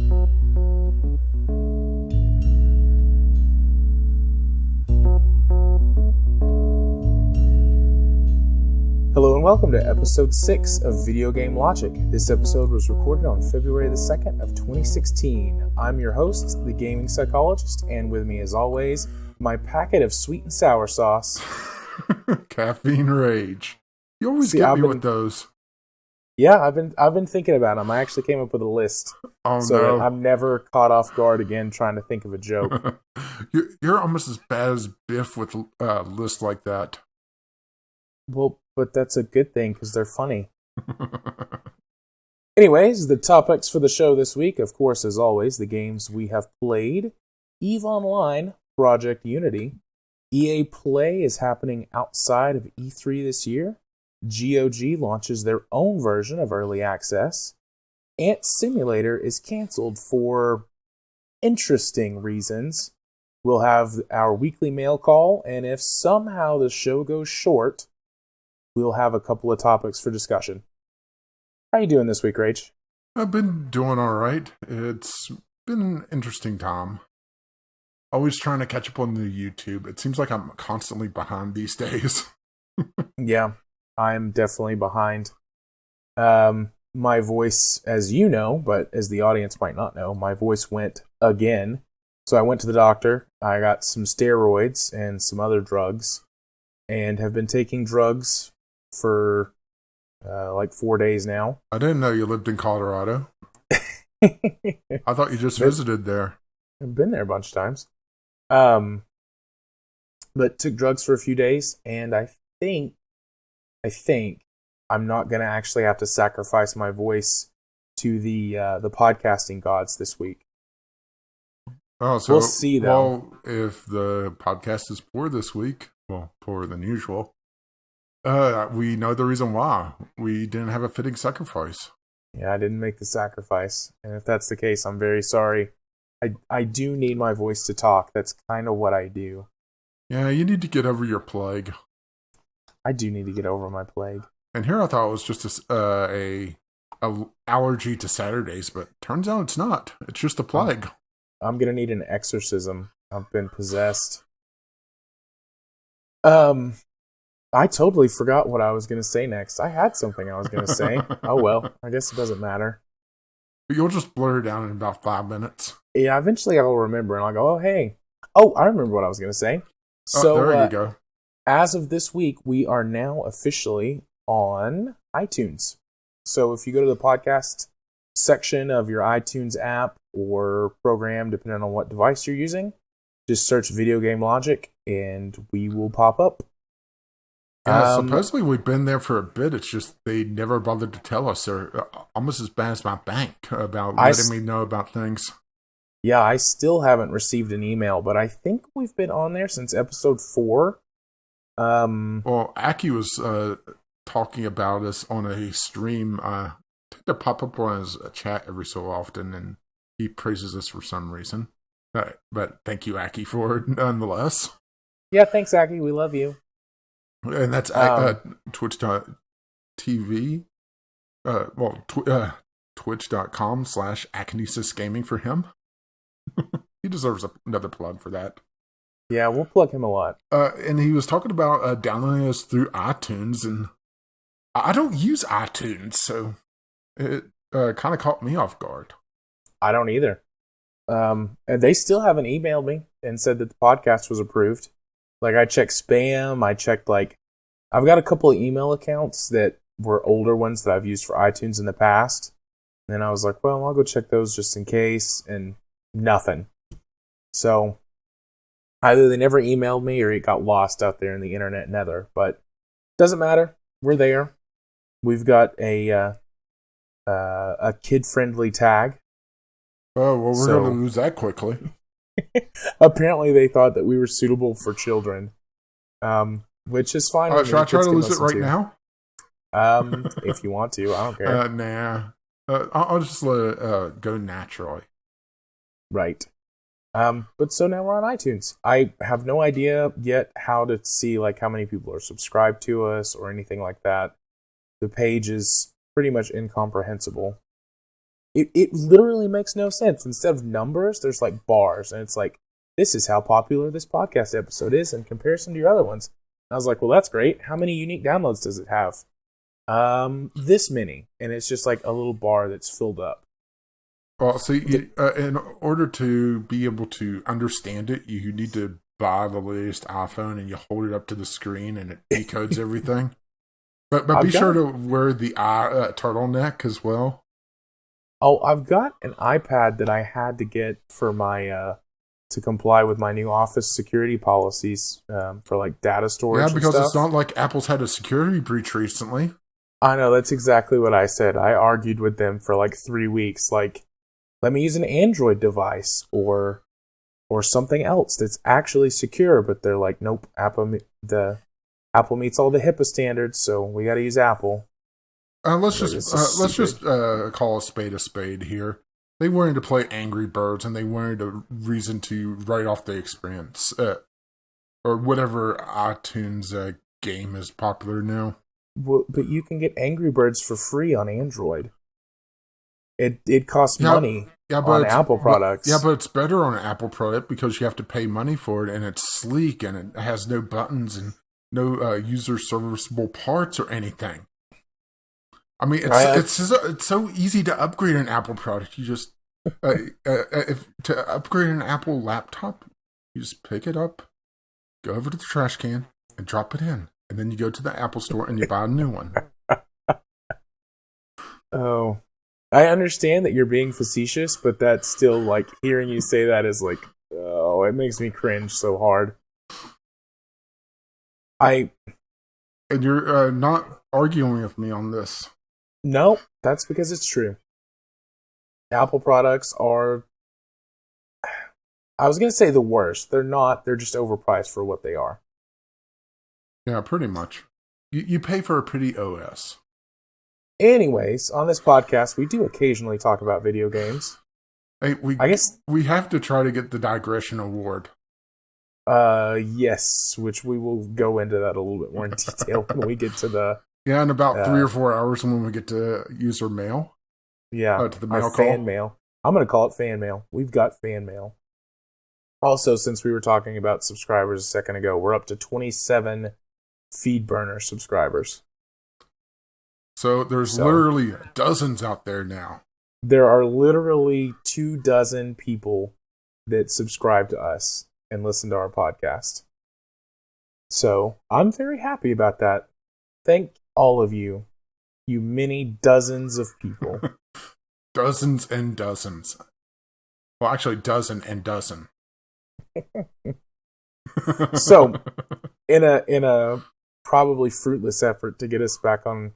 Hello and welcome to episode 6 of Video Game Logic. This episode was recorded on February the 2nd of 2016. I'm your host, the gaming psychologist, and with me as always, my packet of sweet and sour sauce. Caffeine Rage. You always get me with those. Yeah, I've been thinking about them. I actually came up with a list. Oh, so no. that I'm never caught off guard again trying to think of a joke. You're almost as bad as Biff with a list like that. Well, but that's a good thing because they're funny. Anyways, the topics for the show this week, of course, as always, the games we have played, EVE Online, Project Unity, EA Play is happening outside of E3 this year, GoG launches their own version of Early Access, Ant Simulator is canceled for interesting reasons. We'll have our weekly mail call, and if somehow the show goes short, we'll have a couple of topics for discussion. How are you doing this week, Rach? I've been doing all right. It's been an interesting time. Always trying to catch up on the YouTube. It seems like I'm constantly behind these days. Yeah, I'm definitely behind. My voice, as you know, but as the audience might not know, my voice went again. So I went to the doctor. I got some steroids and some other drugs, and have been taking drugs for like 4 days now. I didn't know you lived in Colorado. I thought you just visited there. I've been there a bunch of times. But took drugs for a few days, and I think I'm not going to actually have to sacrifice my voice to the podcasting gods this week. Oh, so we'll see, though. Well, if the podcast is poor this week, well, poorer than usual, we know the reason why. We didn't have a fitting sacrifice. Yeah, I didn't make the sacrifice. And if that's the case, I'm very sorry. I do need my voice to talk. That's kind of what I do. Yeah, you need to get over your plague. I do need to get over my plague. And here I thought it was just a allergy to Saturdays, but turns out it's not. It's just a plague. I'm going to need an exorcism. I've been possessed. I totally forgot what I was going to say next. I had something I was going to say. Oh, well, I guess it doesn't matter. You'll just blur it down in about 5 minutes. Yeah, eventually I'll remember, and I'll go, oh, hey. Oh, I remember what I was going to say. So, there you go. As of this week, we are now officially on iTunes. So if you go to the podcast section of your iTunes app or program, depending on what device you're using, just search Video Game Logic, and we will pop up. Yeah, supposedly we've been there for a bit. It's just they never bothered to tell us. They're almost as bad as my bank about letting me know about things. Yeah, I still haven't received an email, but I think we've been on there since episode 4. Well, Aki was talking about us on a stream. I tend to pop up on his chat every so often, and he praises us for some reason. But thank you, Aki, for it nonetheless. Yeah, thanks, Aki. We love you. And that's twitch.tv. Twitch.com/Akinesis Gaming for him. He deserves another plug for that. Yeah, we'll plug him a lot. And he was talking about downloading us through iTunes, and I don't use iTunes, so it kind of caught me off guard. I don't either. And they still haven't emailed me and said that the podcast was approved. Like, I checked spam, I've got a couple of email accounts that were older ones that I've used for iTunes in the past. And I was like, well, I'll go check those just in case, and nothing. So, either they never emailed me or it got lost out there in the internet nether. But, doesn't matter. We're there. We've got a kid-friendly tag. Oh, well, we're going to lose that quickly. Apparently, they thought that we were suitable for children, which is fine. Should I try to lose it right now? If you want to, I don't care. Nah. I'll just let it go naturally. Right. But so now we're on iTunes. I have no idea yet how to see like how many people are subscribed to us or anything like that. The page is pretty much incomprehensible. It literally makes no sense. Instead of numbers, there's like bars, and it's like, this is how popular this podcast episode is in comparison to your other ones. And I was like, well, that's great. How many unique downloads does it have? This many, and it's just like a little bar that's filled up. Well, see, in order to be able to understand it, you need to buy the latest iPhone and you hold it up to the screen and it decodes everything. But be sure to wear the turtleneck as well. Oh, I've got an iPad that I had to get for my to comply with my new office security policies for like data storage. Yeah, because and stuff. It's not like Apple's had a security breach recently. I know, that's exactly what I said. I argued with them for like 3 weeks. Like, let me use an Android device or something else that's actually secure. But they're like, nope, Apple meets all the HIPAA standards, so we got to use Apple. Let's just call a spade here. They wanted to play Angry Birds, and they wanted a reason to write off the experience, or whatever iTunes game is popular now. Well, but you can get Angry Birds for free on Android. It costs money on Apple products. But it's better on an Apple product because you have to pay money for it, and it's sleek, and it has no buttons and no user serviceable parts or anything. I mean, it's so easy to upgrade an Apple product. You just to upgrade an Apple laptop, you just pick it up, go over to the trash can, and drop it in, and then you go to the Apple store and you buy a new one. Oh, I understand that you're being facetious, but that's still like hearing you say that is like, oh, it makes me cringe so hard. And you're not arguing with me on this. No, that's because it's true. Apple products are, I was going to say the worst. They're not. They're just overpriced for what they are. Yeah, pretty much. You pay for a pretty OS. Anyways, on this podcast, we do occasionally talk about video games. Hey, I guess we have to try to get the Digression Award. Yes, which we will go into that a little bit more in detail when we get to the... Yeah, in about 3 or 4 hours when we get to user mail. Yeah, to the mail our call. fan mail. I'm going to call it fan mail. We've got fan mail. Also, since we were talking about subscribers a second ago, we're up to 27 Feedburner subscribers. So there's literally dozens out there now. There are literally 24 people that subscribe to us and listen to our podcast. So I'm very happy about that. Thank all of you, you many dozens of people. Dozens and dozens. Well, actually, dozen and dozen. So, in a probably fruitless effort to get us back on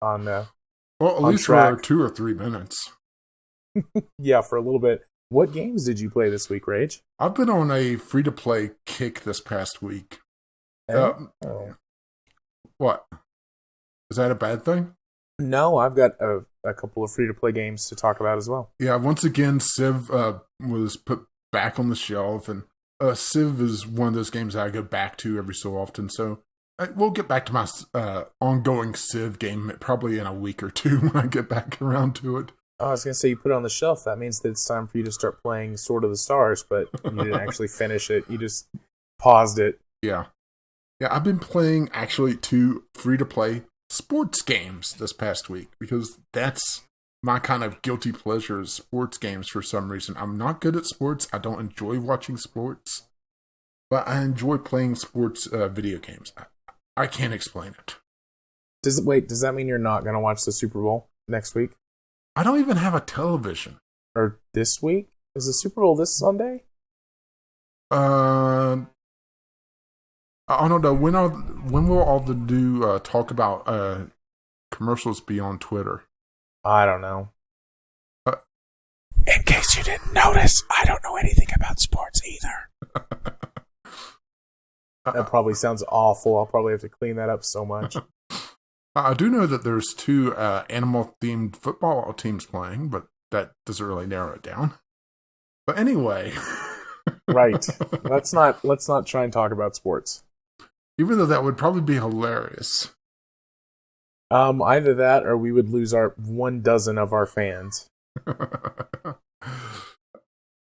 well, at least track. for 2 or 3 minutes. Yeah, for a little bit. What games did you play this week, Rage? I've been on a free-to-play kick this past week. What? Is that a bad thing? No, I've got a couple of free-to-play games to talk about as well. Yeah, once again, Civ was put back on the shelf, and Civ is one of those games that I go back to every so often, so we'll get back to my ongoing Civ game probably in a week or 2 when I get back around to it. Oh, I was going to say, you put it on the shelf. That means that it's time for you to start playing Sword of the Stars, but you didn't actually finish it. You just paused it. Yeah. Yeah, I've been playing actually 2 free-to-play sports games this past week because that's my kind of guilty pleasure is sports games for some reason. I'm not good at sports. I don't enjoy watching sports, but I enjoy playing sports video games. I can't explain it. Does that mean you're not going to watch the Super Bowl next week? I don't even have a television. Or this week? Is the Super Bowl this Sunday? I don't know. When will all the new talk about commercials be on Twitter? I don't know. In case you didn't notice, I don't know anything about sports either. That probably sounds awful. I'll probably have to clean that up so much. I do know that there's 2 animal-themed football teams playing, but that doesn't really narrow it down. But anyway. Right. Let's not try and talk about sports. Even though that would probably be hilarious. Either that or we would lose our 12 of our fans.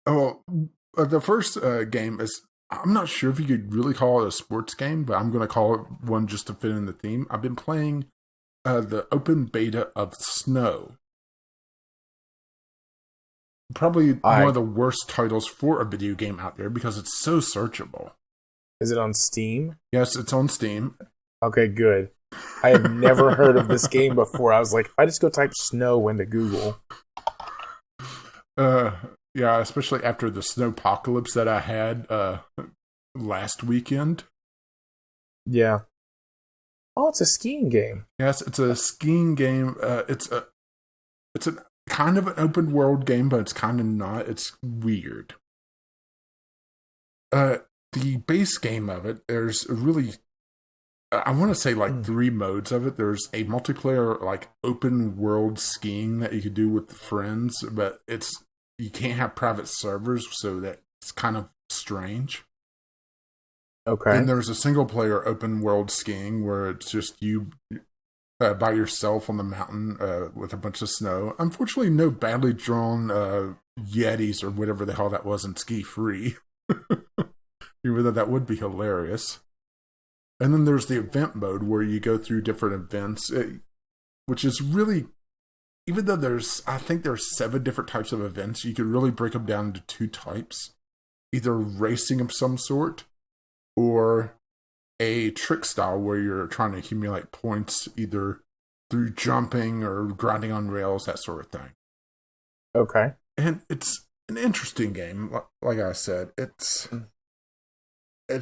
Oh, the first game is, I'm not sure if you could really call it a sports game, but I'm going to call it one just to fit in the theme. I've been playing the open beta of Snow. Probably one of the worst titles for a video game out there because it's so searchable. Is it on Steam? Yes, it's on Steam. Okay, good. I have never heard of this game before. I was like, I just go type Snow into Google. Yeah, especially after the snowpocalypse that I had last weekend. Yeah. Oh, it's a skiing game. Yes, it's a skiing game. It's a kind of an open world game, but it's kind of not. It's weird. The base game of it, there's really, I want to say like 3 modes of it. There's a multiplayer like open world skiing that you could do with friends, but you can't have private servers, so that's kind of strange. Okay. Then there's a single player open world skiing where it's just you by yourself on the mountain with a bunch of snow. Unfortunately, no badly drawn Yetis or whatever the hell that was in Ski Free. Even though that would be hilarious. And then there's the event mode where you go through different events, which is really, even though I think there's 7 different types of events, you could really break them down into 2 types. Either racing of some sort, or a trick style where you're trying to accumulate points either through jumping or grinding on rails, that sort of thing. Okay. And it's an interesting game. Like I said, it's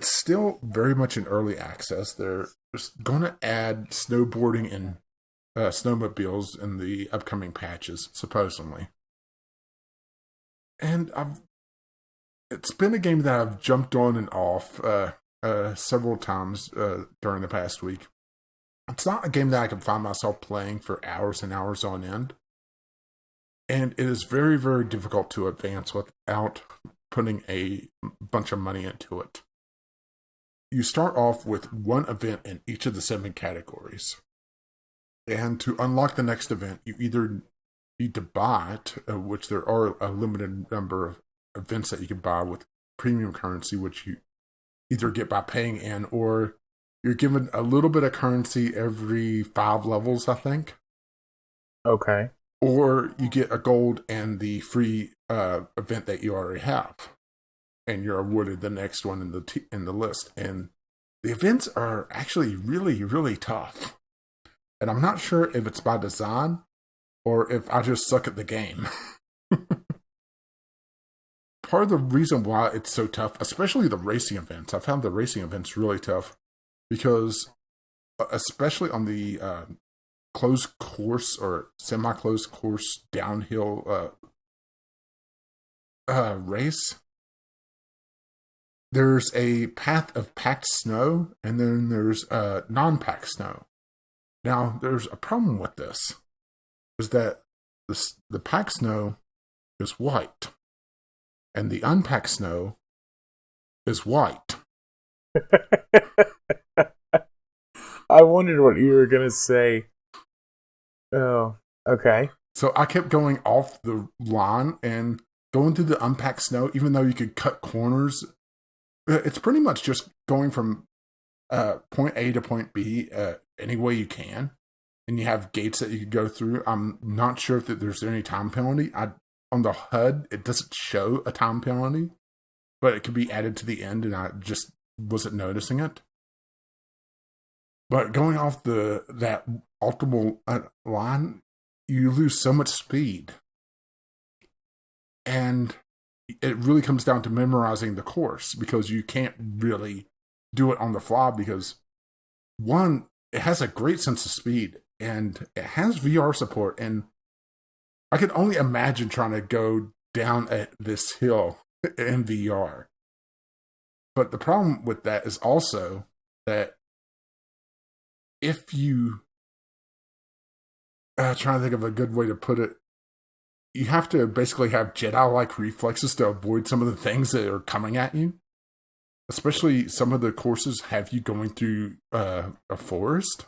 still very much in early access. They're just going to add snowboarding and snowmobiles in the upcoming patches, supposedly. And it's been a game that I've jumped on and off several times during the past week. It's not a game that I can find myself playing for hours and hours on end. And it is very, very difficult to advance without putting a bunch of money into it. You start off with 1 event in each of the 7 categories. And to unlock the next event, you either need to buy it, which there are a limited number of events that you can buy with premium currency, which you either get by paying in, or you're given a little bit of currency every 5 levels, I think. Okay. Or you get a gold and the free event that you already have. And you're awarded the next one in the list. And the events are actually really, really tough. And I'm not sure if it's by design or if I just suck at the game. Part of the reason why it's so tough, especially the racing events, I found the racing events really tough because, especially on the closed course or semi-closed course downhill race, there's a path of packed snow, and then there's non-packed snow. Now, there's a problem with this, is that the packed snow is white, and the unpacked snow is white. I wondered what you were going to say. Oh, okay. So I kept going off the line and going through the unpacked snow, even though you could cut corners. It's pretty much just going from point A to point B any way you can. And you have gates that you could go through. I'm not sure if there's any time penalty. On the HUD, it doesn't show a time penalty, but it could be added to the end, and I just wasn't noticing it. But going off that optimal line, you lose so much speed. And it really comes down to memorizing the course, because you can't really do it on the fly, because one, it has a great sense of speed and it has VR support, and I can only imagine trying to go down at this hill in VR. But the problem with that is also that if you trying to think of a good way to put it, you have to basically have Jedi-like reflexes to avoid some of the things that are coming at you. Especially some of the courses have you going through a forest.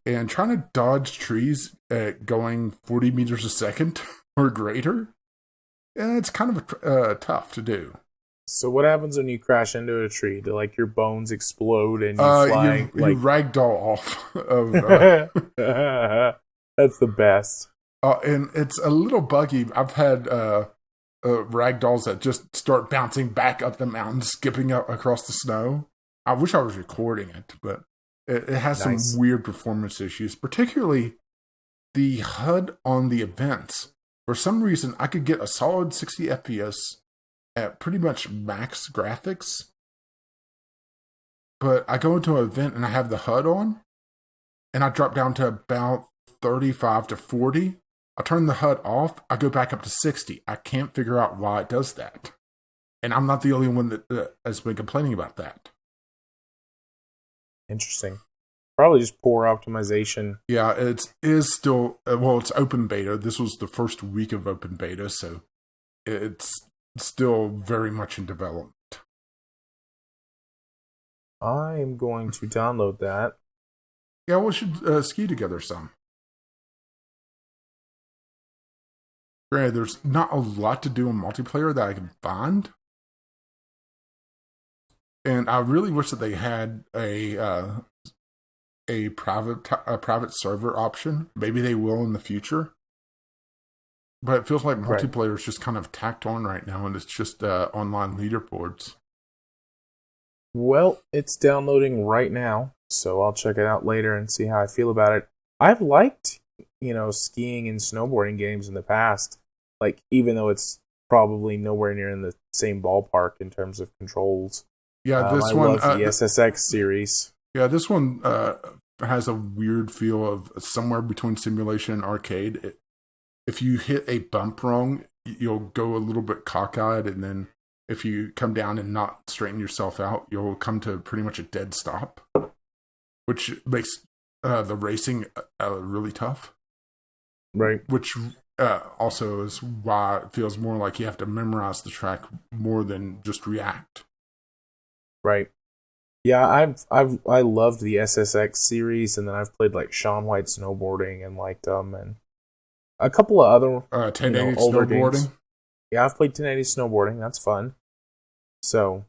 and trying to dodge trees at going 40 meters a second or greater, and it's kind of tough to do. So what happens when you crash into a tree? Do like your bones explode and you fly? You ragdoll off of. That's the best. And it's a little buggy. I've had ragdolls that just start bouncing back up the mountain, skipping up across the snow. I wish I was recording it, but it has some weird performance issues, particularly the HUD on the events. For some reason, I could get a solid 60 FPS at pretty much max graphics, but I go into an event and I have the HUD on, and I drop down to about 35 to 40. I turn the HUD off. I go back up to 60. I can't figure out why it does that. And I'm not the only one that has been complaining about that. Interesting. Probably just poor optimization. Yeah, it is still, it's open beta. This was the first week of open beta, so it's still very much in development. I am going to download that. Yeah, we should ski together some. Granted, there's not a lot to do in multiplayer that I can find. And I really wish that they had a private server option. Maybe they will in the future. But it feels like multiplayer is just kind of tacked on right now, and it's just online leaderboards. Well, it's downloading right now, so I'll check it out later and see how I feel about it. I've liked, skiing and snowboarding games in the past, like even though it's probably nowhere near in the same ballpark in terms of controls. Yeah, I love the SSX series. Yeah, this one has a weird feel of somewhere between simulation and arcade. If you hit a bump wrong, you'll go a little bit cockeyed, and then if you come down and not straighten yourself out, you'll come to pretty much a dead stop, which makes the racing really tough. Right. Which also is why it feels more like you have to memorize the track more than just react. Right. Yeah, I loved the SSX series, and then I've played like Shaun White snowboarding and liked them, and a couple of other 1080 snowboarding. Games. Yeah, I've played 1080 snowboarding. That's fun. So,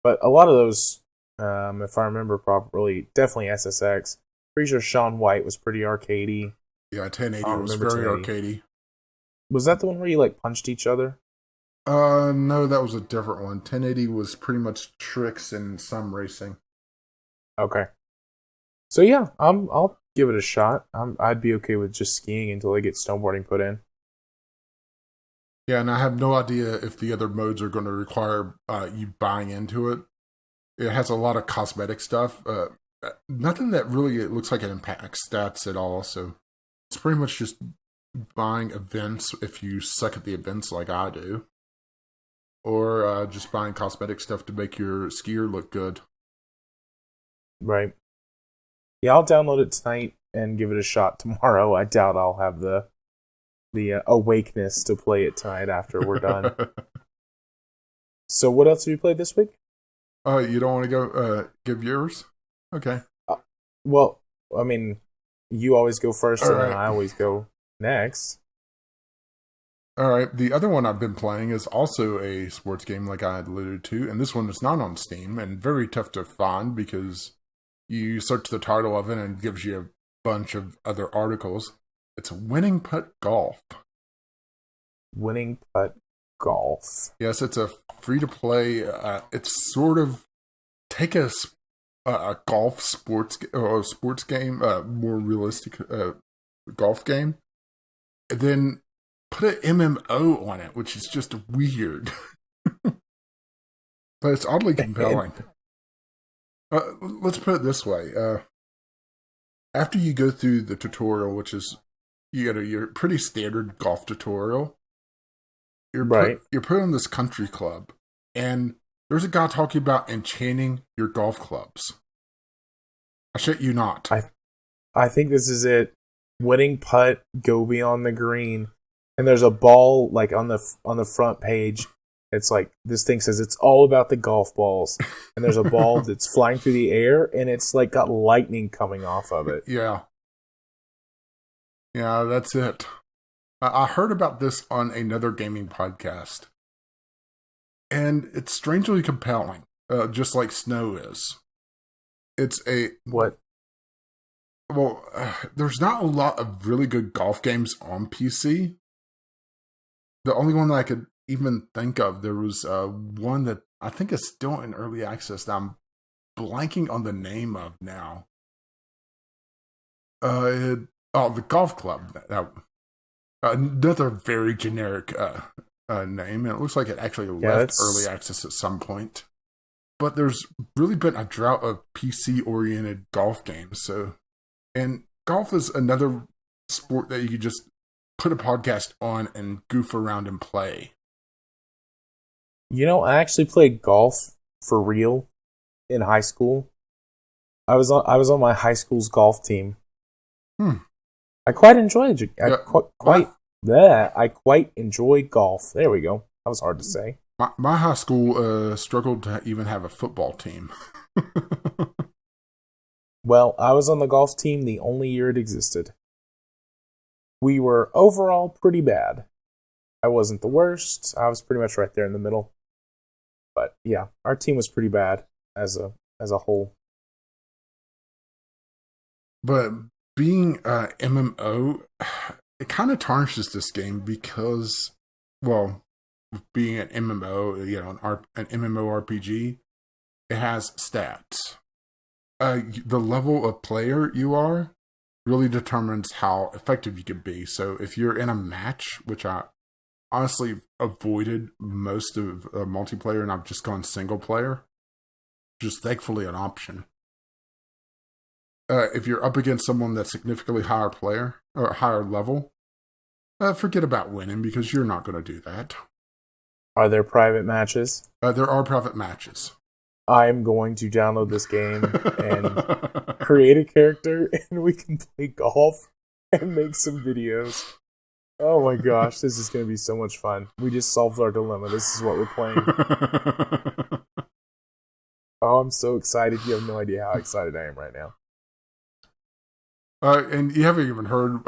but a lot of those, if I remember properly, definitely SSX. Pretty sure Shaun White was pretty arcadey. Yeah, 1080 was very arcadey. Was that the one where you like punched each other? No, that was a different one. 1080 was pretty much tricks and some racing. Okay. So yeah, I'll give it a shot. I'd be okay with just skiing until I get snowboarding put in. Yeah, and I have no idea if the other modes are going to require you buying into it. It has a lot of cosmetic stuff. Nothing that really looks like it impacts stats at all. So it's pretty much just buying events if you suck at the events like I do. Or just buying cosmetic stuff to make your skier look good. Right. Yeah, I'll download it tonight and give it a shot tomorrow. I doubt I'll have the awakeness to play it tonight after we're done. So what else have you played this week? You don't want to go give yours? Okay. Well, I mean, you always go first, All and right. then I always go next. All right. The other one I've been playing is also a sports game like I had alluded to, and this one is not on Steam and very tough to find because you search the title of it and it gives you a bunch of other articles. It's Winning Putt Golf. Winning Putt Golf. Yes, it's a free-to-play. It's sort of take a golf sports game, more realistic golf game, and then put an MMO on it, which is just weird. But it's oddly compelling. Let's put it this way. After you go through the tutorial, which is your pretty standard golf tutorial, you're put in this country club, and there's a guy talking about enchanting your golf clubs. I shit you not. I think this is it. Winning putt, go beyond the green. And there's a ball like on the front page, It's like this thing says it's all about the golf balls, and there's a ball that's flying through the air, and it's like got lightning coming off of it. Yeah. Yeah, that's it. I heard about this on another gaming podcast, and it's strangely compelling, just like Snow is. It's a... What? Well, there's not a lot of really good golf games on PC. The only one that I could even think of, there was one that I think is still in early access that I'm blanking on the name of now. The Golf Club. Another very generic name, and it looks like it actually left early access at some point. But there's really been a drought of PC-oriented golf games. And golf is another sport that you could just put a podcast on and goof around and play. I actually played golf for real in high school. I was on my high school's golf team. I quite enjoyed it. I quite enjoyed golf. There we go. That was hard to say. My high school struggled to even have a football team. Well, I was on the golf team the only year it existed. We were overall pretty bad. I wasn't the worst. I was pretty much right there in the middle. But yeah, our team was pretty bad as a whole. But being MMO, it kind of tarnishes this game because, well, being an MMO, an MMORPG, it has stats. The level of player you are really determines how effective you can be. So if you're in a match, which I honestly avoided most of multiplayer, and I've just gone single player, which is thankfully an option. If you're up against someone that's significantly higher player or higher level, forget about winning because you're not going to do that. Are there private matches? There are private matches. I'm going to download this game and create a character, and we can play golf and make some videos. Oh my gosh, this is going to be so much fun. We just solved our dilemma. This is what we're playing. Oh, I'm so excited. You have no idea how excited I am right now. And you haven't even heard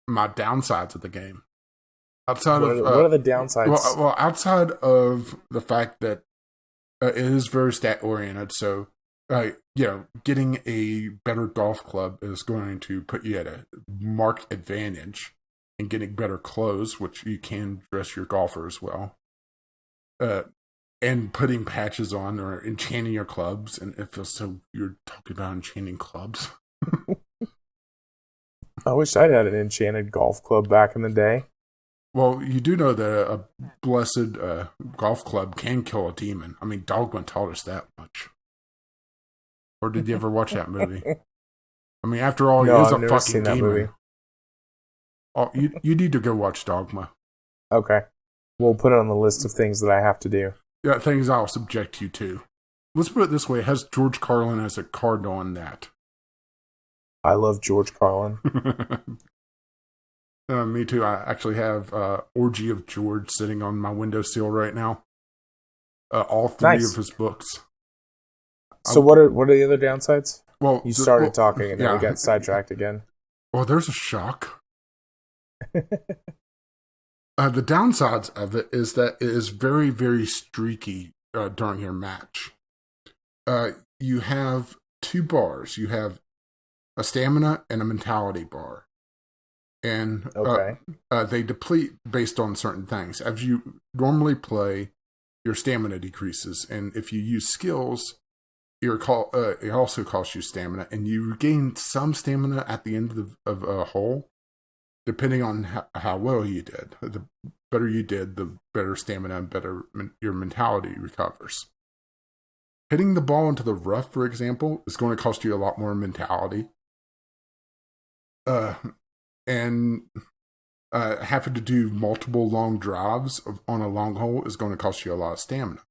my downsides of the game. What are the downsides? Well, outside of the fact that it is very stat oriented, so getting a better golf club is going to put you at a marked advantage in getting better clothes, which you can dress your golfer as well. And putting patches on or enchanting your clubs, and it feels so you're talking about enchanting clubs. I wish I'd had an enchanted golf club back in the day. Well, you do know that a blessed golf club can kill a demon. I mean, Dogma taught us that much. Or did you ever watch that movie? I mean, after all, no, he is I've a never fucking seen that demon. movie. Oh, you need to go watch Dogma. Okay. We'll put it on the list of things that I have to do. Yeah, things I'll subject you to. Let's put it this way. It has George Carlin as a card on that. I love George Carlin. Me too. I actually have Orgy of George sitting on my windowsill right now. All three of his books. So what are the other downsides? Well, you started talking and then we got sidetracked again. Well, there's a shock. The downsides of it is that it is very, very streaky during your match. You have two bars. You have a stamina and a mentality bar. And they deplete based on certain things. As you normally play, your stamina decreases. And if you use skills, it also costs you stamina. And you regain some stamina at the end of a hole, depending on how well you did. The better you did, the better stamina and better your mentality recovers. Hitting the ball into the rough, for example, is going to cost you a lot more mentality. And having to do multiple long drives on a long hole is going to cost you a lot of stamina.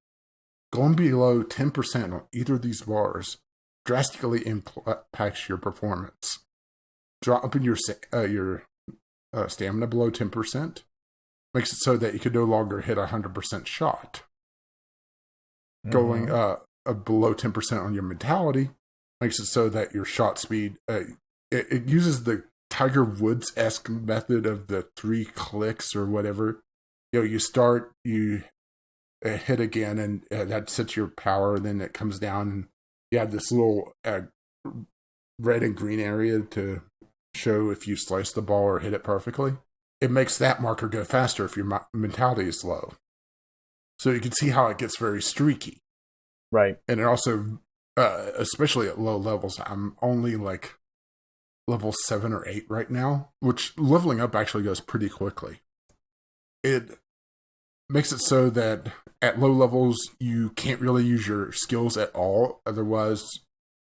Going below 10% on either of these bars drastically impacts your performance. Dropping your stamina below 10%, makes it so that you can no longer hit 100% shot. Mm-hmm. Going below 10% on your mentality makes it so that your shot speed, it uses the Tiger Woods-esque method of the 3 clicks or whatever. You start, you hit again, and that sets your power, then it comes down, and you have this little red and green area to show if you slice the ball or hit it perfectly. It makes that marker go faster if your mentality is low. So you can see how it gets very streaky. Right. And it also, especially at low levels, I'm only like level 7 or 8 right now, which leveling up actually goes pretty quickly. It makes it so that at low levels, you can't really use your skills at all. Otherwise,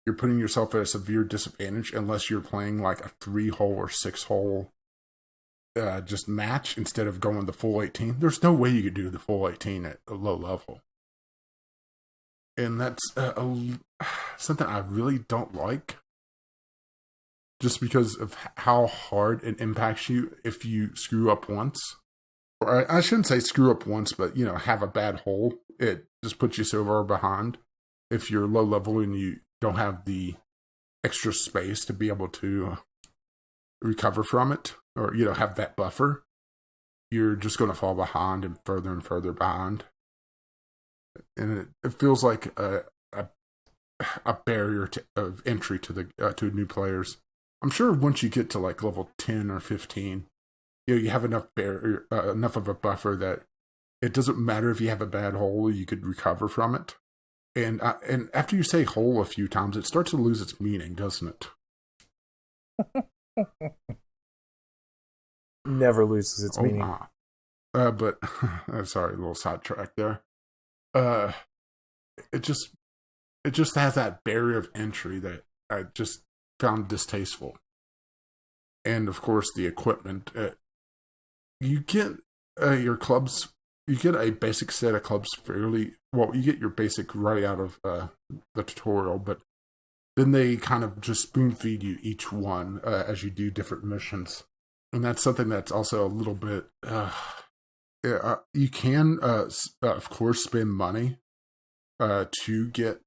you're putting yourself at a severe disadvantage unless you're playing like a 3-hole or 6-hole just match instead of going the full 18. There's no way you could do the full 18 at a low level. And that's something I really don't like. Just because of how hard it impacts you if you screw up once. Or I shouldn't say screw up once, but, have a bad hole. It just puts you so far behind. If you're low level and you don't have the extra space to be able to recover from it, or, have that buffer, you're just going to fall behind and further behind. And it feels like a barrier of entry to new players. I'm sure once you get to like level 10 or 15, you have enough of a buffer that it doesn't matter if you have a bad hole, you could recover from it. And after you say hole a few times, it starts to lose its meaning, doesn't it? Never loses its meaning. But sorry, a little sidetrack there. It just has that barrier of entry that I just found distasteful. And of course, the equipment. You get your clubs. You get a basic set of clubs fairly well. You get your basic right out of the tutorial, but then they kind of just spoon feed you each one as you do different missions, and that's something that's also a little bit. You can, of course, spend money to get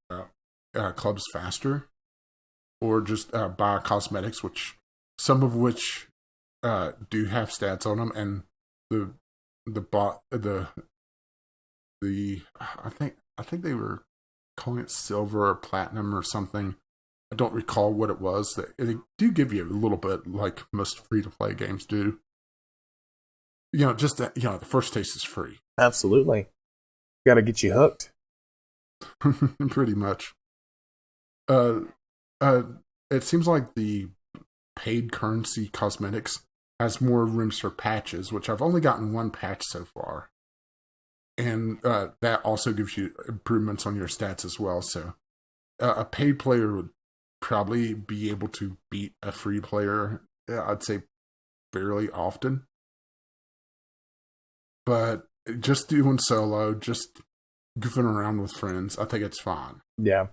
clubs faster, or just buy cosmetics, some of which do have stats on them, and I think they were calling it silver or platinum or something. I don't recall what it was. They do give you a little bit, like most free-to-play games do. Just that, the first taste is free. Absolutely. Got to get you hooked. Pretty much. It seems like the paid currency cosmetics has more rooms for patches, which I've only gotten one patch so far. And that also gives you improvements on your stats as well. So a paid player would probably be able to beat a free player, I'd say, fairly often. But just doing solo, just goofing around with friends, I think it's fine. Yeah.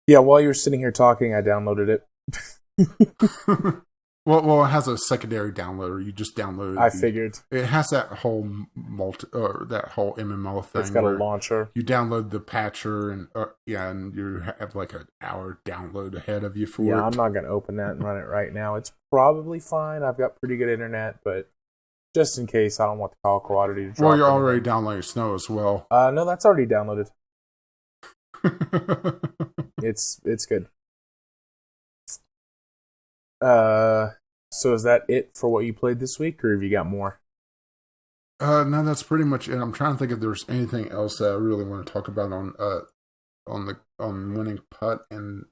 Yeah, while you were sitting here talking, I downloaded it. Well, it has a secondary downloader. You just download. I figured it has that whole that whole MMO thing. It's got a launcher. You download the patcher, and and you have like an hour download ahead of you for it. Yeah, I'm not going to open that and run it right now. It's probably fine. I've got pretty good internet, but just in case, I don't want the call quality to drop. Well, you're already downloading Snow as well. No, that's already downloaded. It's good. So is that it for what you played this week, or have you got more? No, that's pretty much it. I'm trying to think if there's anything else that I really want to talk about on winning putt, and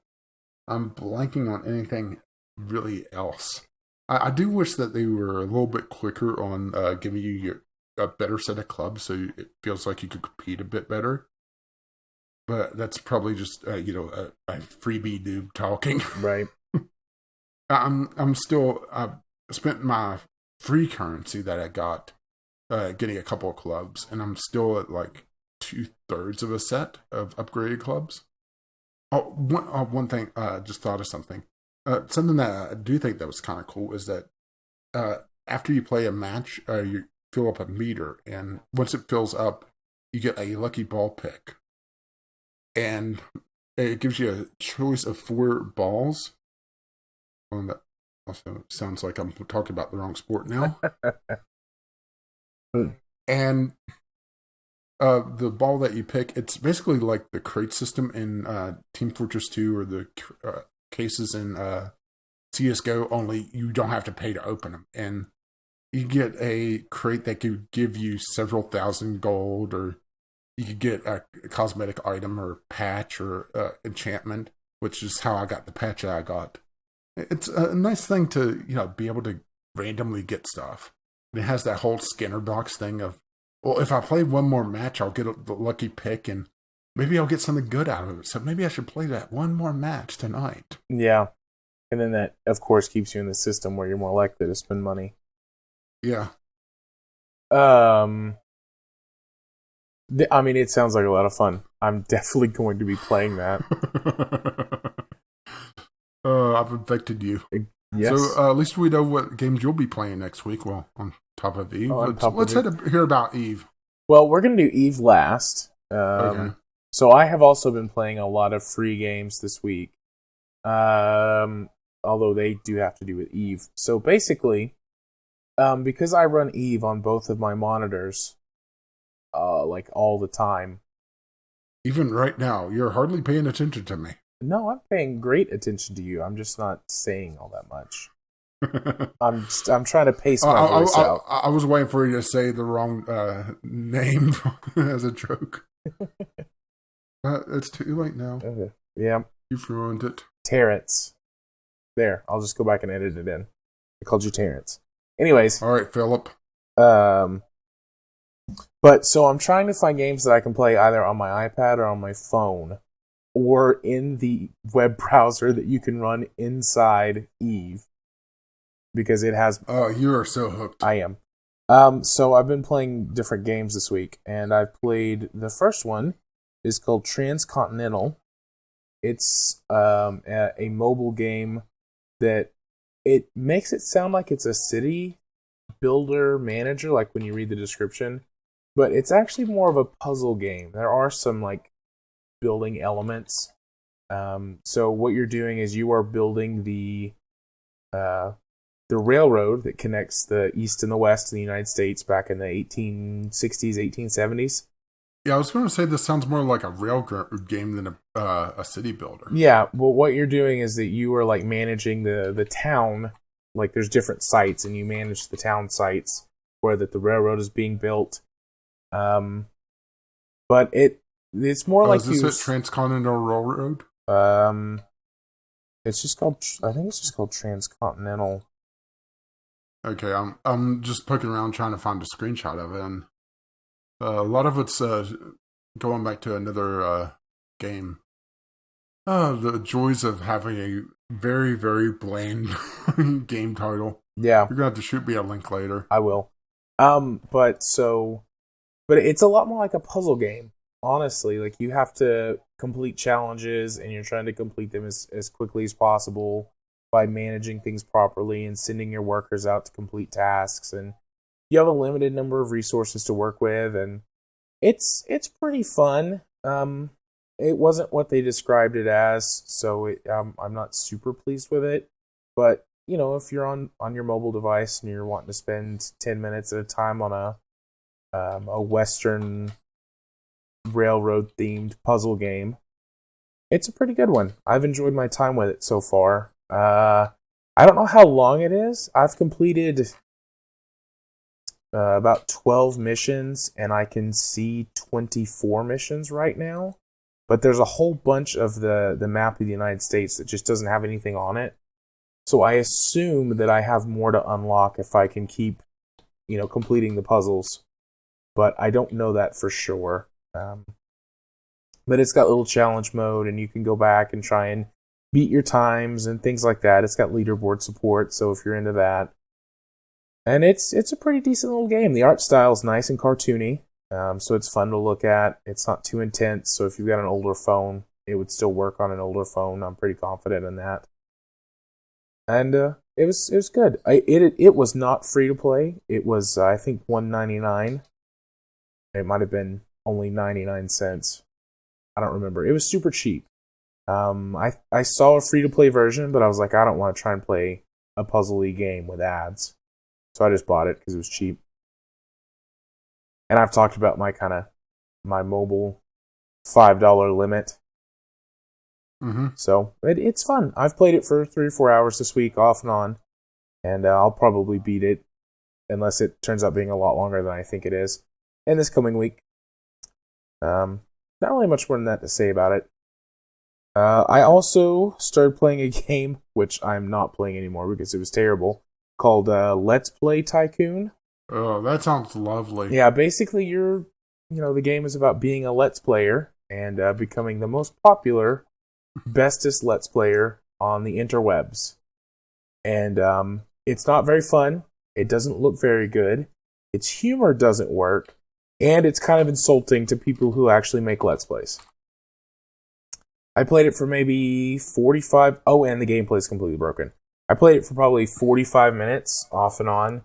I'm blanking on anything really else. I do wish that they were a little bit quicker on giving you a better set of clubs, so it feels like you could compete a bit better. But that's probably just a freebie noob talking, right? I'm still spent my free currency that I got getting a couple of clubs, and I'm still at like 2/3 of a set of upgraded clubs. One thing, just thought of something. Something that I do think that was kind of cool is that after you play a match, fill up a meter, and once it fills up, you get a lucky ball pick, and it gives you a choice of 4 balls. Well, that also sounds like I'm talking about the wrong sport now. And the ball that you pick, it's basically like the crate system in Team Fortress 2 or the cases in CSGO, only you don't have to pay to open them. And you get a crate that could give you several thousand gold, or you could get a cosmetic item or patch or enchantment, which is how I got the patch that I got. It's a nice thing to, be able to randomly get stuff. And it has that whole Skinner box thing of, well, if I play one more match, I'll get the lucky pick, and maybe I'll get something good out of it. So maybe I should play that one more match tonight. Yeah. And then that, of course, keeps you in the system where you're more likely to spend money. Yeah. It sounds like a lot of fun. I'm definitely going to be playing that. I've infected you. Yes. So at least we know what games you'll be playing next week. Well, on top of Eve. Let's hear about Eve. Well, we're going to do Eve last. Okay. So I have also been playing a lot of free games this week. Although they do have to do with Eve. So basically, because I run Eve on both of my monitors, like all the time. Even right now, you're hardly paying attention to me. No, I'm paying great attention to you. I'm just not saying all that much. I'm trying to pace my voice out. I was waiting for you to say the wrong name as a joke. It's too late now. Okay. Yeah. You've ruined it. Terrence. There, I'll just go back and edit it in. I called you Terrence. Anyways. All right, Philip. But so I'm trying to find games that I can play either on my iPad or on my phone, or in the web browser that you can run inside Eve, because it has... Oh, you are so hooked. I am. So I've been playing different games this week, and I played... The first one is called Transcontinental. It's a mobile game that it makes it sound like it's a city builder manager, like when you read the description, but it's actually more of a puzzle game. There are some like building elements. So what you're doing is you are building the railroad that connects the East and the West in the United States back in the 1860s, 1870s. Yeah, I was going to say this sounds more like a rail game than a city builder. Yeah, well, what you're doing is that you are like managing the town. Like there's different sites, and you manage the town sites where that the railroad is being built. But it's more like is this a Transcontinental Railroad? It's just called. I think it's just called Transcontinental. Okay, I'm just poking around trying to find a screenshot of it, and a lot of it's going back to another game. The joys of having a very, very bland game title. Yeah. You're going to have to shoot me a link later. I will. But it's a lot more like a puzzle game, honestly. Like, you have to complete challenges, and you're trying to complete them as quickly as possible by managing things properly and sending your workers out to complete tasks. And you have a limited number of resources to work with, and it's pretty fun. It wasn't what they described it as, so I'm not super pleased with it. But, if you're on your mobile device and you're wanting to spend 10 minutes at a time on a Western railroad-themed puzzle game, it's a pretty good one. I've enjoyed my time with it so far. I don't know how long it is. I've completed about 12 missions, and I can see 24 missions right now. But there's a whole bunch of the map of the United States that just doesn't have anything on it. So I assume that I have more to unlock if I can keep, completing the puzzles. But I don't know that for sure. But it's got little challenge mode, and you can go back and try and beat your times and things like that. It's got leaderboard support, so if you're into that. And it's a pretty decent little game. The art style is nice and cartoony. So it's fun to look at. It's not too intense, so if you've got an older phone, it would still work on an older phone. I'm pretty confident in that. And it was good. It was not free to play. It was I think $1.99. It might have been only 99 cents. I don't remember. It was super cheap. I saw a free to play version, but I was like, I don't want to try and play a puzzly game with ads, so I just bought it because it was cheap. And I've talked about my mobile $5 limit. Mm-hmm. So it's fun. I've played it for 3 or 4 hours this week, off and on, and I'll probably beat it unless it turns out being a lot longer than I think it is. And this coming week, not really much more than that to say about it. I also started playing a game which I'm not playing anymore because it was terrible, called Let's Play Tycoon. Oh, that sounds lovely. Yeah, basically the game is about being a Let's Player and becoming the most popular, bestest Let's Player on the interwebs. And it's not very fun. It doesn't look very good. Its humor doesn't work. And it's kind of insulting to people who actually make Let's Plays. I played it for maybe 45... Oh, and the gameplay is completely broken. I played it for probably 45 minutes, off and on.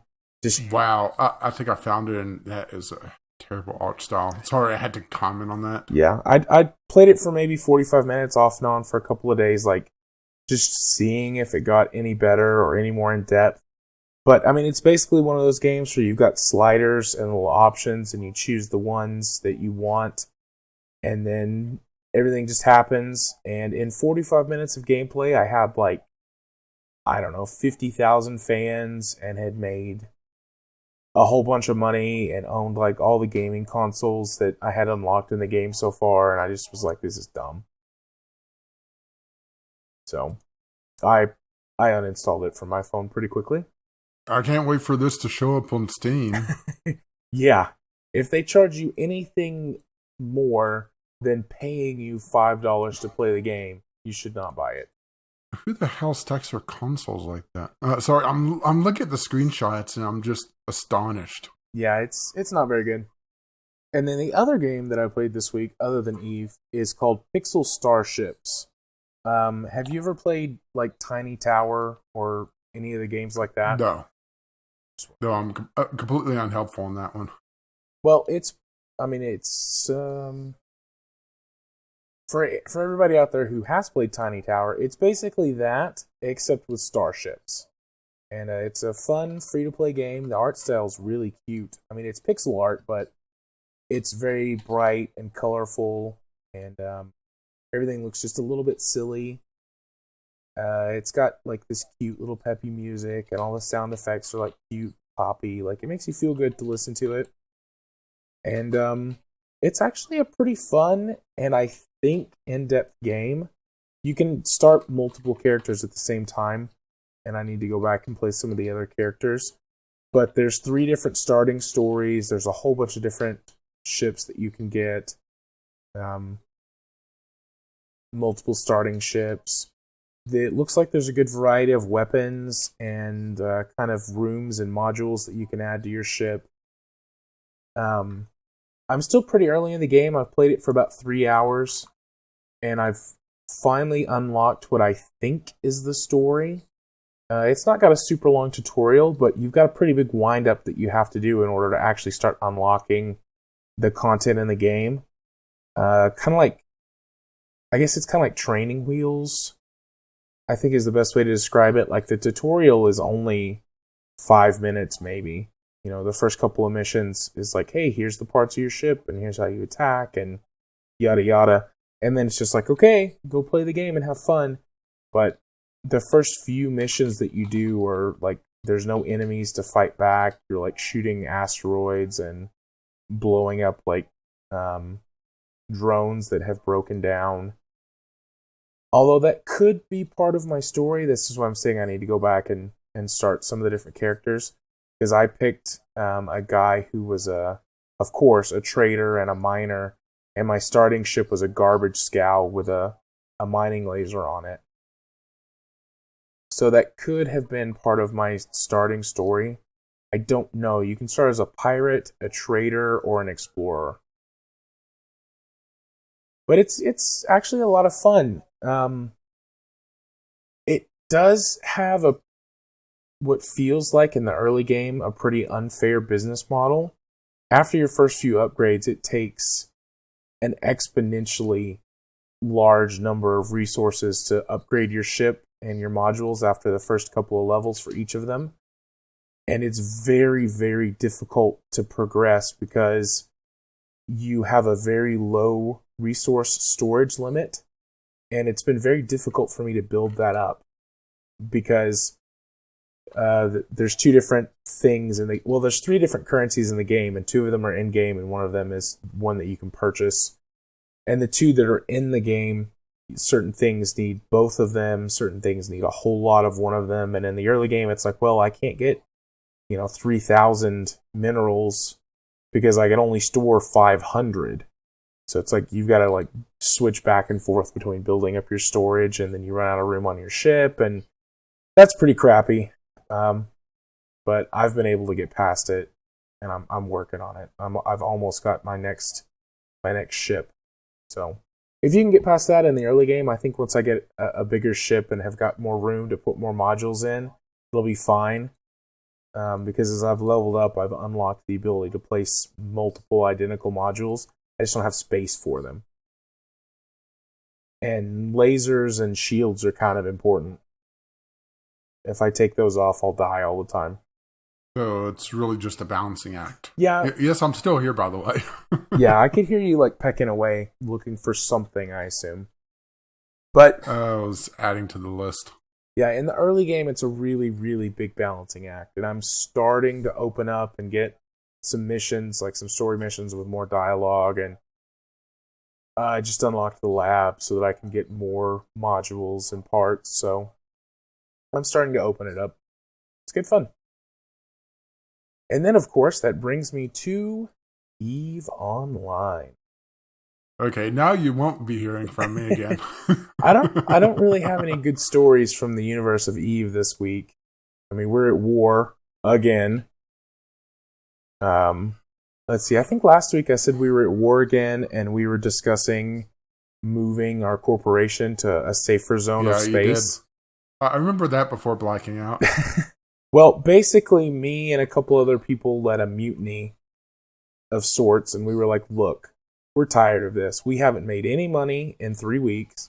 Wow, I think I found it, and that is a terrible art style. Sorry, I had to comment on that. Yeah, I played it for maybe 45 minutes, off and on for a couple of days, like, just seeing if it got any better or any more in depth. But, I mean, it's basically one of those games where you've got sliders and little options, and you choose the ones that you want, and then everything just happens. And in 45 minutes of gameplay, I had, 50,000 fans, and had made a whole bunch of money, and owned, all the gaming consoles that I had unlocked in the game so far, and I just was like, this is dumb. So, I uninstalled it from my phone pretty quickly. I can't wait for this to show up on Steam. Yeah. If they charge you anything more than paying you $5 to play the game, you should not buy it. Who the hell stacks their consoles like that? Sorry, I'm looking at the screenshots and I'm just astonished. Yeah, it's not very good. And then the other game that I played this week, other than Eve, is called Pixel Starships. Have you ever played Tiny Tower or any of the games like that? No, I'm completely unhelpful on that one. Well, it's for everybody out there who has played Tiny Tower, it's basically that, except with starships. And it's a fun, free-to-play game. The art style is really cute. I mean, it's pixel art, but it's very bright and colorful, and everything looks just a little bit silly. It's got this cute little peppy music, and all the sound effects are cute, poppy. It makes you feel good to listen to it. And it's actually a pretty fun and I think in-depth game. You can start multiple characters at the same time, and I need to go back and play some of the other characters. But there's 3 different starting stories. There's a whole bunch of different ships that you can get. Multiple starting ships. It looks like there's a good variety of weapons and kind of rooms and modules that you can add to your ship. I'm still pretty early in the game. I've played it for about 3 hours, and I've finally unlocked what I think is the story. It's not got a super long tutorial, but you've got a pretty big wind-up that you have to do in order to actually start unlocking the content in the game. I guess it's kind of like training wheels, I think is the best way to describe it. The tutorial is only 5 minutes, maybe. The first couple of missions is hey, here's the parts of your ship, and here's how you attack, and yada yada. And then it's just okay, go play the game and have fun. But the first few missions that you do are there's no enemies to fight back. You're shooting asteroids and blowing up drones that have broken down. Although that could be part of my story, this is why I'm saying I need to go back and start some of the different characters. Because I picked a guy who was, of course, a trader and a miner, and my starting ship was a garbage scow with a mining laser on it. So that could have been part of my starting story. I don't know. You can start as a pirate, a trader, or an explorer. But it's actually a lot of fun. It does have a what feels like in the early game a pretty unfair business model. After your first few upgrades, it takes an exponentially large number of resources to upgrade your ship and your modules after the first couple of levels for each of them. And it's very, very difficult to progress because you have a very low resource storage limit. And it's been very difficult for me to build that up because there's two different things there's three different currencies in the game, and two of them are in game, and one of them is one that you can purchase. And the two that are in the game, certain things need both of them, certain things need a whole lot of one of them. And in the early game, it's like, well, I can't get 3,000 minerals because I can only store 500. So it's like you've got to like switch back and forth between building up your storage, and then you run out of room on your ship, and that's pretty crappy. But I've been able to get past it, and I'm working on it. I've almost got my next ship. So if you can get past that in the early game, I think once I get a bigger ship and have got more room to put more modules in, it'll be fine. Because as I've leveled up, I've unlocked the ability to place multiple identical modules. I just don't have space for them. And lasers and shields are kind of important. If I take those off, I'll die all the time. So it's really just a balancing act. Yeah. Yes, I'm still here, by the way. Yeah, I could hear you like pecking away, looking for something, I assume. But I was adding to the list. Yeah, in the early game, it's a really, really big balancing act. And I'm starting to open up and get some missions, like some story missions with more dialogue. And I just unlocked the lab so that I can get more modules and parts. So I'm starting to open it up. It's good fun. And then, of course, that brings me to EVE Online. Okay, now you won't be hearing from me again. I don't really have any good stories from the universe of EVE this week. I mean, we're at war again. Let's see. I think last week I said we were at war again, and we were discussing moving our corporation to a safer zone of space. I remember that before blacking out. Well, basically, me and a couple other people led a mutiny of sorts, and we were like, look, we're tired of this. We haven't made any money in 3 weeks.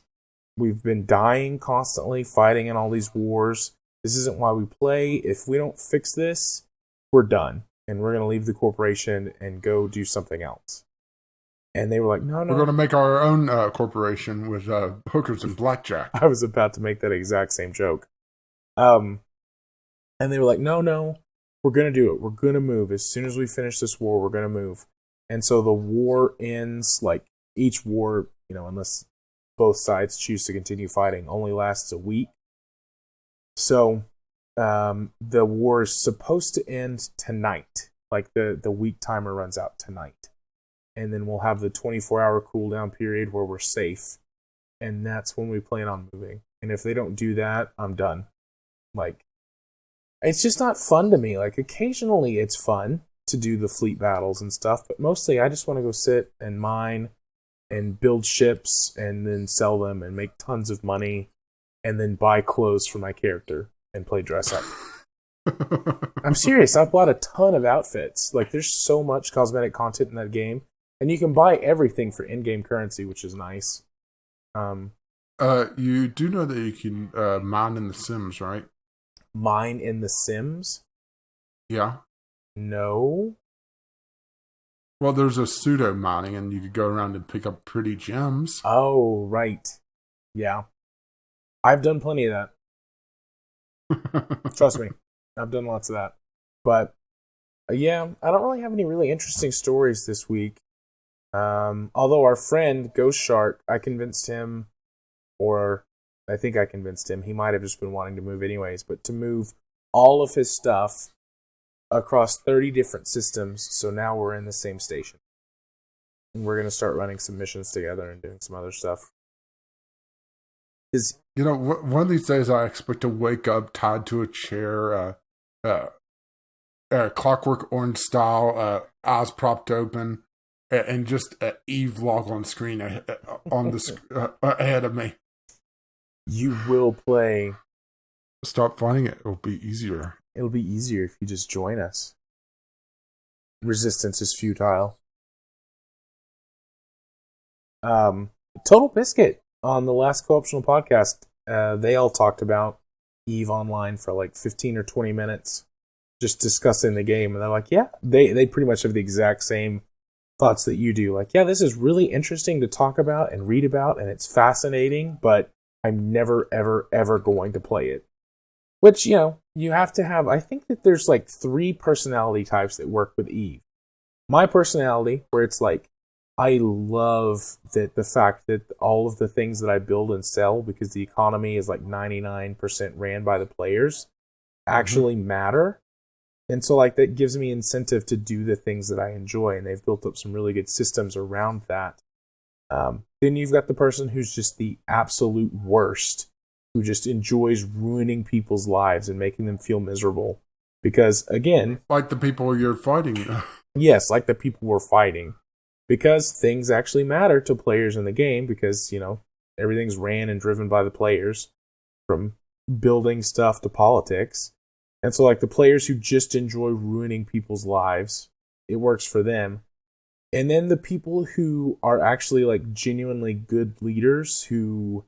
We've been dying constantly, fighting in all these wars. This isn't why we play. If we don't fix this, we're done. And we're going to leave the corporation and go do something else. And they were like, no. We're going to make our own corporation with hookers and blackjack. I was about to make that exact same joke. And they were like, no, we're going to do it. We're going to move. As soon as we finish this war, we're going to move. And so the war ends, like each war, unless both sides choose to continue fighting, only lasts a week. So the war is supposed to end tonight. Like the week timer runs out tonight. And then we'll have the 24-hour cooldown period where we're safe. And that's when we plan on moving. And if they don't do that, I'm done. Like, it's just not fun to me. Like, occasionally it's fun to do the fleet battles and stuff, but mostly I just want to go sit and mine and build ships and then sell them and make tons of money and then buy clothes for my character and play dress up. I'm serious. I've bought a ton of outfits. Like, there's so much cosmetic content in that game, and you can buy everything for in-game currency, which is nice. You do know that you can mine in The Sims, right? Mine in The Sims? Yeah. No. Well, there's a pseudo mining, and you could go around and pick up pretty gems. Oh, right. Yeah. I've done plenty of that. Trust me. I've done lots of that. But, yeah, I don't really have any really interesting stories this week. Although our friend, Ghost Shark, I convinced him, or I think I convinced him, he might have just been wanting to move anyways, but to move all of his stuff across 30 different systems, so now we're in the same station. And we're going to start running some missions together and doing some other stuff. One of these days I expect to wake up tied to a chair, Clockwork Orange style, eyes propped open, and just Eve log on screen on the ahead of me. You will play stop fighting it. It'll be easier. It'll be easier if you just join us. Resistance is futile. Total Biscuit on the last Co-optional podcast, they all talked about EVE Online for like 15 or 20 minutes, just discussing the game. And they're like, yeah, they pretty much have the exact same thoughts that you do. Like, yeah, this is really interesting to talk about and read about, and it's fascinating, but I'm never, ever, ever going to play it. Which, you know, you have to have, I think that there's like 3 personality types that work with EVE. My personality, where it's like, I love that the fact that all of the things that I build and sell, because the economy is like 99% ran by the players, actually matter. And so like that gives me incentive to do the things that I enjoy, and they've built up some really good systems around that. Then you've got the person who's just the absolute worst, who just enjoys ruining people's lives and making them feel miserable. Because, again... Like the people you're fighting. Yes, like the people we're fighting. Because things actually matter to players in the game, because, you know, everything's ran and driven by the players, from building stuff to politics. And so, like, the players who just enjoy ruining people's lives, it works for them. And then the people who are actually, like, genuinely good leaders who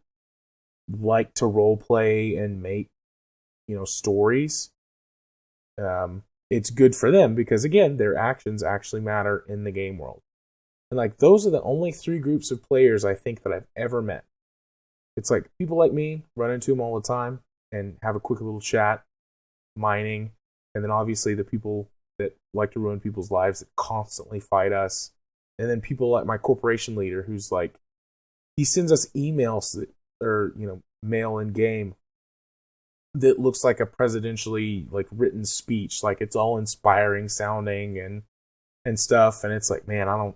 like to role play and make, you know, stories, it's good for them because, again, their actions actually matter in the game world. And, like, those are the only 3 groups of players I think that I've ever met. It's like people like me run into them all the time and have a quick little chat, mining, and then obviously the people that like to ruin people's lives that constantly fight us. And then people like my corporation leader who's like, he sends us emails that, or, you know, mail in game that looks like a presidentially like written speech, like it's all inspiring sounding and stuff. And it's like, man, I don't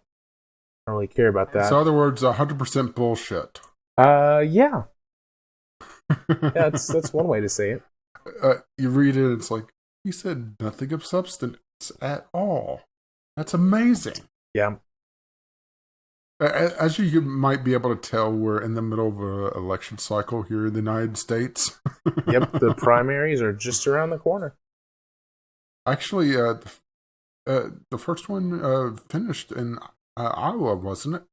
really care about that. So, in other words, 100% bullshit. Yeah. That's one way to say it. You read it, it's like, he said nothing of substance at all. That's amazing. Yeah. As you might be able to tell, we're in the middle of an election cycle here in the United States. Yep, the primaries are just around the corner. Actually, the first one finished in Iowa, wasn't it?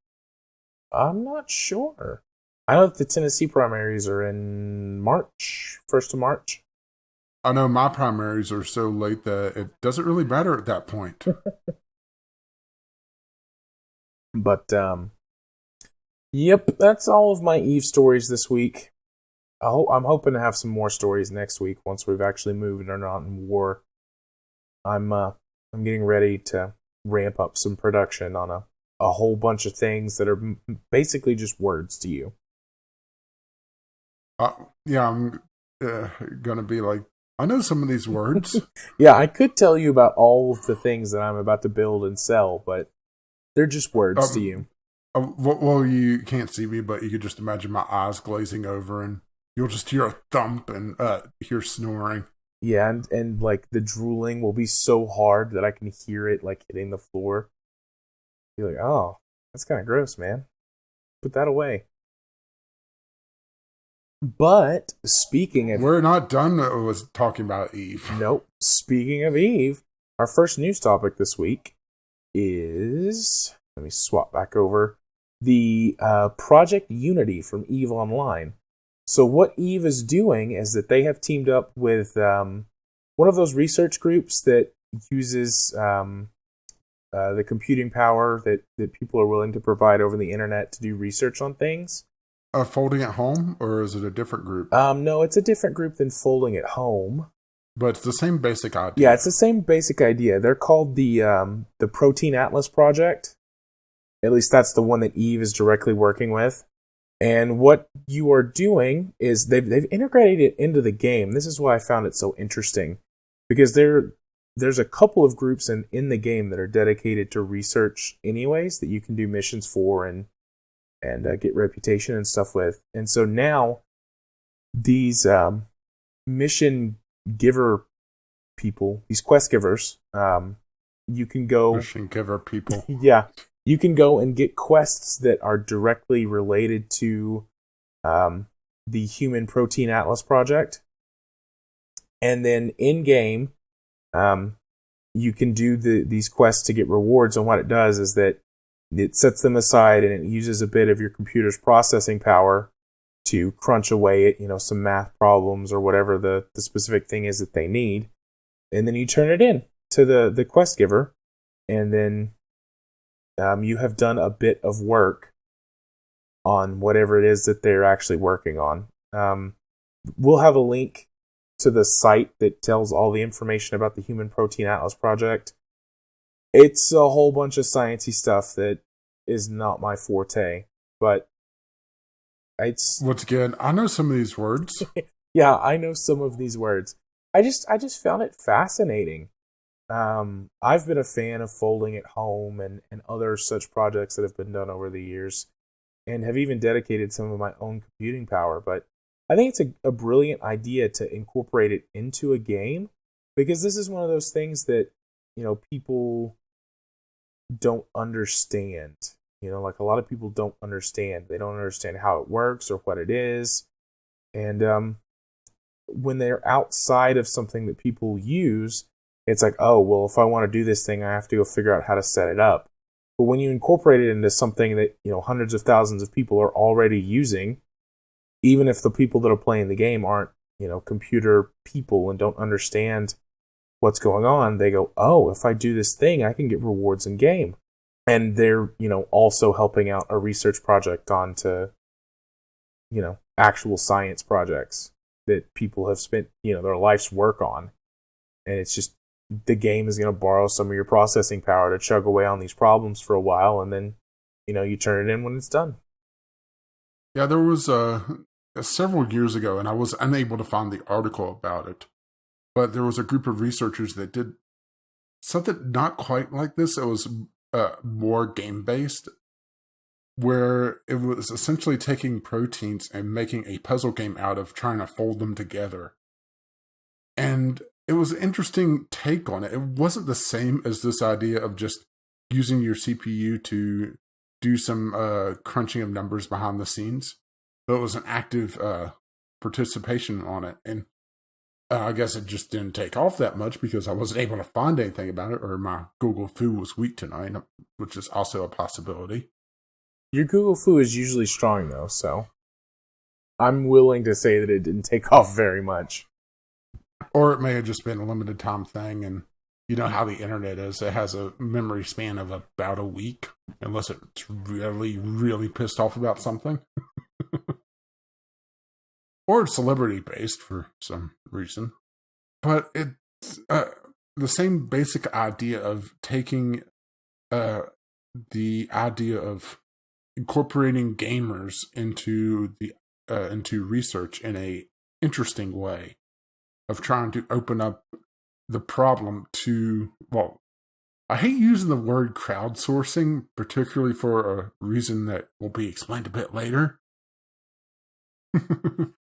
I'm not sure. I know that the Tennessee primaries are in March, 1st of March. I know my primaries are so late that it doesn't really matter at that point. But, yep, that's all of my EVE stories this week. I'm hoping to have some more stories next week once we've actually moved and are not in war. I'm getting ready to ramp up some production on a whole bunch of things that are basically just words to you. Yeah, I'm gonna be like, I know some of these words. Yeah, I could tell you about all of the things that I'm about to build and sell, but they're just words to you. Well, you can't see me, but you could just imagine my eyes glazing over, and you'll just hear a thump and hear snoring. Yeah, and like the drooling will be so hard that I can hear it like hitting the floor. You're like, oh, that's kind of gross, man. Put that away. But speaking of... We're not done with talking about EVE. Nope. Speaking of EVE, our first news topic this week is... Let me swap back over. The Project Unity from EVE Online. So what EVE is doing is that they have teamed up with one of those research groups that uses the computing power that people are willing to provide over the internet to do research on things. Folding at Home, or is it a different group? No, it's a different group than Folding at Home. But it's the same basic idea. Yeah, it's the same basic idea. They're called the Protein Atlas Project. At least that's the one that EVE is directly working with. And what you are doing is they've integrated it into the game. This is why I found it so interesting. Because there's a couple of groups in the game that are dedicated to research anyways, that you can do missions for and get reputation and stuff with. And so now these mission giver people, these quest givers, you can go... Mission giver people. Yeah. You can go and get quests that are directly related to the Human Protein Atlas Project. And then in game, you can do these quests to get rewards. And what it does is that it sets them aside and it uses a bit of your computer's processing power to crunch away at, some math problems or whatever the specific thing is that they need. And then you turn it in to the quest giver. And then you have done a bit of work on whatever it is that they're actually working on. We'll have a link to the site that tells all the information about the Human Protein Atlas project. It's a whole bunch of sciencey stuff that is not my forte, but it's... Once again, I know some of these words. Yeah, I know some of these words. I just found it fascinating. I've been a fan of Folding at Home and other such projects that have been done over the years, and have even dedicated some of my own computing power, but I think it's a brilliant idea to incorporate it into a game, because this is one of those things that, people don't understand. Like a lot of people don't understand. They don't understand how it works or what it is. And when they're outside of something that people use, it's like, oh, well, if I want to do this thing, I have to go figure out how to set it up. But when you incorporate it into something that, hundreds of thousands of people are already using, even if the people that are playing the game aren't, computer people and don't understand what's going on, they go, oh, if I do this thing, I can get rewards in game. And they're, also helping out a research project onto, actual science projects that people have spent, their life's work on. And it's just, the game is going to borrow some of your processing power to chug away on these problems for a while, and then, you turn it in when it's done. Yeah, there was several years ago, and I was unable to find the article about it, but there was a group of researchers that did something not quite like this. It was more game-based, where it was essentially taking proteins and making a puzzle game out of trying to fold them together. And it was an interesting take on it. It wasn't the same as this idea of just using your CPU to do some crunching of numbers behind the scenes. But it was an active participation on it. And I guess it just didn't take off that much because I wasn't able to find anything about it, or my Google Foo was weak tonight, which is also a possibility. Your Google Foo is usually strong, though, so I'm willing to say that it didn't take off very much. Or it may have just been a limited time thing, and you know how the internet is. It has a memory span of about a week, unless it's really, really pissed off about something. Or it's celebrity-based for some reason. But it's the same basic idea of taking the idea of incorporating gamers into research in a interesting way, of trying to open up the problem to, well, I hate using the word crowdsourcing, particularly for a reason that will be explained a bit later.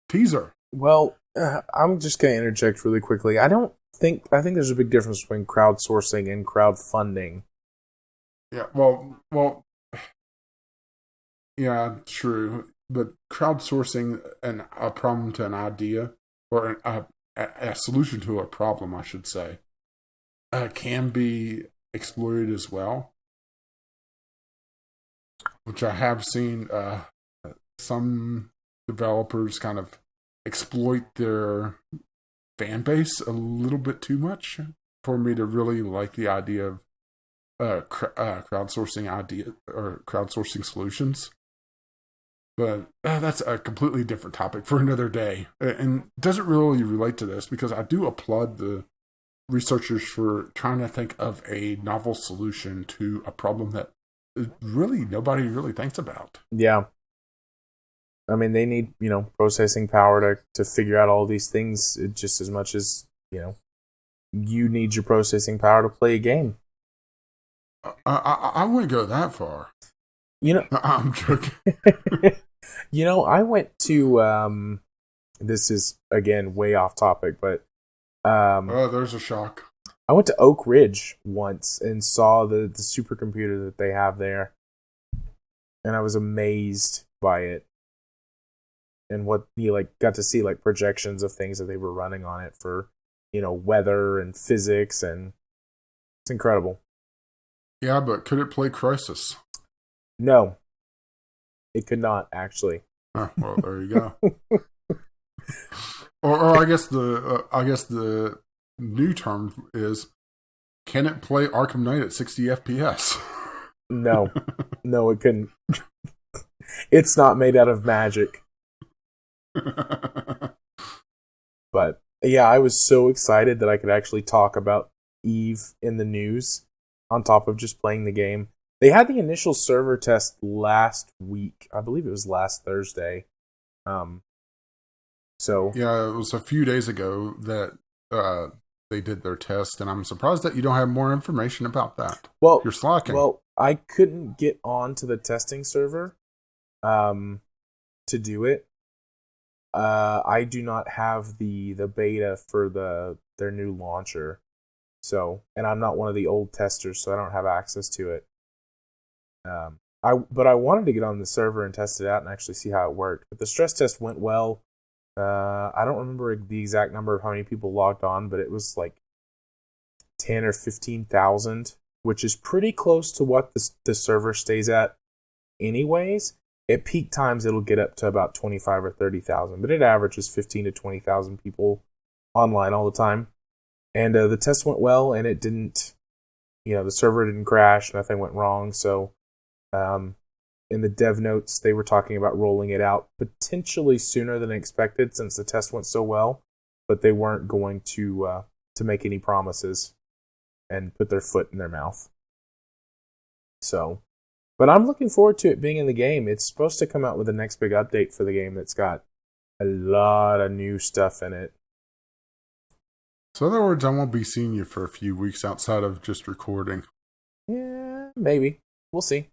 Teaser. Well, I'm just going to interject really quickly. I think there's a big difference between crowdsourcing and crowdfunding. Yeah, well, yeah, true. But crowdsourcing a problem to an idea, or a solution to a problem, I should say, can be exploited as well. Which I have seen some developers kind of exploit their fan base a little bit too much for me to really like the idea of crowdsourcing solutions. But that's a completely different topic for another day, and doesn't really relate to this, because I do applaud the researchers for trying to think of a novel solution to a problem that really nobody really thinks about. Yeah. I mean, they need, processing power to figure out all these things just as much as, you need your processing power to play a game. I wouldn't go that far. I'm joking. I went to, this is, again, way off topic, but... there's a shock. I went to Oak Ridge once and saw the supercomputer that they have there. And I was amazed by it. And what you got to see projections of things that they were running on it for weather and physics, and it's incredible. Yeah, but could it play Crisis? No, it could not actually. Oh, well, there you go. or I guess the new term is, can it play Arkham Knight at 60 FPS? No, it couldn't. It's not made out of magic. But yeah, I was so excited that I could actually talk about Eve in the news on top of just playing the game. They had the initial server test last week. I believe it was last Thursday. So yeah, it was a few days ago that they did their test, and I'm surprised that you don't have more information about that. Well, you're slacking. Well, I couldn't get onto the testing server to do it. I do not have the beta for their new launcher. So, and I'm not one of the old testers, so I don't have access to it. But I wanted to get on the server and test it out and actually see how it worked. But the stress test went well. I don't remember the exact number of how many people logged on, but it was like 10 or 15,000, which is pretty close to what the server stays at anyways. At peak times, it'll get up to about 25 or 30,000, but it averages 15 to 20,000 people online all the time. And the test went well, and it didn't, the server didn't crash, nothing went wrong. So in the dev notes, they were talking about rolling it out potentially sooner than expected since the test went so well, but they weren't going to make any promises and put their foot in their mouth. So, but I'm looking forward to it being in the game. It's supposed to come out with the next big update for the game that's got a lot of new stuff in it. So in other words, I won't be seeing you for a few weeks outside of just recording. Yeah, maybe. We'll see.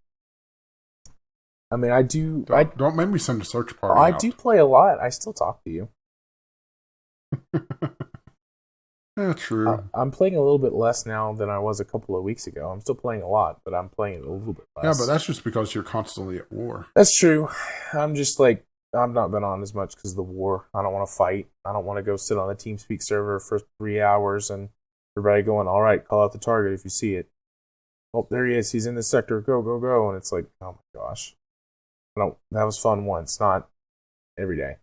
I mean, I do... Don't make me send a search party I do play a lot. I still talk to you. Yeah, true. I'm playing a little bit less now than I was a couple of weeks ago. I'm still playing a lot, but I'm playing a little bit less. Yeah, but that's just because you're constantly at war. That's true. I'm just like... I've not been on as much because of the war. I don't want to fight. I don't want to go sit on the TeamSpeak server for 3 hours and everybody going, all right, call out the target if you see it. Oh, there he is. He's in this sector. Go, go, go. And it's like, oh my gosh. That was fun once, not every day.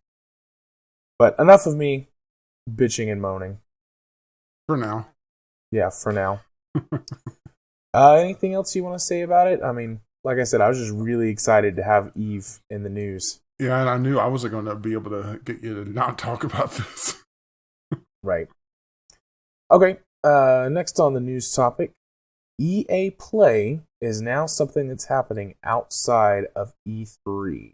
But enough of me bitching and moaning. For now. Yeah, for now. Anything else you want to say about it? I mean, like I said, I was just really excited to have Eve in the news. Yeah, and I knew I wasn't going to be able to get you to not talk about this. Right. Okay, next on the news topic, EA Play is now something that's happening outside of E3.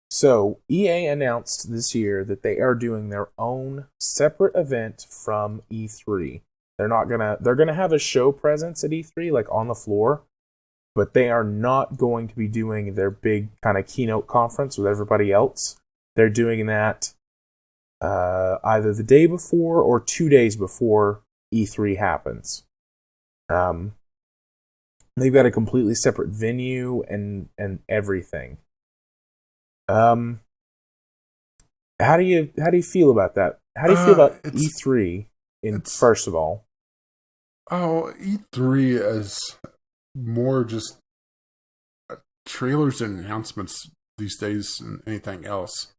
So, EA announced this year that they are doing their own separate event from E3. They're gonna have a show presence at E3, like on the floor, but they are not going to be doing their big kind of keynote conference with everybody else. They're doing that either the day before or 2 days before E3 happens. They've got a completely separate venue and everything. How do you feel about that? How do you feel about E3 first of all? Oh, E3 is more just trailers and announcements these days than anything else.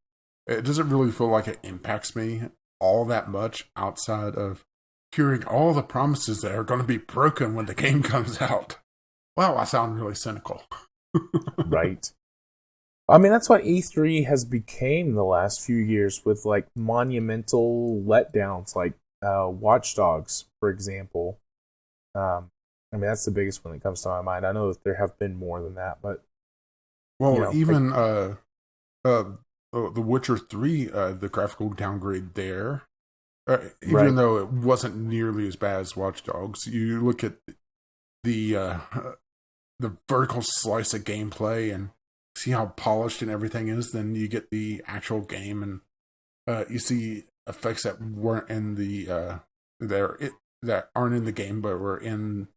It doesn't really feel like it impacts me all that much outside of hearing all the promises that are going to be broken when the game comes out. Wow, I sound really cynical. Right. I mean, that's what E3 has become the last few years with like monumental letdowns like Watch Dogs, for example. I mean, that's the biggest one that comes to my mind. I know that there have been more than that, but... Well, even The Witcher 3, the graphical downgrade there, even though it wasn't nearly as bad as Watch Dogs, you look at the vertical slice of gameplay and see how polished and everything is, then you get the actual game and you see effects that weren't in the that aren't in the game but were in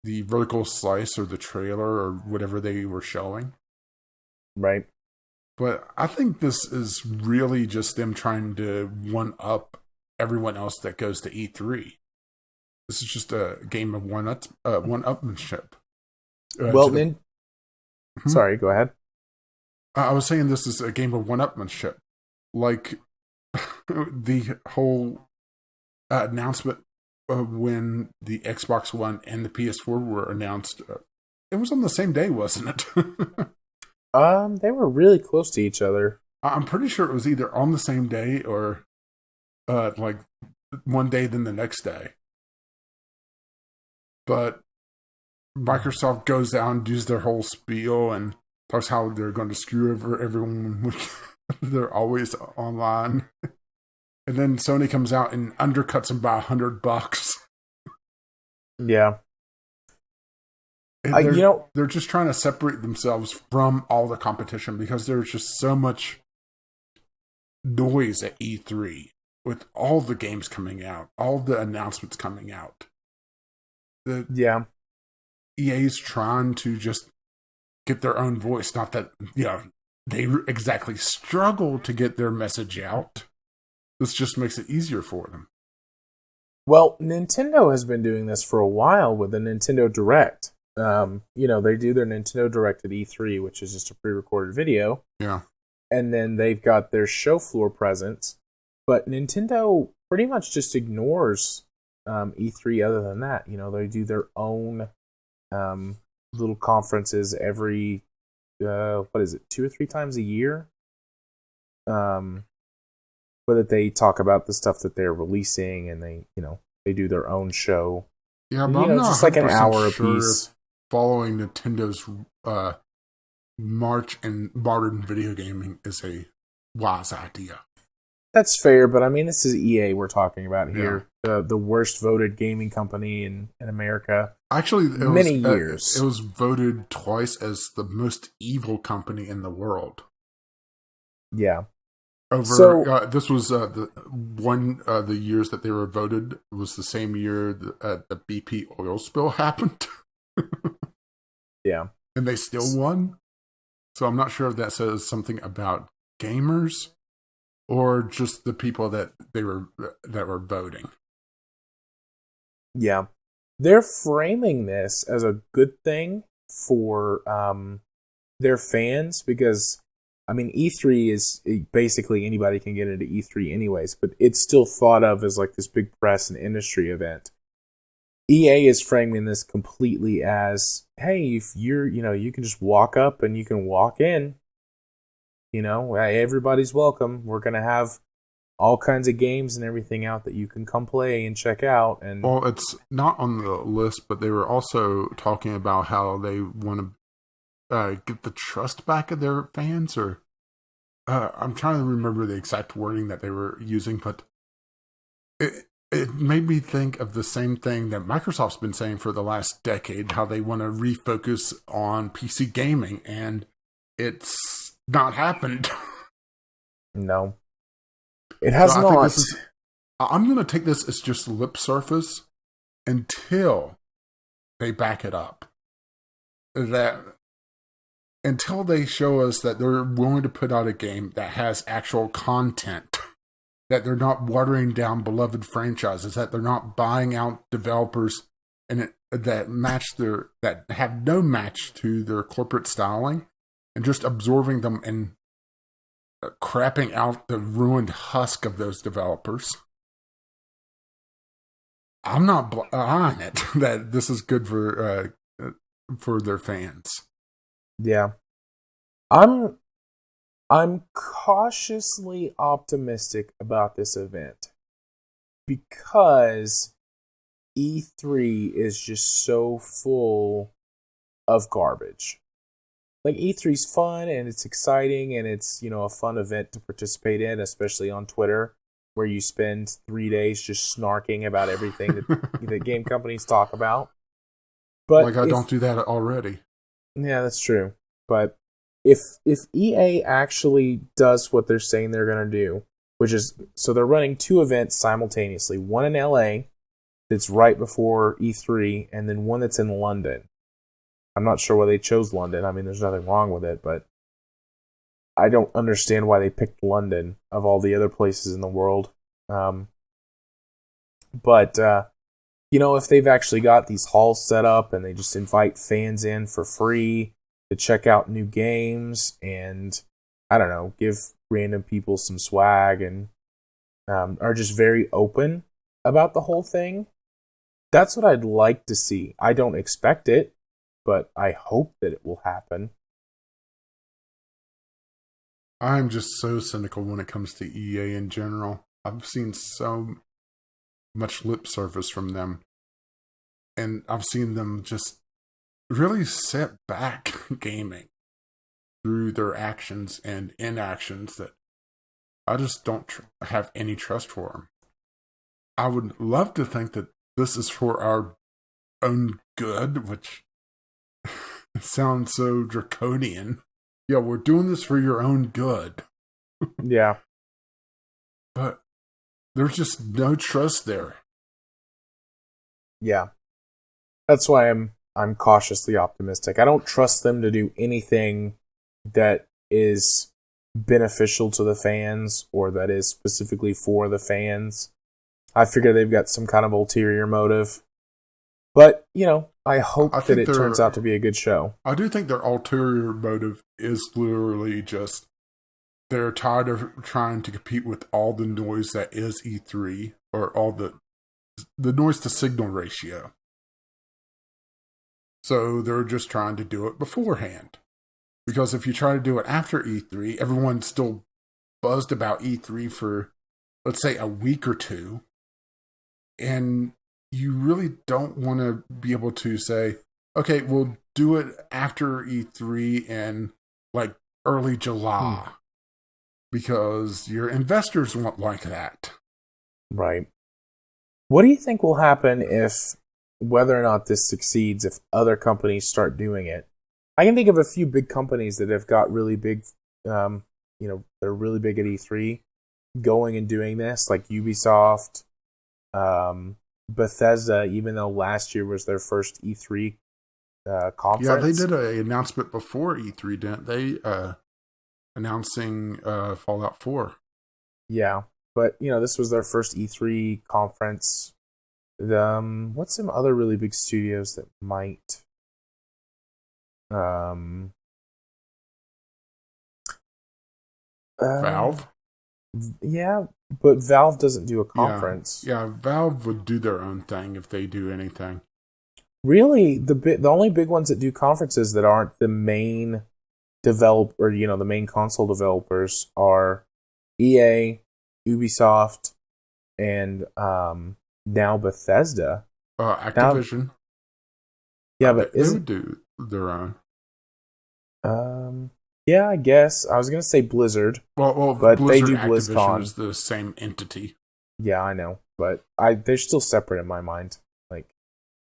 the vertical slice or the trailer or whatever they were showing. Right. But I think this is really just them trying to one up everyone else that goes to E3. This is just a game of one-upmanship. Well, sorry, go ahead. I was saying this is a game of one-upmanship. Like, the whole announcement of when the Xbox One and the PS4 were announced, it was on the same day, wasn't it? They were really close to each other. I'm pretty sure it was either on the same day or like one day then the next day. But Microsoft goes out and does their whole spiel and talks how they're going to screw over everyone when they're always online. And then Sony comes out and undercuts them by $100. Yeah. They're just trying to separate themselves from all the competition because there's just so much noise at E3 with all the games coming out, all the announcements coming out. EA's trying to just get their own voice. Not that, they exactly struggle to get their message out. This just makes it easier for them. Well, Nintendo has been doing this for a while with the Nintendo Direct. They do their Nintendo Direct at E3, which is just a pre-recorded video. Yeah. And then they've got their show floor presence. But Nintendo pretty much just ignores E3 other than that. They do their own little conferences every, 2 or 3 times a year? Where they talk about the stuff that they're releasing and they do their own show. Yeah, but I'm not just like an hour a sure piece. Following Nintendo's march in modern video gaming is a wise idea. That's fair, but I mean, this is EA we're talking about here. Yeah. The worst voted gaming company in America. Actually, many years. It was voted twice as the most evil company in the world. Yeah. This was the years that they were voted was the same year the BP oil spill happened. Yeah. And they still won. So I'm not sure if that says something about gamers or just the people that were voting. Yeah. They're framing this as a good thing for their fans because, I mean, E3 is basically anybody can get into E3 anyways, but it's still thought of as like this big press and industry event. EA is framing this completely as, hey, if you can just walk up and you can walk in. Everybody's welcome. We're going to have all kinds of games and everything out that you can come play and check out. And well, it's not on the list, but they were also talking about how they want to get the trust back of their fans, or I'm trying to remember the exact wording that they were using, but it made me think of the same thing that Microsoft's been saying for the last decade, how they want to refocus on PC gaming, and it's not happened. No. It has not. I'm going to take this as just lip surface until they back it up. Until they show us that they're willing to put out a game that has actual content, that they're not watering down beloved franchises, that they're not buying out developers that have no match to their corporate styling, and just absorbing them and crapping out the ruined husk of those developers. I'm not buying it that this is good for their fans. Yeah. I'm cautiously optimistic about this event because E3 is just so full of garbage. Like, E3's fun and it's exciting and it's, a fun event to participate in, especially on Twitter, where you spend 3 days just snarking about everything that game companies talk about. But I don't do that already. Yeah, that's true. But if EA actually does what they're saying they're going to do, which is, so they're running 2 events simultaneously, one in LA that's right before E3, and then one that's in London. I'm not sure why they chose London. I mean, there's nothing wrong with it, but I don't understand why they picked London of all the other places in the world. But if they've actually got these halls set up and they just invite fans in for free to check out new games and, I don't know, give random people some swag and are just very open about the whole thing, that's what I'd like to see. I don't expect it, but I hope that it will happen. I'm just so cynical when it comes to EA in general. I've seen so much lip service from them. And I've seen them just really set back gaming through their actions and inactions that I just don't have any trust for them. I would love to think that this is for our own good, which sounds so draconian. Yeah, we're doing this for your own good. Yeah. But there's just no trust there. Yeah. That's why I'm cautiously optimistic. I don't trust them to do anything that is beneficial to the fans or that is specifically for the fans. I figure they've got some kind of ulterior motive. But, I hope that it turns out to be a good show. I do think their ulterior motive is literally just they're tired of trying to compete with all the noise that is E3 or all the noise to signal ratio. So they're just trying to do it beforehand. Because if you try to do it after E3, everyone's still buzzed about E3 for, let's say, a week or two. And you really don't want to be able to say, okay, we'll do it after E3 in like early July. Because your investors won't like that. Right. What do you think will happen if, whether or not this succeeds, if other companies start doing it? I can think of a few big companies that have got really big, they're really big at E3, going and doing this, like Ubisoft, Bethesda, even though last year was their first E3 conference. Yeah, they did an announcement before E3, didn't they? Announcing Fallout 4. Yeah, but this was their first E3 conference. What's some other really big studios that might? Valve. Yeah, but Valve doesn't do a conference. Yeah, Valve would do their own thing if they do anything. Really, the only big ones that do conferences that aren't the main the main console developers are EA, Ubisoft, and now Bethesda. Activision. But they would do their own. Yeah, I guess I was gonna say Blizzard. Well, but Blizzard, they do Activision BlizzCon. is the same entity. Yeah, I know, but they're still separate in my mind. Like,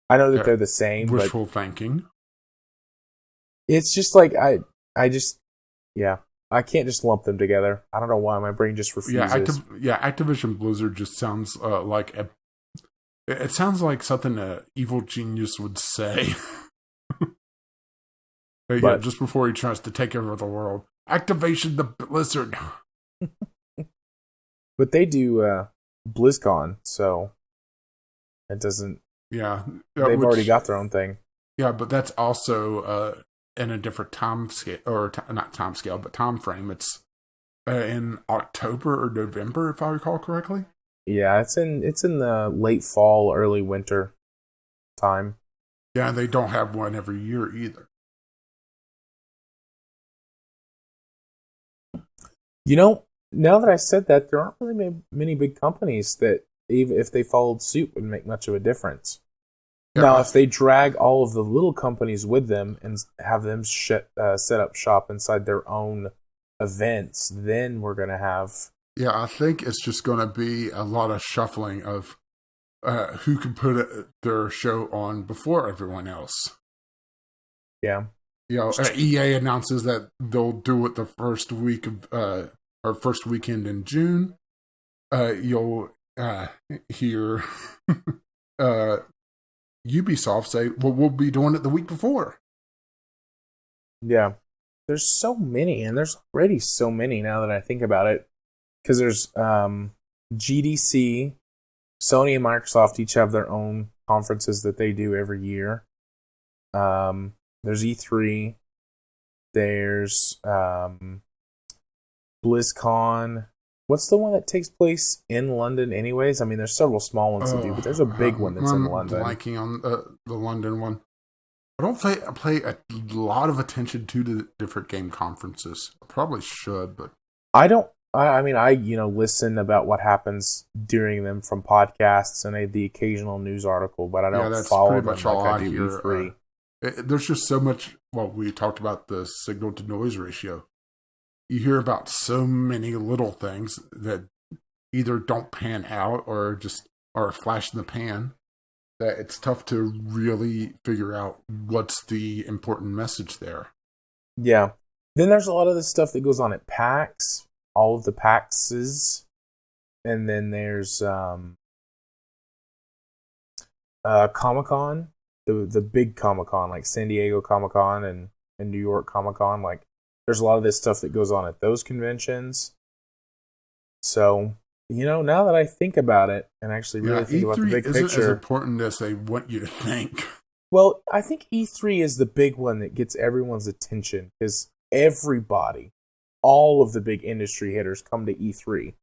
I know that they're the same. Wishful thinking. It's just like I can't just lump them together. I don't know why my brain just refuses. Activision Blizzard just sounds like it sounds like something an evil genius would say. Just before he tries to take over the world. Activation the Blizzard. But they do BlizzCon, so it doesn't. Yeah, they've already got their own thing. Yeah, but that's also in a different time scale, or not time scale, but time frame. It's in October or November, if I recall correctly. Yeah, it's in the late fall, early winter time. Yeah, they don't have one every year either. Now that I said that, there aren't really many big companies that, even if they followed suit, would make much of a difference. Yeah. Now, if they drag all of the little companies with them and have them set up shop inside their own events, then we're going to have... Yeah, I think it's just going to be a lot of shuffling of who can put their show on before everyone else. Yeah. EA announces that they'll do it the first week of or first weekend in June. You'll hear Ubisoft say, "Well, we'll be doing it the week before." Yeah, there's so many, and there's already so many now that I think about it. Because there's GDC, Sony and Microsoft each have their own conferences that they do every year. There's E3. There's BlizzCon. What's the one that takes place in London anyways? I mean, there's several small ones to do, but there's a big one that's in London. I'm blanking on the London one. I don't pay a lot of attention to the different game conferences. I probably should, but... I don't... I mean, I listen about what happens during them from podcasts and the occasional news article, but I don't follow them like I do E3. There's just so much... Well, we talked about the signal-to-noise ratio. You hear about so many little things that either don't pan out or just are a flash in the pan that it's tough to really figure out what's the important message there. Yeah. Then there's a lot of the stuff that goes on at PAX, all of the PAXs. And then there's Comic-Con, the big Comic-Con, like San Diego Comic-Con and New York Comic-Con. Like, there's a lot of this stuff that goes on at those conventions. So, now that I think about it and actually really think about the big picture... isn't as important as they want you to think. Well, I think E3 is the big one that gets everyone's attention because everybody, all of the big industry hitters come to E3.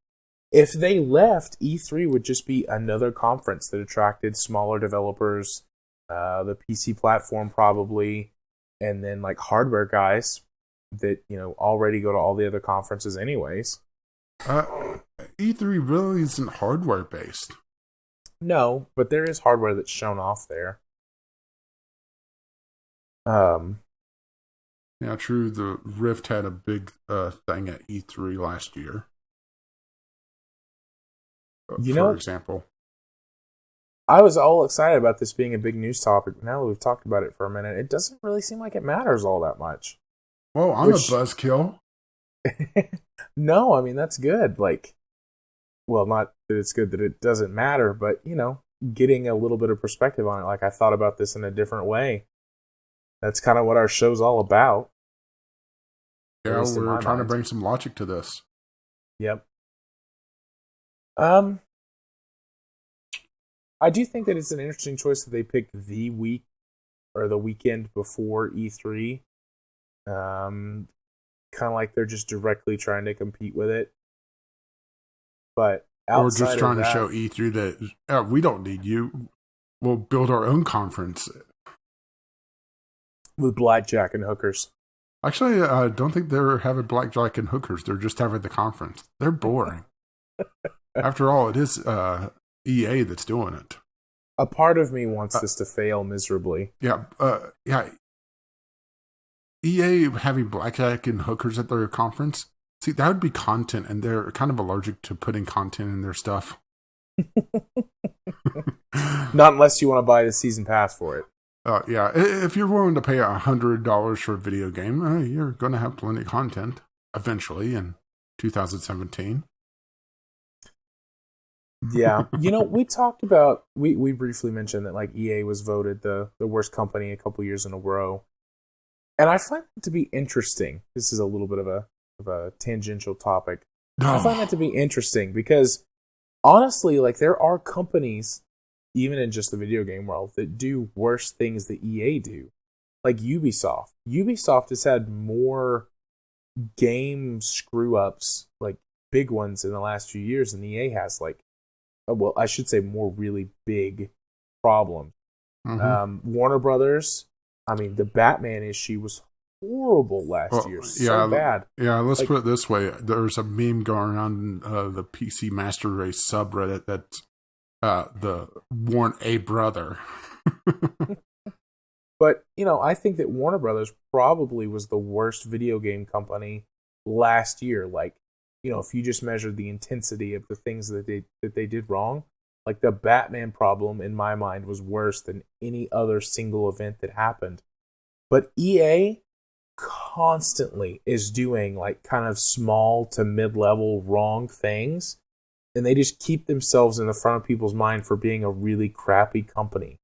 If they left, E3 would just be another conference that attracted smaller developers, the PC platform probably, and then like hardware guys that already go to all the other conferences anyways. E3 really isn't hardware based. No, but there is hardware that's shown off there. Yeah, true. The Rift had a big thing at E3 last year. For example, I was all excited about this being a big news topic. Now that we've talked about it for a minute, it doesn't really seem like it matters all that much. Well, I'm a buzzkill. No, I mean, that's good. Like, well, not that it's good that it doesn't matter, but, getting a little bit of perspective on it. Like, I thought about this in a different way. That's kind of what our show's all about. Yeah, we're trying to bring some logic to this. Yep. I do think that it's an interesting choice that they picked the week or the weekend before E3. Kind of like they're just directly trying to compete with it. But or just trying to show E3 that we don't need you. We'll build our own conference. With blackjack and hookers. Actually, I don't think they're having blackjack and hookers. They're just having the conference. They're boring. After all, it is EA that's doing it. A part of me wants this to fail miserably. Yeah. EA having blackjack and hookers at their conference. See, that would be content, and they're kind of allergic to putting content in their stuff. Not unless you want to buy the season pass for it. Yeah, if you're willing to pay $100 for a video game, you're going to have plenty of content eventually in 2017. Yeah. We talked about, we briefly mentioned that like EA was voted the worst company a couple years in a row. And I find it to be interesting. This is a little bit of a tangential topic. I find that to be interesting because honestly, like there are companies, even in just the video game world, that do worse things than EA do. Like Ubisoft. Ubisoft has had more game screw-ups, like big ones in the last few years than EA has. Like, well, I should say more really big problems. Mm-hmm. Warner Brothers, I mean, the Batman issue was horrible last year. So bad. Yeah, let's put it this way. There's a meme going around the PC Master Race subreddit that's the Warren A. Brother. But, I think that Warner Brothers probably was the worst video game company last year. Like, if you just measured the intensity of the things that they did wrong, like the Batman problem in my mind was worse than any other single event that happened. But EA constantly is doing like kind of small to mid-level wrong things, and they just keep themselves in the front of people's mind for being a really crappy company.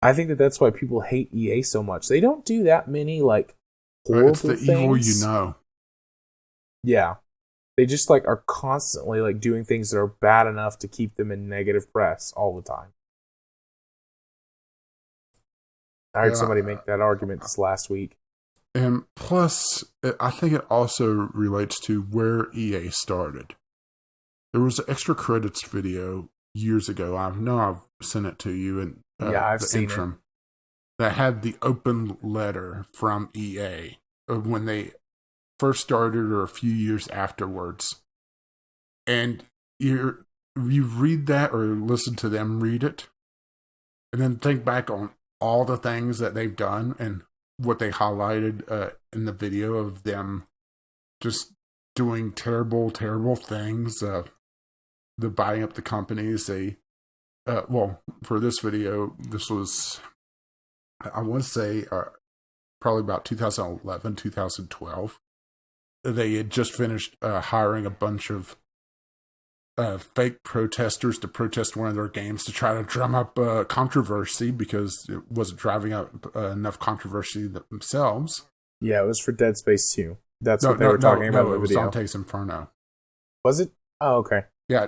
I think that's why people hate EA so much. They don't do that many like horrible things. It's the evil you know. Yeah. They just like are constantly like doing things that are bad enough to keep them in negative press all the time. I heard somebody make that argument this last week. And plus, I think it also relates to where EA started. There was an extra credits video years ago. I know I've sent it to you, and I've seen it. That had the open letter from EA when they first started, or a few years afterwards. And you read that or listen to them read it, and then think back on all the things that they've done and what they highlighted in the video of them just doing terrible, terrible things. The buying up the companies. They, for this video, this was, I want to say, probably about 2011, 2012. They had just finished hiring a bunch of fake protesters to protest one of their games to try to drum up controversy because it wasn't driving up enough controversy themselves. Yeah, it was for Dead Space 2. That's what they were talking about in the video. It was Dante's Inferno. Was it? Oh, okay. Yeah,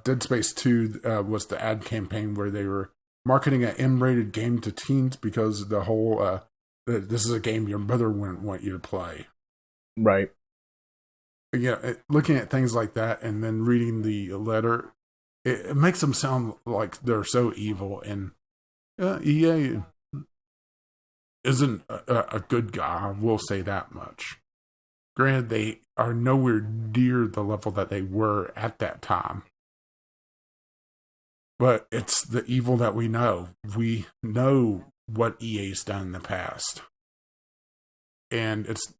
Dead Space 2 was the ad campaign where they were marketing an M-rated game to teens because the whole, this is a game your mother wouldn't want you to play. Right. Yeah, looking at things like that and then reading the letter, it makes them sound like they're so evil. And EA isn't a good guy, I will say that much. Granted, they are nowhere near the level that they were at that time. But it's the evil that we know. We know what EA's done in the past. And it's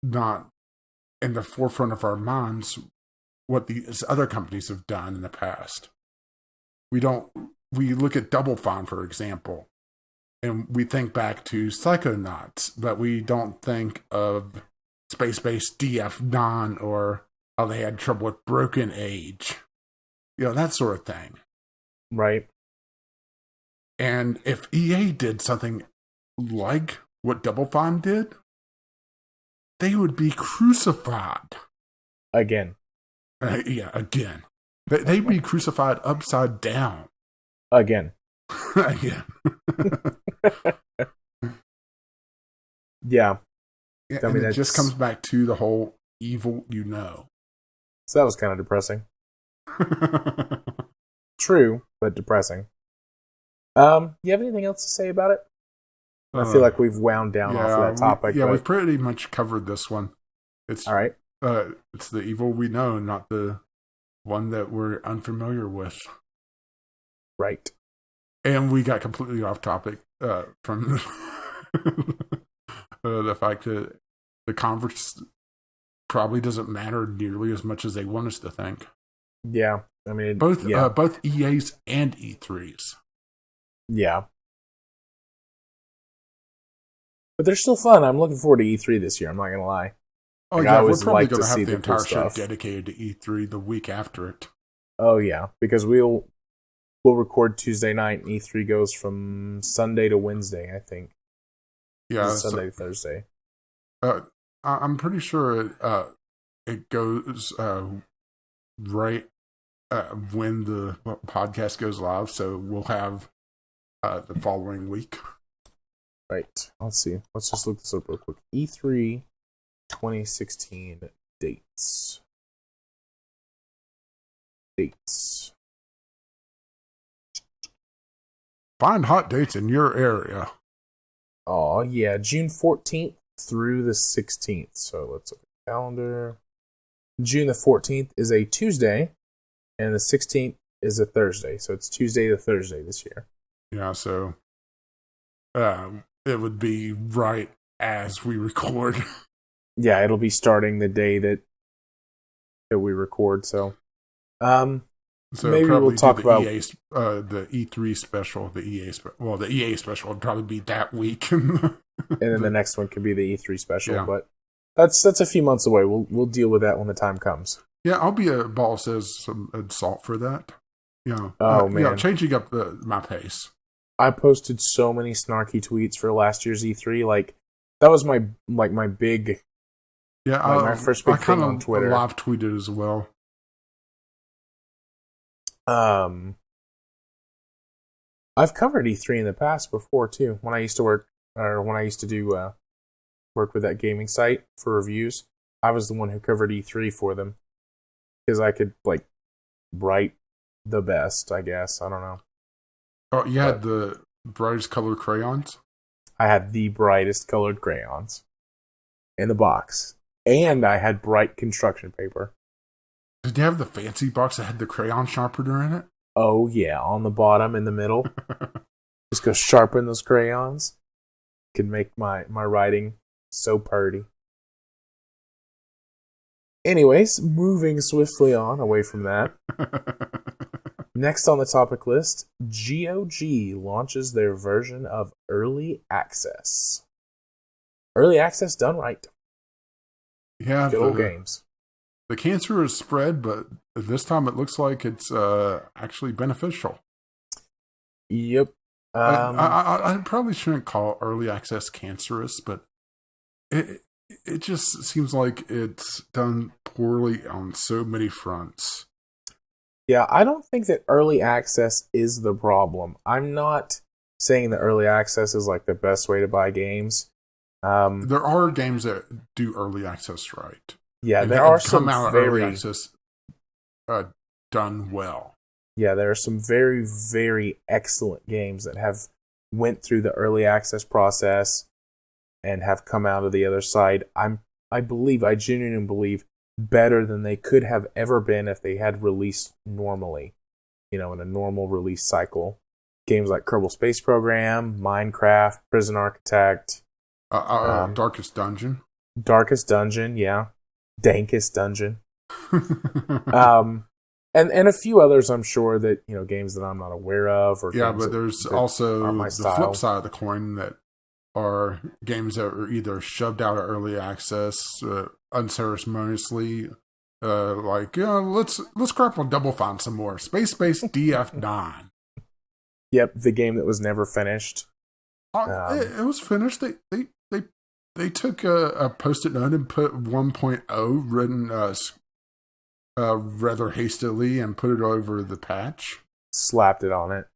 not in the forefront of our minds what these other companies have done in the past. We look at Double Fine, for example, and we think back to Psychonauts, but we don't think of Space-Based DF9 or how they had trouble with Broken Age. That sort of thing. Right. And if EA did something like what Double Fine did, they would be crucified. Again. Again. They'd be crucified upside down. Again. Again. Yeah. I mean, it just comes back to the whole evil you know. So that was kind of depressing. True, but depressing. You have anything else to say about it? I feel like we've wound down off of that topic. We've pretty much covered this one. It's all right. It's the evil we know, not the one that we're unfamiliar with. Right. And we got completely off topic from the fact that the conference probably doesn't matter nearly as much as they want us to think. Yeah, I mean both EAs and E3s. Yeah. But they're still fun. I'm looking forward to E3 this year. I'm not going to lie. Oh, yeah, we're probably going to have the entire show dedicated to E3 the week after it. Oh, yeah, because we'll record Tuesday night, and E3 goes from Sunday to Wednesday, I think. Yeah. Sunday to Thursday. I'm pretty sure it goes right when the podcast goes live, so we'll have the following week. Right. Let's see. Let's just look this up real quick. E3 2016 dates. Find hot dates in your area. Oh, yeah. June 14th through the 16th. So let's look at the calendar. June the 14th is a Tuesday, and the 16th is a Thursday. So it's Tuesday to Thursday this year. Yeah, so it would be right as we record. Yeah, it'll be starting the day that we record. So maybe we'll talk about the E3 special. The EA special would probably be that week, and then the next one could be the E3 special. Yeah. But that's a few months away. We'll deal with that when the time comes. Yeah, I'll be a boss as some salt for that. Man, changing up my pace. I posted so many snarky tweets for last year's E3. Like that was my big Yeah, Like my first I big thing kind on of Twitter. live tweeted as well. I've covered E3 in the past before too. When I used to work, or when I used to do work with that gaming site for reviews, I was the one who covered E3 for them because I could like write the best. I guess I don't know. Oh, you had the brightest colored crayons? I had the brightest colored crayons in the box, and I had bright construction paper. Did you have the fancy box that had the crayon sharpener in it? Oh yeah, on the bottom, in the middle. Just go sharpen those crayons. Could make my writing so pretty. Anyways, moving swiftly on away from that. Next on the topic list, GoG launches their version of Early Access. Early Access done right. Yeah, Good old games. The cancer is spread, but this time it looks like it's actually beneficial. Yep. I probably shouldn't call Early Access cancerous, but it just seems like it's done poorly on so many fronts. Yeah, I don't think that Early Access is the problem. I'm not saying that Early Access is like the best way to buy games. There are games that do Early Access right. Yeah, and there are come some out of very Early Access done well. Yeah, there are some very, very excellent games that have went through the Early Access process and have come out of the other side. I genuinely believe, better than they could have ever been if they had released normally, in a normal release cycle. Games like Kerbal Space Program, Minecraft, Prison Architect, Darkest Dungeon. Darkest Dungeon, yeah. Dankest Dungeon. And a few others, I'm sure, that, games that I'm not aware of. Or yeah, but there's also the flip side of the coin that are games that are either shoved out of Early Access unceremoniously, let's scrap on Double Fine some more. Space DF9. Yep, the game that was never finished. It was finished. They took a post-it note and put 1.0 written rather hastily and put it over the patch. Slapped it on it.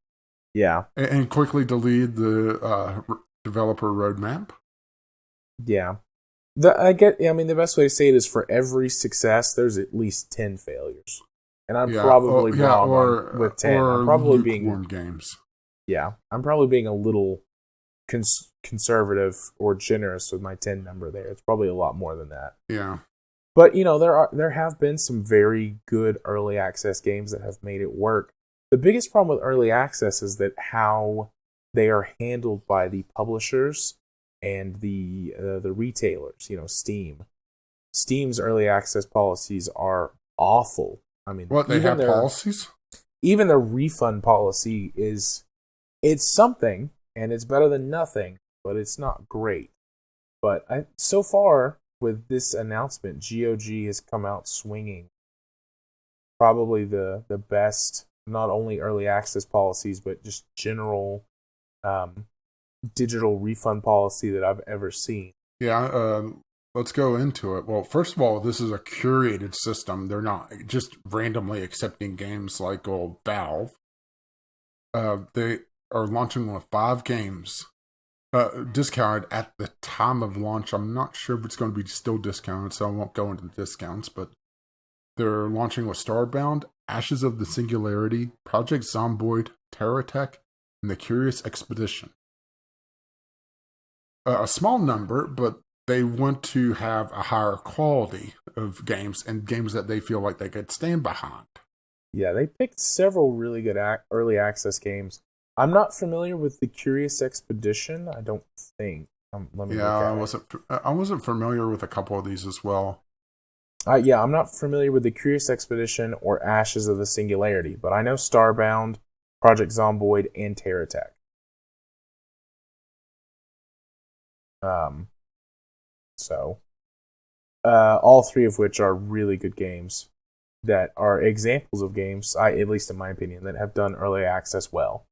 Yeah. And quickly deleted the developer roadmap. Yeah. The best way to say it is for every success, there's at least 10 failures. And I'm probably wrong with 10. I'm probably being games. Yeah. I'm probably being a little conservative or generous with my 10 number there. It's probably a lot more than that. Yeah. But, there have been some very good early access games that have made it work. The biggest problem with early access is that how they are handled by the publishers and the retailers, Steam. Steam's early access policies are awful. I mean, they have policies? Even their refund policy it's something, and it's better than nothing, but it's not great. But so far, with this announcement, GOG has come out swinging. Probably the best, not only early access policies, but just general digital refund policy that I've ever seen. Yeah, let's go into it. Well, first of all, this is a curated system. They're not just randomly accepting games like old Valve. They are launching with 5 games discounted at the time of launch. I'm not sure if it's going to be still discounted, so I won't go into the discounts, but they're launching with Starbound, Ashes of the Singularity, Project Zomboid, TerraTech, and The Curious Expedition. A small number, but they want to have a higher quality of games and games that they feel like they could stand behind. Yeah, they picked several really good early access games. I'm not familiar with The Curious Expedition. I don't think. I wasn't familiar with a couple of these as well. I'm not familiar with The Curious Expedition or Ashes of the Singularity, but I know Starbound, Project Zomboid, and TerraTech. All 3 of which are really good games that are examples of games, at least in my opinion, that have done early access well.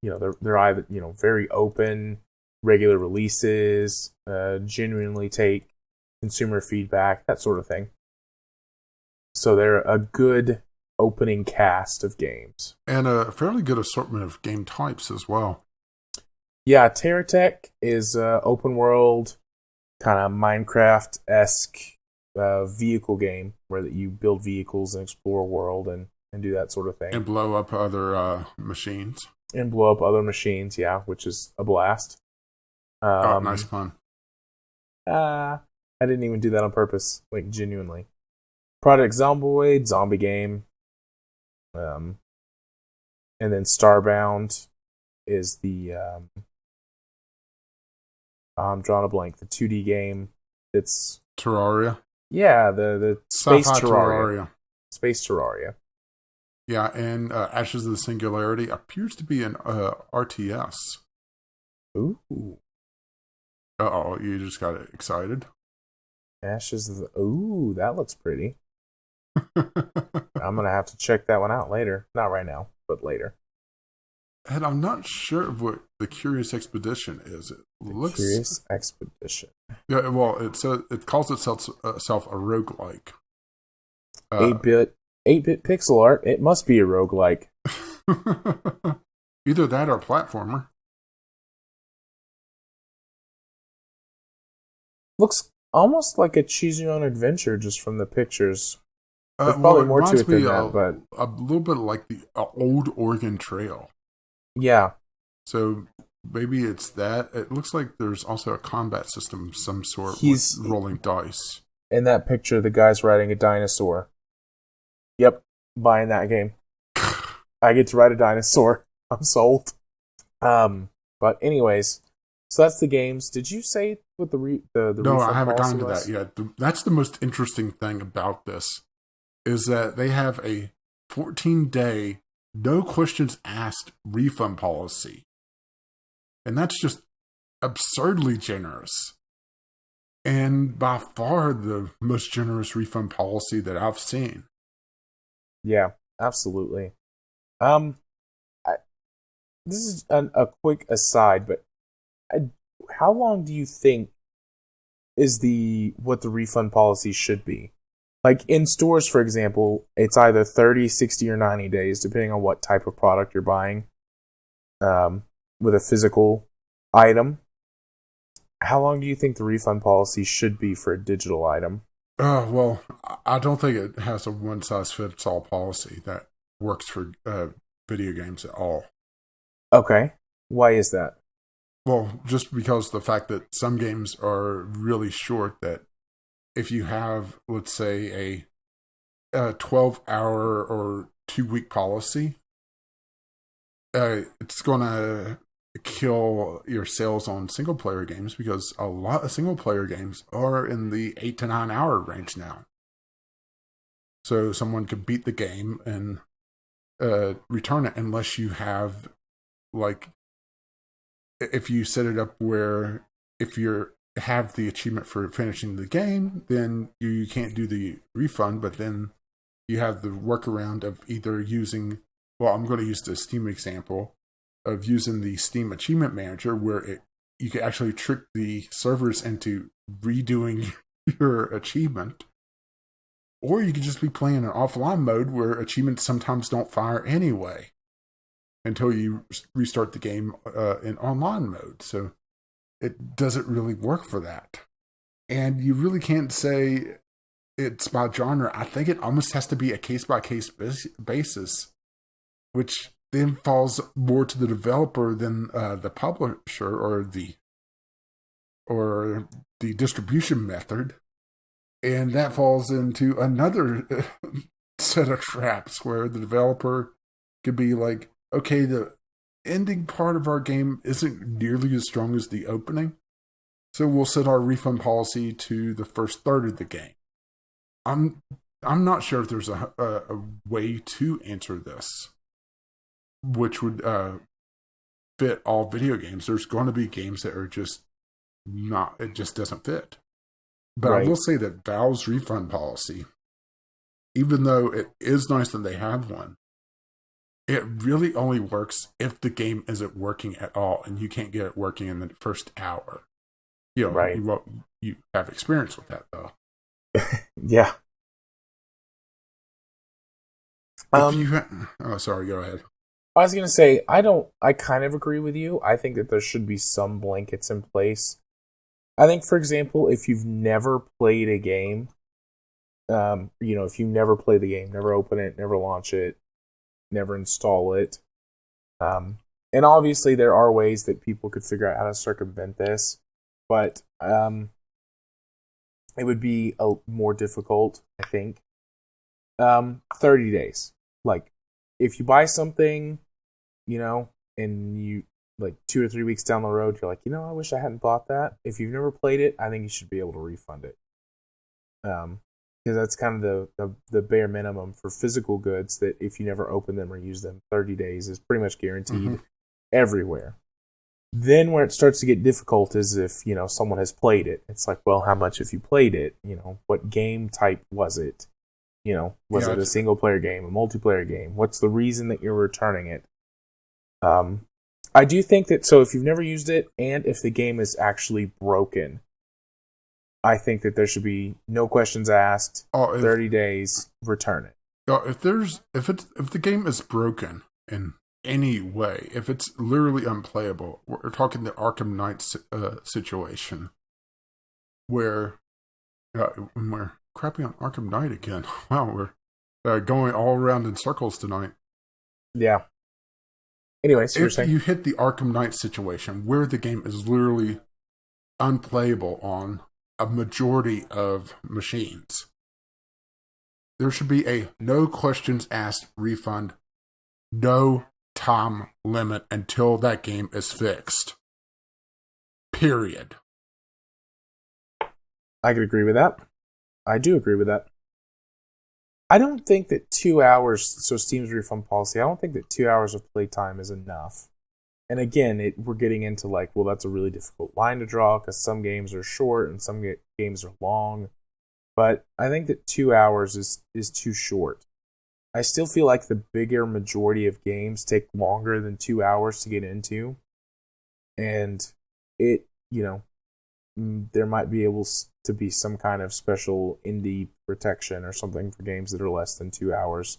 They're either very open, regular releases, genuinely take consumer feedback, that sort of thing. So they're a good opening cast of games. And a fairly good assortment of game types as well. Yeah, TerraTech is open world, kind of Minecraft-esque vehicle game where that you build vehicles and explore a world and do that sort of thing. And blow up other machines. And blow up other machines, yeah, which is a blast. Nice fun. I didn't even do that on purpose, like genuinely. Project Zomboid, zombie game. And then Starbound is the I'm drawing a blank. The 2D game. It's Terraria. Yeah, the space Terraria. Space Terraria. Yeah, and Ashes of the Singularity appears to be an RTS. Ooh. Uh-oh, you just got excited. Ashes of the... Ooh, that looks pretty. I'm going to have to check that one out later. Not right now, but later. And I'm not sure what the Curious Expedition is. Curious Expedition. Yeah, well, it calls itself a roguelike. 8-bit pixel art. It must be a roguelike. Either that or a platformer. Looks almost like a choose your own adventure just from the pictures. There's probably more to it than that, but a little bit like the old Oregon Trail. Yeah. So maybe it's that. It looks like there's also a combat system of some sort with rolling dice. In that picture, the guy's riding a dinosaur. Yep, buying that game. I get to ride a dinosaur. I'm sold. But anyways, so that's the games. Did you say what the No, I haven't gotten to that yet. That's the most interesting thing about this is that they have a 14-day, no questions asked refund policy. And that's just absurdly generous. And by far the most generous refund policy that I've seen. Yeah, absolutely. This is a quick aside, but how long do you think is what the refund policy should be? Like in stores, for example, it's either 30, 60, or 90 days, depending on what type of product you're buying with a physical item. How long do you think the refund policy should be for a digital item? Well, I don't think it has a one-size-fits-all policy that works for video games at all. Okay. Why is that? Well, just because the fact that some games are really short, that if you have, let's say, a 12-hour or 2-week policy, it's going to kill your sales on single-player games because a lot of single-player games are in the 8 to 9 hour range now. So someone could beat the game and return it unless you have, like, if you set it up where if you have the achievement for finishing the game, then you can't do the refund, but then you have the workaround of either using, well, I'm going to use the Steam example, of using the Steam Achievement Manager where you can actually trick the servers into redoing your achievement. Or you could just be playing an offline mode where achievements sometimes don't fire anyway until you restart the game in online mode. So it doesn't really work for that. And you really can't say it's by genre. I think it almost has to be a case-by-case basis, which then falls more to the developer than the publisher or the distribution method. And that falls into another set of traps where the developer could be like, okay, the ending part of our game isn't nearly as strong as the opening, so we'll set our refund policy to the first third of the game. I'm not sure if there's a way to answer this, which would fit all video games. There's going to be games that are just not, it just doesn't fit. But right. I will say that Valve's refund policy, even though it is nice that they have one, it really only works if the game isn't working at all and you can't get it working in the first hour. You know, right. you have experience with that, though. Yeah. Sorry, go ahead. I was gonna say I kind of agree with you. I think that there should be some blankets in place. I think, for example, if you've never played a game, if you never play the game, never open it, never launch it, never install it, and obviously there are ways that people could figure out how to circumvent this, but it would be more difficult, I think. 30 days. Like, if you buy something, and you, like, 2 or 3 weeks down the road, you're like, I wish I hadn't bought that. If you've never played it, I think you should be able to refund it. Because that's kind of the bare minimum for physical goods, that if you never open them or use them, 30 days is pretty much guaranteed everywhere. Then where it starts to get difficult is if, someone has played it. It's like, well, how much have you played it? What game type was it? Was it a single-player game, a multiplayer game? What's the reason that you're returning it? I do think that, so if you've never used it, and if the game is actually broken, I think that there should be no questions asked, 30 days, return it. If the game is broken in any way, if it's literally unplayable, we're talking the Arkham Knight situation, where when we're crapping on Arkham Knight again. Wow, we're going all around in circles tonight. Yeah. Anyways, if you hit the Arkham Knight situation where the game is literally unplayable on a majority of machines, there should be a no questions asked refund, no time limit until that game is fixed. Period. I could agree with that. I do agree with that. I don't think that 2 hours, so Steam's refund policy, I don't think that 2 hours of playtime is enough. And again, we're getting into like, well, that's a really difficult line to draw because some games are short and some games are long. But I think that 2 hours is too short. I still feel like the bigger majority of games take longer than 2 hours to get into. And there might be able to be some kind of special indie protection or something for games that are less than 2 hours.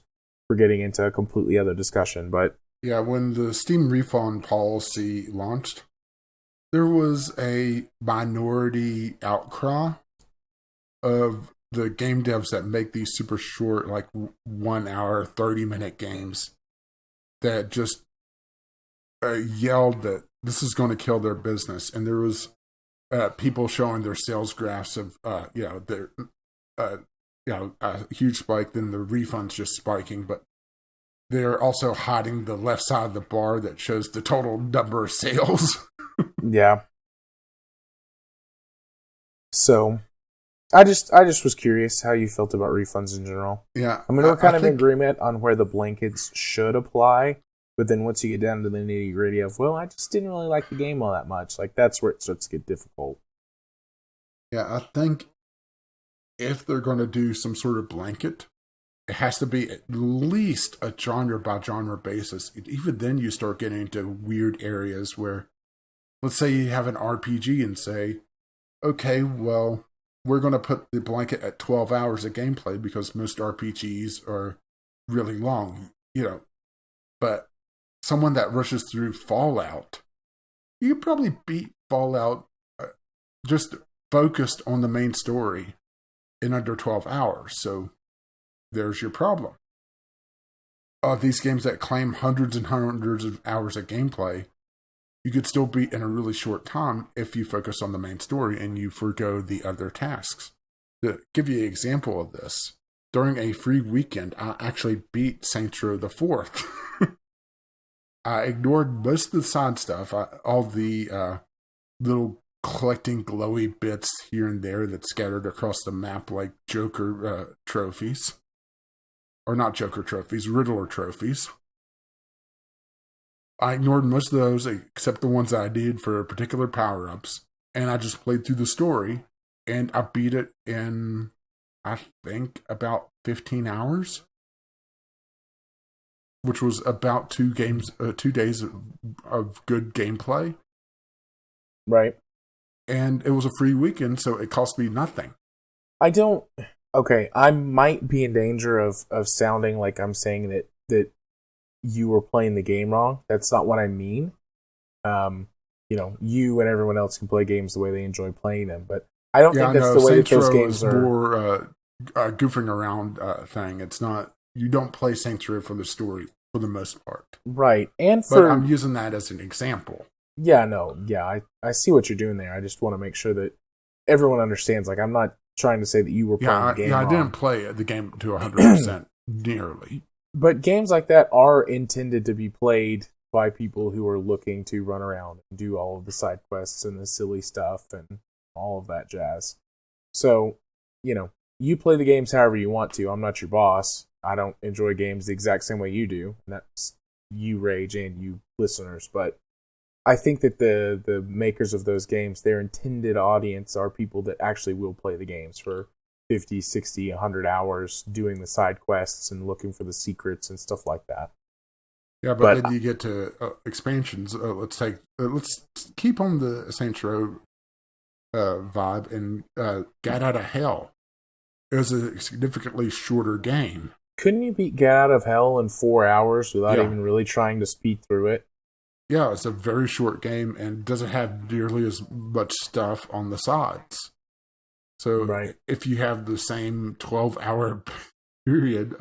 We're getting into a completely other discussion, but yeah, when the Steam refund policy launched, there was a minority outcry of the game devs that make these super short, like 1 hour, 30-minute games, that just yelled that this is going to kill their business. And there was people showing their sales graphs of, a huge spike, then the refunds just spiking, but they're also hiding the left side of the bar that shows the total number of sales. Yeah. So, I just was curious how you felt about refunds in general. Yeah. I mean, we're kind of in agreement on where the blankets should apply, but then once you get down to the nitty-gritty of, well, I just didn't really like the game all that much, like, that's where it starts to get difficult. Yeah, I think if they're going to do some sort of blanket, it has to be at least a genre-by-genre basis. Even then, you start getting into weird areas where, let's say you have an RPG and say, okay, well, we're going to put the blanket at 12 hours of gameplay because most RPGs are really long, But someone that rushes through Fallout, you could probably beat Fallout just focused on the main story in under 12 hours. So there's your problem. These games that claim hundreds and hundreds of hours of gameplay, you could still beat in a really short time if you focus on the main story and you forgo the other tasks. To give you an example of this, during a free weekend, I actually beat Saints Row the 4th. I ignored most of the side stuff, all the little collecting glowy bits here and there that's scattered across the map like Joker trophies. Or not Joker trophies, Riddler trophies. I ignored most of those except the ones that I needed for particular power-ups. And I just played through the story. And I beat it in, I think, about 15 hours. Which was about 2 days of good gameplay. Right. and it was a free weekend, so it cost me nothing. Okay, I might be in danger of sounding like I'm saying that you were playing the game wrong. That's not what I mean. You and everyone else can play games the way they enjoy playing them, but I don't think that's the way that those games are. More goofing around thing. It's not. You don't play Saints Row for the story for the most part, right? But I'm using that as an example. I see what you're doing there. I just want to make sure that everyone understands. Like, I'm not trying to say that you were playing the game wrong. I didn't play the game to 100% nearly. But games like that are intended to be played by people who are looking to run around and do all of the side quests and the silly stuff and all of that jazz. So, you play the games however you want to. I'm not your boss. I don't enjoy games the exact same way you do. And that's you, Rage, and you listeners. But I think that the makers of those games, their intended audience are people that actually will play the games for 50, 60, 100 hours doing the side quests and looking for the secrets and stuff like that. Yeah, but then you get to expansions. Let's keep on the Saints Row vibe and Get Out of Hell. It was a significantly shorter game. Couldn't you beat Get Out of Hell in 4 hours without even really trying to speed through it? Yeah, it's a very short game and doesn't have nearly as much stuff on the sides. So if you have the same 12-hour period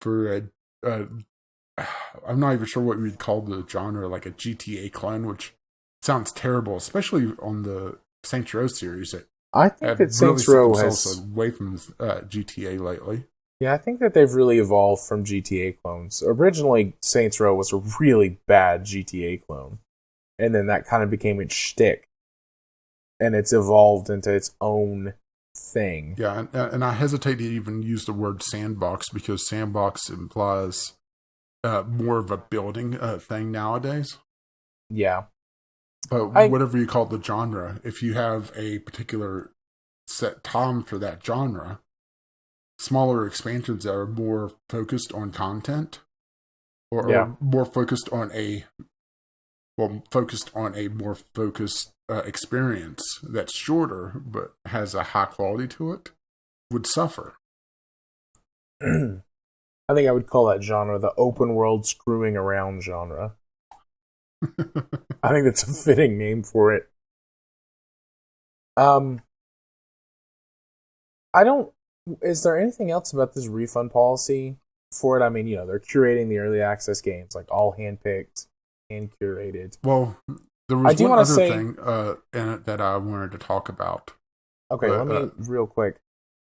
for I'm not even sure what we'd call the genre, like a GTA clone, which sounds terrible, especially on the Saints Row series. I think that Saints Row has away from GTA lately. Yeah, I think that they've really evolved from GTA clones. Originally, Saints Row was a really bad GTA clone, and then that kind of became its shtick, and it's evolved into its own thing. Yeah, and I hesitate to even use the word sandbox because sandbox implies more of a building thing nowadays. Yeah. But whatever you call the genre, if you have a particular set time for that genre, smaller expansions that are more focused on content or more focused on a more focused experience that's shorter but has a high quality to it would suffer. I think I would call that genre the open world screwing around genre. I think that's a fitting name for it. Is there anything else about this refund policy for it? I mean, they're curating the early access games, like all handpicked and curated. Well, there was one other thing in it that I wanted to talk about. Okay, let me real quick.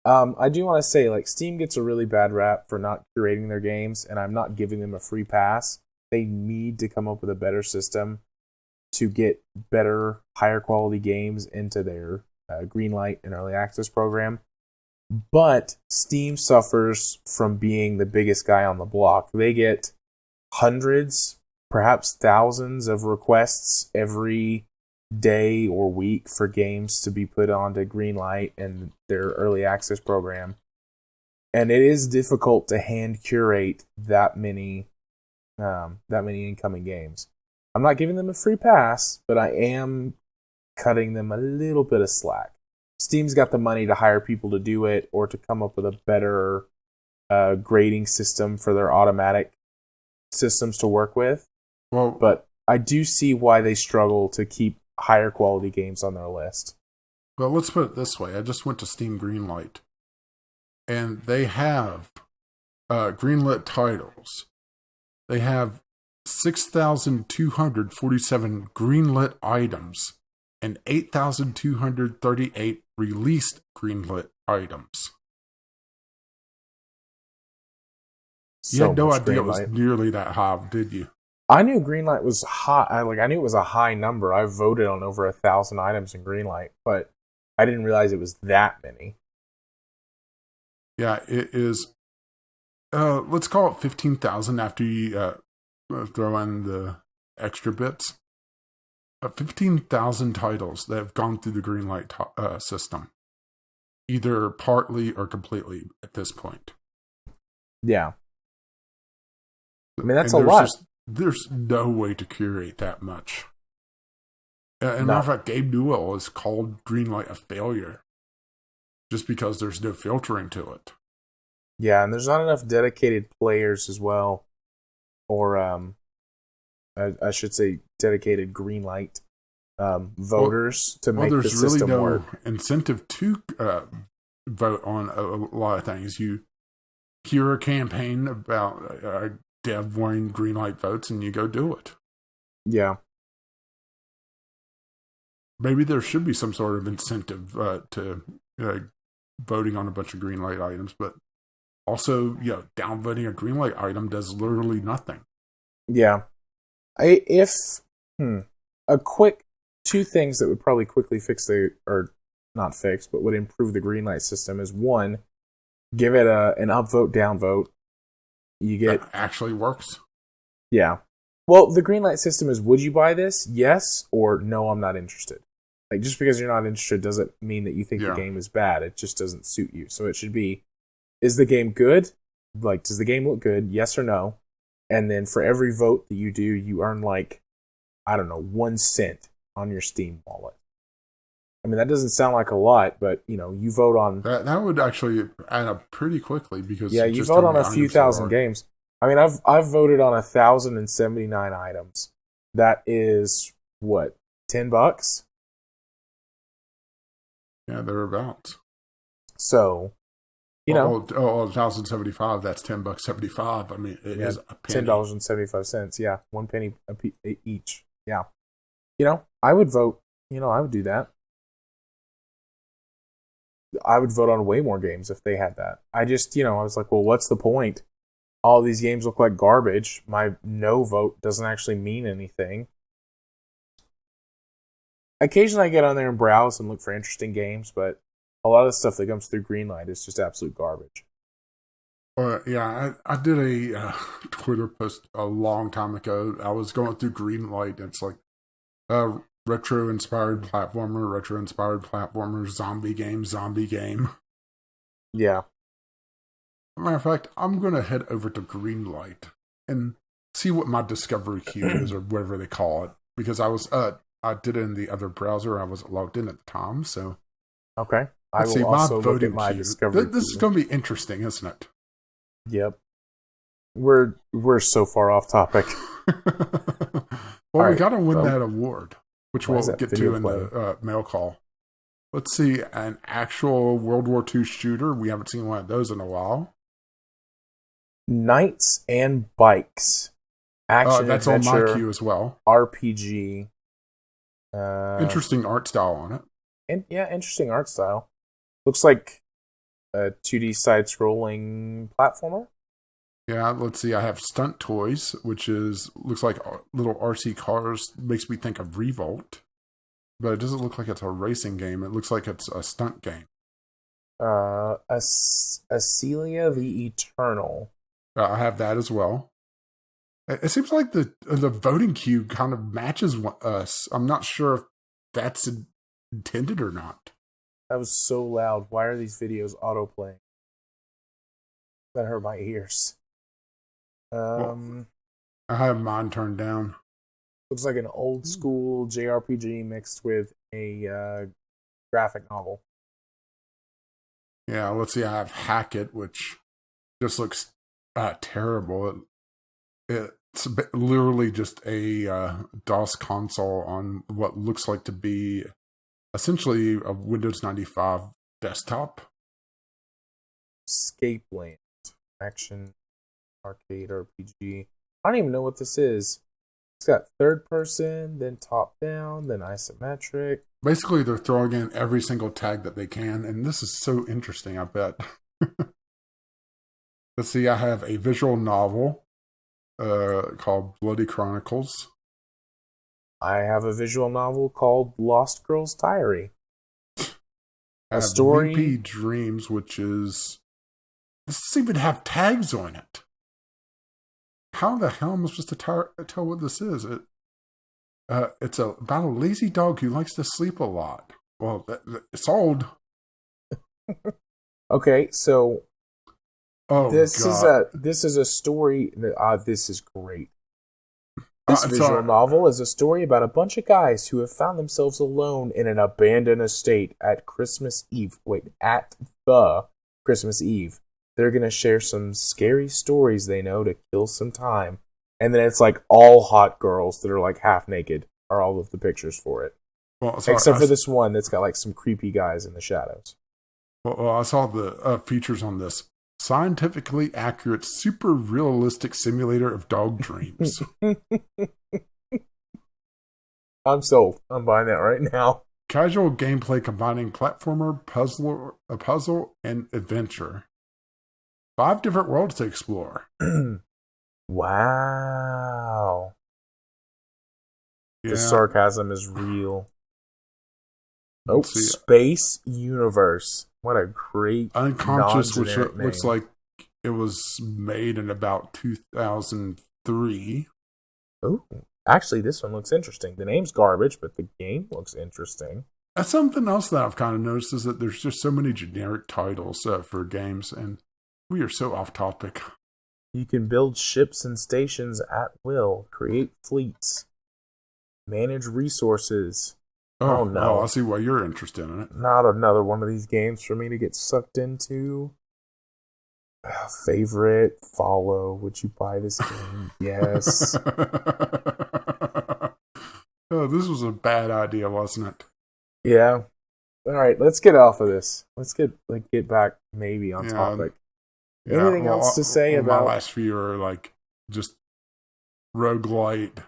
I do want to say, like, Steam gets a really bad rap for not curating their games, and I'm not giving them a free pass. They need to come up with a better system to get better, higher quality games into their Greenlight and Early Access program. But Steam suffers from being the biggest guy on the block. They get hundreds, perhaps thousands of requests every day or week for games to be put onto Greenlight and their Early Access program. And it is difficult to hand curate that many incoming games. I'm not giving them a free pass, but I am cutting them a little bit of slack. Steam's got the money to hire people to do it or to come up with a better grading system for their automatic systems to work with. Well, but I do see why they struggle to keep higher quality games on their list. Well, let's put it this way. I just went to Steam Greenlight, and they have greenlit titles. They have 6,247 greenlit items and 8,238 released greenlit items. You had no idea it was nearly that high, did you? I knew Greenlight was high. I knew it was a high number. I voted on over 1,000 items in Greenlight, but I didn't realize it was that many. Yeah, it is. Let's call it 15,000 after you throw in the extra bits. 15,000 titles that have gone through the Greenlight system, either partly or completely at this point. Yeah. I mean, that's a lot. There's no way to curate that much. As a matter of fact, Gabe Newell has called Greenlight a failure just because there's no filtering to it. Yeah, and there's not enough dedicated players as well, or I should say dedicated Greenlight voters to make the system really no work. incentive to vote on a lot of things. You hear a campaign about a dev wanting Greenlight votes, and you go do it. Yeah. Maybe there should be some sort of incentive to voting on a bunch of Greenlight items, but also, downvoting a Greenlight item does literally nothing. Yeah. A quick two things that would probably quickly or not fix, but would improve the Greenlight system is one, give it an upvote, downvote. You get that actually works. Yeah. Well, the Greenlight system is: would you buy this? Yes, or no, I'm not interested. Like, just because you're not interested doesn't mean that you think the game is bad. It just doesn't suit you. So it should be: is the game good? Like, does the game look good? Yes or no? And then for every vote that you do, you earn 1 cent on your Steam wallet. I mean, that doesn't sound like a lot, but you vote on that would actually add up pretty quickly because you vote on a few thousand games. I mean, I've voted on 1,079 items. That is what, $10? Yeah, thereabouts. So, 1,075. That's $10.75. I mean, it is a penny. $10.75. Yeah, 1 penny each. Yeah, I would vote. I would do that. I would vote on way more games if they had that. I just, I was like, well, what's the point? All these games look like garbage. My no vote doesn't actually mean anything. Occasionally I get on there and browse and look for interesting games, but a lot of the stuff that comes through Greenlight is just absolute garbage. I did a Twitter post a long time ago. I was going through Greenlight, and it's like retro-inspired platformer, zombie game. Yeah. Matter of fact, I'm going to head over to Greenlight and see what my discovery queue is, or whatever they call it, because I did it in the other browser. I wasn't logged in at the time, so okay. I will also look at my discovery queue. This is going to be interesting, isn't it? Yep. We're so far off topic. Well, we got to win that award, which we'll get to in the mail call. Let's see, an actual World War II shooter. We haven't seen one of those in a while. Knights and Bikes. Action that's adventure, on my queue as well. RPG. Interesting art style on it. And interesting art style. Looks like a 2D side-scrolling platformer. Yeah, let's see. I have Stunt Toys, which looks like little RC cars. Makes me think of Revolt. But it doesn't look like it's a racing game. It looks like it's a stunt game. Acelia the Eternal. I have that as well. It seems like the voting queue kind of matches us. I'm not sure if that's intended or not. That was so loud. Why are these videos autoplaying? That hurt my ears. I have mine turned down. Looks like an old school JRPG mixed with a graphic novel. Yeah, let's see. I have Hackett, which just looks terrible. It's literally just a DOS console on what looks like to be essentially a Windows 95 desktop. Escape Land. Action arcade RPG. I don't even know what this is. It's got third person, then top down, then isometric. Basically, they're throwing in every single tag that they can, and this is so interesting, I bet. Let's see, I have a visual novel called Bloody Chronicles. I have a visual novel called Lost Girls Diary. A story. VP Dreams, which is... This doesn't even have tags on it. How the hell am I supposed to tell what this is? It's about a lazy dog who likes to sleep a lot. Well, it's old. Okay, so this is a story. This is great. This visual novel is a story about a bunch of guys who have found themselves alone in an abandoned estate at Christmas Eve. At the Christmas Eve. They're going to share some scary stories they know to kill some time. And then it's like all hot girls that are like half naked are all of the pictures for it. Well, except for this one that's got like some creepy guys in the shadows. Well, I saw the features on this. Scientifically accurate, super realistic simulator of dog dreams. I'm sold. I'm buying that right now. Casual gameplay combining platformer, puzzle, and adventure. 5 different worlds to explore. Wow. Yeah. The sarcasm is real. Oh, Space Universe. What a great Unconscious, which looks like it was made in about 2003. Oh, actually, this one looks interesting. The name's garbage, but the game looks interesting. That's something else that I've kind of noticed is that there's just so many generic titles for games, and we are so off topic. You can build ships and stations at will, create fleets, manage resources. Oh no! I see why you're interested in it. Not another one of these games for me to get sucked into. Favorite, follow. Would you buy this game? Yes. Oh, this was a bad idea, wasn't it? Yeah. All right, let's get off of this. Let's get back maybe on topic. Anything else to say about my last few are like just roguelite,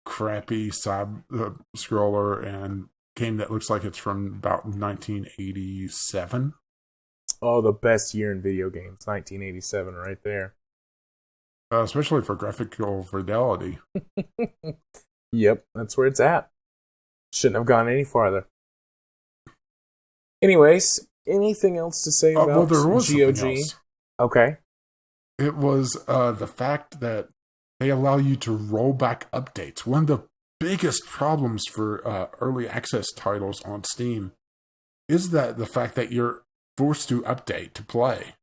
crappy side scroller, and game that looks like it's from about 1987. Oh, the best year in video games, 1987, right there. Especially for graphical fidelity. Yep, that's where it's at. Shouldn't have gone any farther. Anyways, anything else to say about there was GOG? Okay. It was the fact that they allow you to roll back updates. One of the biggest problems for early access titles on Steam is that the fact that you're forced to update to play.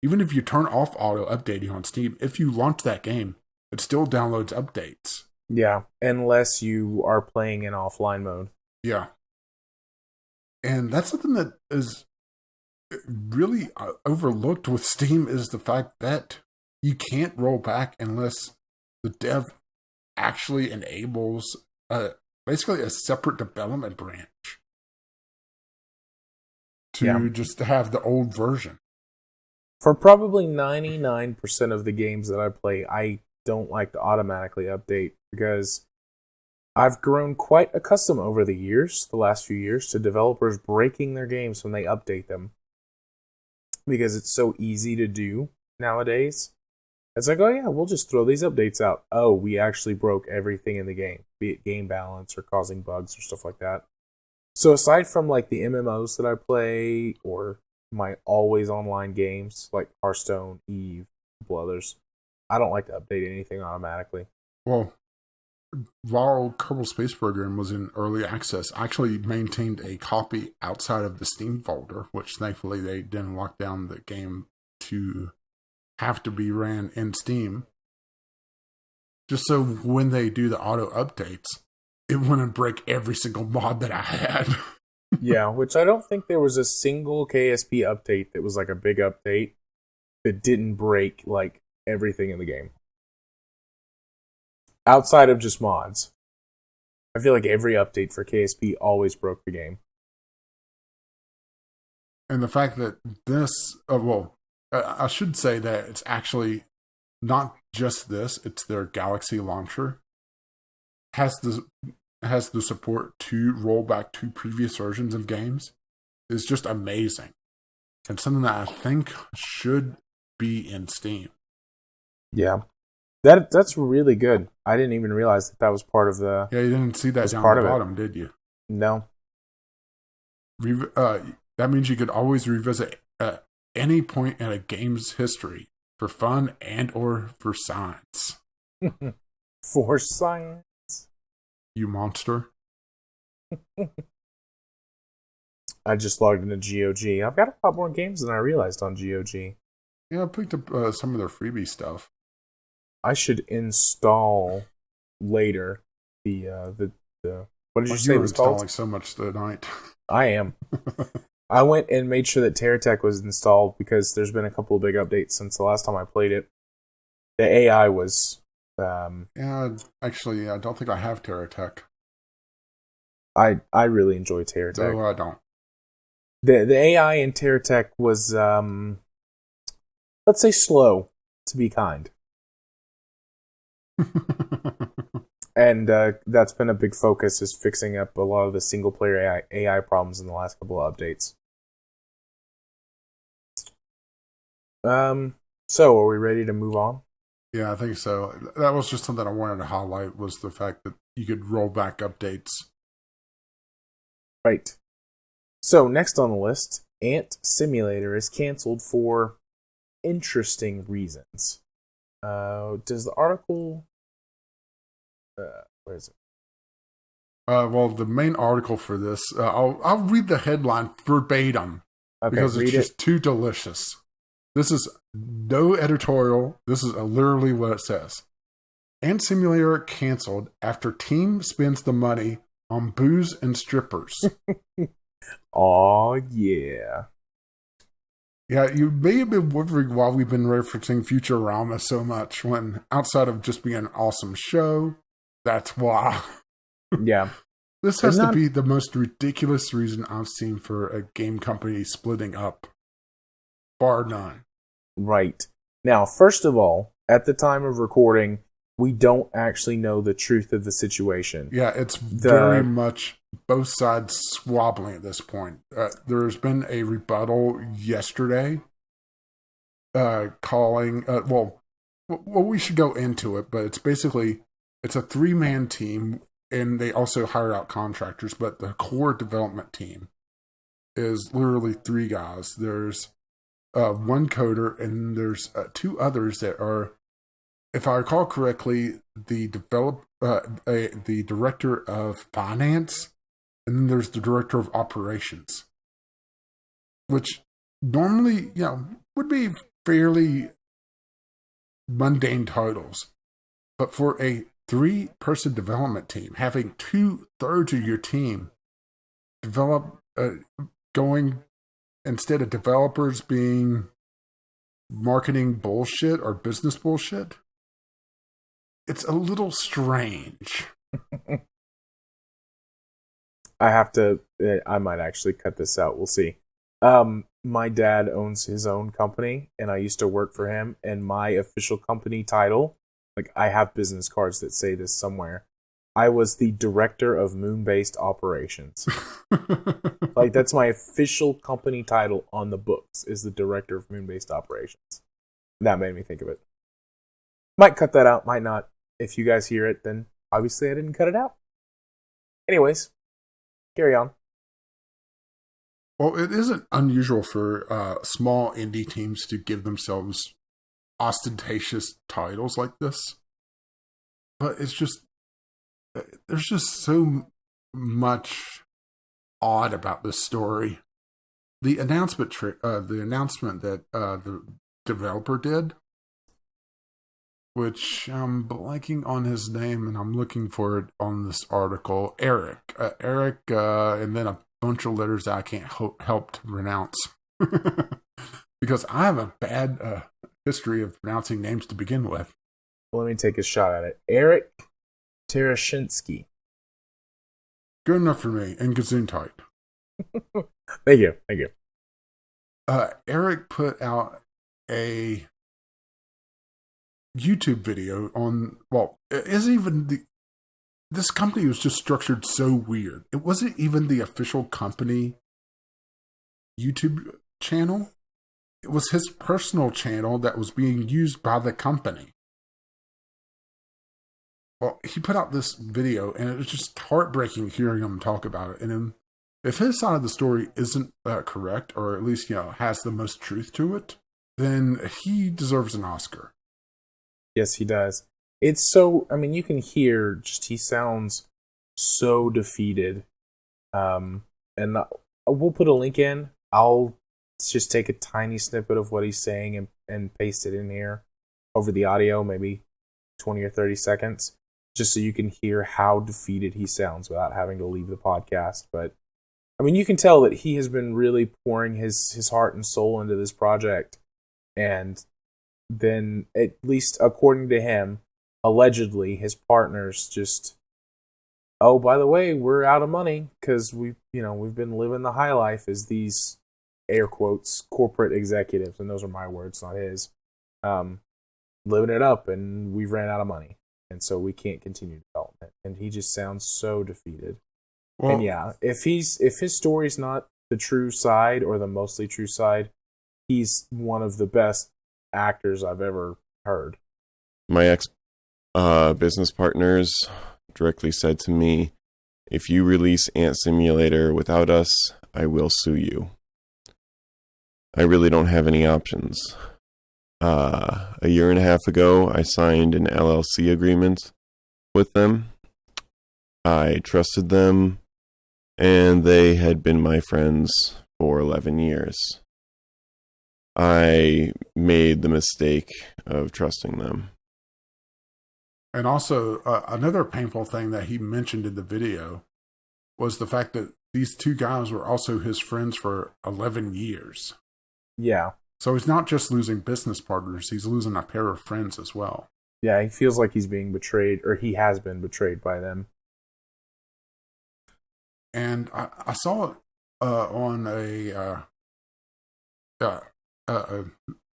Even if you turn off auto updating on Steam, if you launch that game, it still downloads updates. Yeah, unless you are playing in offline mode. Yeah. And that's something that is really overlooked with Steam is the fact that you can't roll back unless the dev actually enables basically a separate development branch to just have the old version. For probably 99% of the games that I play, I don't like to automatically update because I've grown quite accustomed over the years, the last few years, to developers breaking their games when they update them. Because it's so easy to do nowadays. It's like, oh yeah, we'll just throw these updates out. Oh, we actually broke everything in the game, be it game balance or causing bugs or stuff like that. So aside from like the MMOs that I play or my always online games like Hearthstone, Eve, a couple others, I don't like to update anything automatically. Well, while Kerbal Space Program was in early access, I actually maintained a copy outside of the Steam folder, which thankfully they didn't lock down the game to have to be ran in Steam. Just so when they do the auto updates, it wouldn't break every single mod that I had. Yeah, which I don't think there was a single KSP update that was like a big update that didn't break like everything in the game. Outside of just mods. I feel like every update for KSP always broke the game. And the fact that this, I should say that it's actually not just this, it's their Galaxy launcher. Has the support to roll back to previous versions of games. Is just amazing. And something that I think should be in Steam. Yeah. That's really good. I didn't even realize that was part of the... Yeah, you didn't see that down at the bottom, did you? No. That means you could always revisit any point in a game's history for fun and or for science. For science? You monster. I just logged into GOG. I've got a lot more games than I realized on GOG. Yeah, I picked up some of their freebie stuff. I should install later the what did you say it was called? You're installing so much tonight. I am. I went and made sure that TerraTech was installed because there's been a couple of big updates since the last time I played it. The AI was... actually, I don't think I have TerraTech. I really enjoy TerraTech. No, I don't. The AI in TerraTech was, let's say, slow, to be kind. And that's been a big focus, is fixing up a lot of the single-player AI problems in the last couple of updates. So, are we ready to move on? Yeah, I think so. That was just something I wanted to highlight, was the fact that you could roll back updates. Right. So, next on the list, Ant Simulator is canceled for interesting reasons. Does the article... where is it? Well, the main article for this, I'll read the headline verbatim, because it's just too delicious. This is no editorial. This is literally what it says. Ant Simulator canceled after team spends the money on booze and strippers. Aw, yeah. Yeah, you may have been wondering why we've been referencing Futurama so much, when outside of just being an awesome show, that's why. Yeah. This has to be the most ridiculous reason I've seen for a game company splitting up. Bar none. Right. Now, first of all, at the time of recording, we don't actually know the truth of the situation. Yeah, it's very much both sides squabbling at this point. There's been a rebuttal yesterday calling... well, we should go into it, but it's basically... It's a 3-man team, and they also hire out contractors, but the core development team is literally 3 guys. There's 1 coder, and there's 2 others that are, if I recall correctly, the director of finance, and then there's the director of operations, which normally, would be fairly mundane titles. But for a 3-person development team, having 2/3 of your team develop, going, instead of developers being marketing bullshit or business bullshit, it's a little strange. I might actually cut this out. We'll see. My dad owns his own company, and I used to work for him, and my official company title, like, I have business cards that say this somewhere, I was the director of moon-based operations. Like, that's my official company title on the books, is the director of moon-based operations. That made me think of it. Might cut that out, might not. If you guys hear it, then obviously I didn't cut it out. Anyways, carry on. Well, it isn't unusual for small indie teams to give themselves ostentatious titles like this. But it's just... There's just so much odd about this story. The announcement that the developer did, which I'm blanking on his name, and I'm looking for it on this article. Eric, and then a bunch of letters that I can't help to pronounce because I have a bad history of pronouncing names to begin with. Well, let me take a shot at it. Eric Terashinsky. Good enough for me, and Gesundheit. Thank you. Eric put out a YouTube video on, well, it isn't even this company was just structured so weird. It wasn't even the official company YouTube channel. It was his personal channel that was being used by the company. Well, he put out this video, and it was just heartbreaking hearing him talk about it. And if his side of the story isn't correct, or at least, has the most truth to it, then he deserves an Oscar. Yes, he does. It's so, you can hear, just he sounds so defeated. And we'll put a link in. I'll just take a tiny snippet of what he's saying and paste it in here over the audio, maybe 20 or 30 seconds, just so you can hear how defeated he sounds without having to leave the podcast. But I mean, you can tell that he has been really pouring his heart and soul into this project. And then, at least according to him, allegedly, his partners just, oh, by the way, we're out of money because we've been living the high life as these air quotes corporate executives, and those are my words, not his, living it up, and we've ran out of money, and so we can't continue development. And he just sounds so defeated. Well, and yeah, if his story's not the true side or the mostly true side, he's one of the best actors I've ever heard. My ex business partners directly said to me, if you release Ant Simulator without us, I will sue you. I really don't have any options. A year and a half ago, I signed an LLC agreement with them. I trusted them, and they had been my friends for 11 years. I made the mistake of trusting them. And also, another painful thing that he mentioned in the video was the fact that these two guys were also his friends for 11 years. Yeah. So he's not just losing business partners, he's losing a pair of friends as well. Yeah, he feels like he's being betrayed, or he has been betrayed by them. And I saw it on a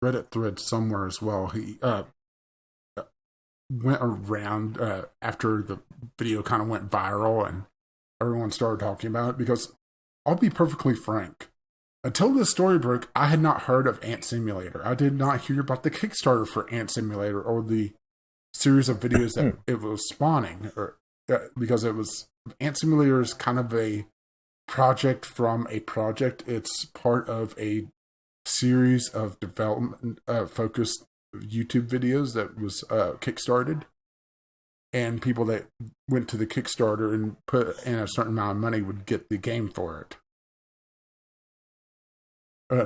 Reddit thread somewhere as well. He went around after the video kind of went viral and everyone started talking about it, because I'll be perfectly frank. Until this story broke, I had not heard of Ant Simulator. I did not hear about the Kickstarter for Ant Simulator or the series of videos that it was spawning, or because it was Ant Simulator is kind of a project from a project. It's part of a series of development focused YouTube videos that was kickstarted, and people that went to the Kickstarter and put in a certain amount of money would get the game for it,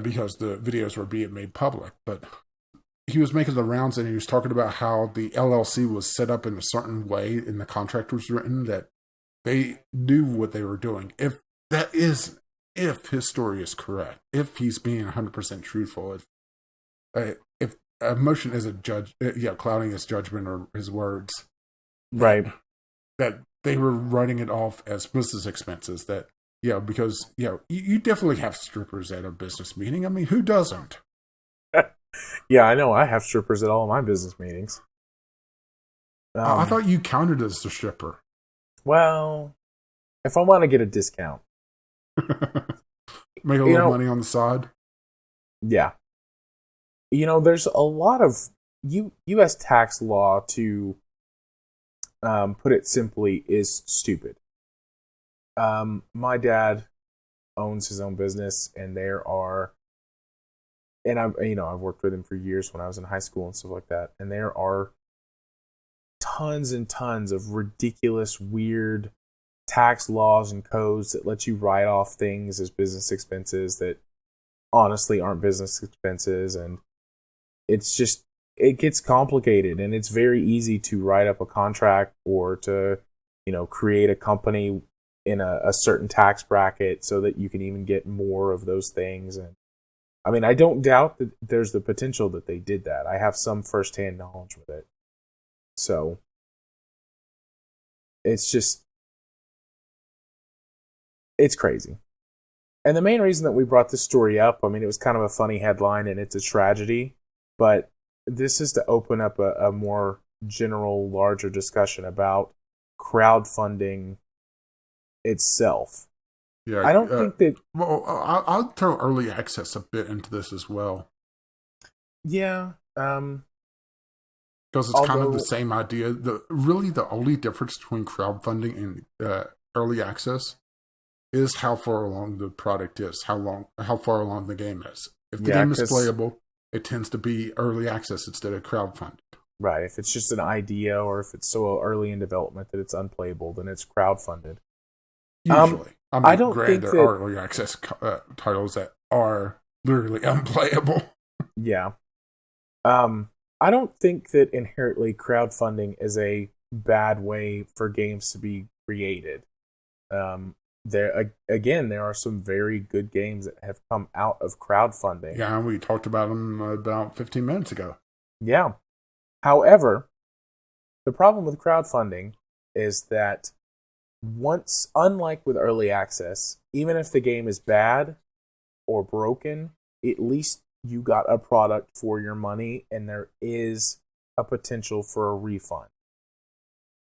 because the videos were being made public. But he was making the rounds and he was talking about how the LLC was set up in a certain way and the contract was written that they knew what they were doing. If his story is correct, if he's being 100% truthful, if emotion is a judge, clouding his judgment or his words, right? That they were writing it off as business expenses. That because you definitely have strippers at a business meeting. I mean, who doesn't? Yeah, I know. I have strippers at all of my business meetings. I thought you counted as the stripper. Well, if I want to get a discount, make a little money on the side. Yeah. There's a lot of U.S. tax law, to put it simply, is stupid. My dad owns his own business, and I've worked with him for years when I was in high school and stuff like that, and there are tons and tons of ridiculous, weird tax laws and codes that let you write off things as business expenses that honestly aren't business expenses, and it gets complicated, and it's very easy to write up a contract or to create a company in a certain tax bracket so that you can even get more of those things. And I mean, I don't doubt that there's the potential that they did that. I have some firsthand knowledge with it. So it's crazy. And the main reason that we brought this story up, I mean, it was kind of a funny headline and it's a tragedy, but this is to open up a more general, larger discussion about crowdfunding itself. Yeah, I don't think that. Well, I'll throw early access a bit into this as well. Yeah, because it's kind of the same idea. The only difference between crowdfunding and early access is how far along the product is, how far along the game is. If the game is playable, it tends to be early access instead of crowdfunded. Right. If it's just an idea, or if it's so early in development that it's unplayable, then it's crowdfunded. Usually. I don't think there are early access titles that are literally unplayable. Yeah. I don't think that inherently crowdfunding is a bad way for games to be created. There are some very good games that have come out of crowdfunding. Yeah, we talked about them about 15 minutes ago. Yeah. However, the problem with crowdfunding is that unlike with early access, even if the game is bad or broken, at least you got a product for your money and there is a potential for a refund.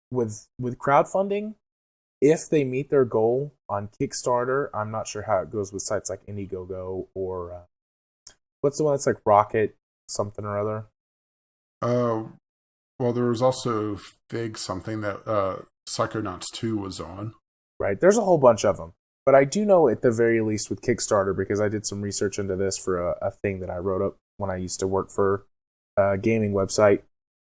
With crowdfunding, if they meet their goal on Kickstarter, I'm not sure how it goes with sites like Indiegogo or what's the one that's like Rocket something or other? Well, there was also Fig something that Psychonauts 2 was on. Right, there's a whole bunch of them. But I do know at the very least with Kickstarter, because I did some research into this for a thing that I wrote up when I used to work for a gaming website.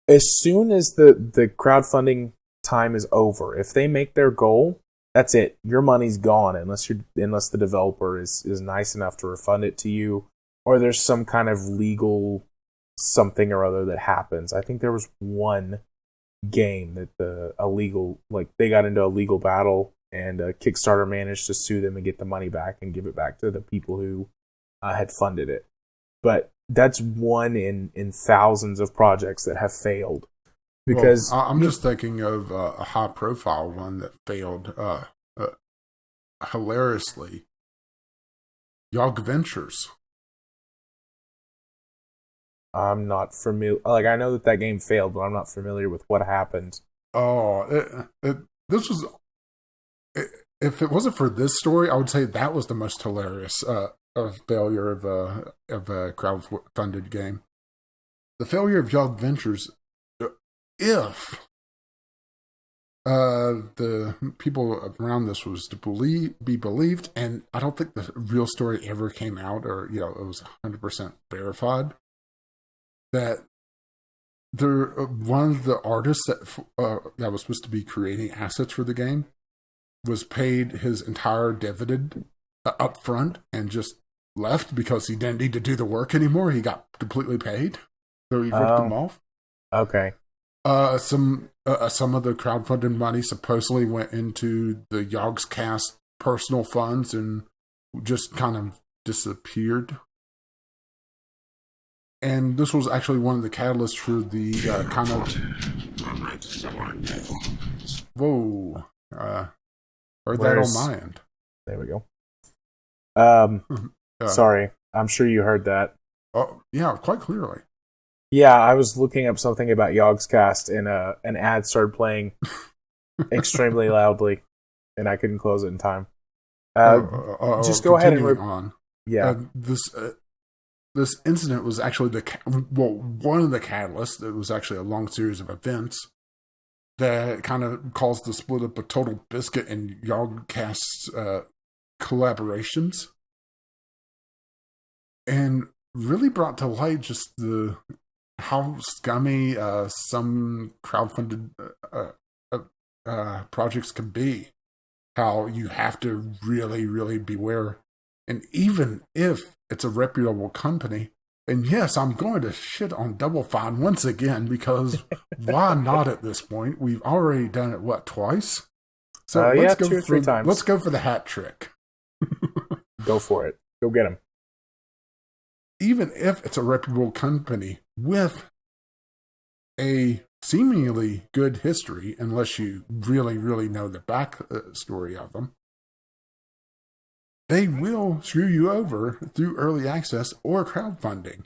As soon as the crowdfunding time is over, if they make their goal, that's it. Your money's gone unless the developer is nice enough to refund it to you, or there's some kind of legal something or other that happens. I think there was one game that they got into a legal battle, and Kickstarter managed to sue them and get the money back and give it back to the people who had funded it. But that's one in thousands of projects that have failed. Because I'm just thinking of a high-profile one that failed hilariously. GoG Ventures. I'm not familiar. Like, I know that game failed, but I'm not familiar with what happened. Oh, this was. If it wasn't for this story, I would say that was the most hilarious failure of a crowd-funded game. The failure of GoG Ventures. If the people around this was to be believed, and I don't think the real story ever came out, or it was 100% verified, that one of the artists that was supposed to be creating assets for the game was paid his entire dividend up front and just left because he didn't need to do the work anymore. He got completely paid, so he ripped them off. Okay. Some of the crowdfunded money supposedly went into the Yogscast personal funds and just kind of disappeared. And this was actually one of the catalysts for the kind of... Whoa. Heard that on my end. There we go. Sorry. I'm sure you heard that. Oh, yeah, quite clearly. Yeah, I was looking up something about Yogscast, and an ad started playing extremely loudly, and I couldn't close it in time. Just go ahead and... on. Yeah. This incident was actually one of the catalysts. It was actually a long series of events that kind of caused the split up of Total Biscuit and Yogscast's collaborations, and really brought to light just how scummy some crowdfunded projects can be. How you have to really, really beware. And even if it's a reputable company, and yes, I'm going to shit on Double Fine once again, because why not at this point? We've already done it, twice? So let's go 2 or 3 times. Let's go for the hat trick. Go for it. Go get him. Even if it's a reputable company with a seemingly good history, unless you really, really know the back story of them, they will screw you over through early access or crowdfunding.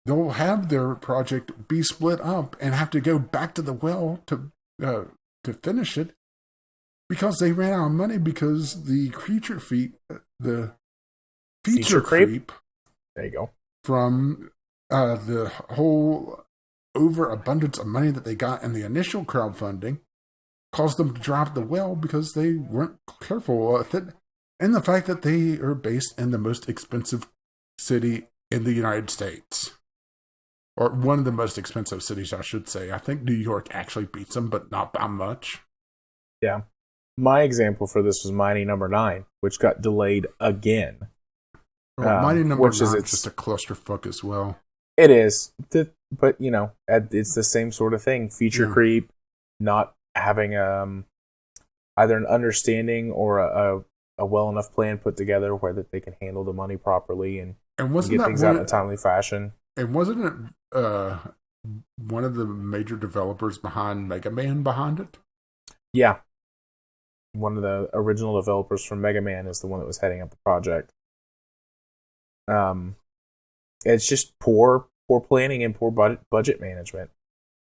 They'll have their project be split up and have to go back to the well to finish it because they ran out of money, because the feature creep. There you go. From the whole overabundance of money that they got in the initial crowdfunding caused them to drop the well because they weren't careful with it. And the fact that they are based in the most expensive city in the United States. Or one of the most expensive cities, I should say. I think New York actually beats them, but not by much. Yeah. My example for this was Mighty Number 9, which got delayed again. Well, Mighty Number 9 is just a clusterfuck as well. It is, but it's the same sort of thing. Feature creep, not having either an understanding or a well enough plan put together where that they can handle the money properly and wasn't get that things out in a timely fashion. And wasn't it one of the major developers behind Mega Man behind it? Yeah. One of the original developers from Mega Man is the one that was heading up the project. It's just poor planning and poor budget management.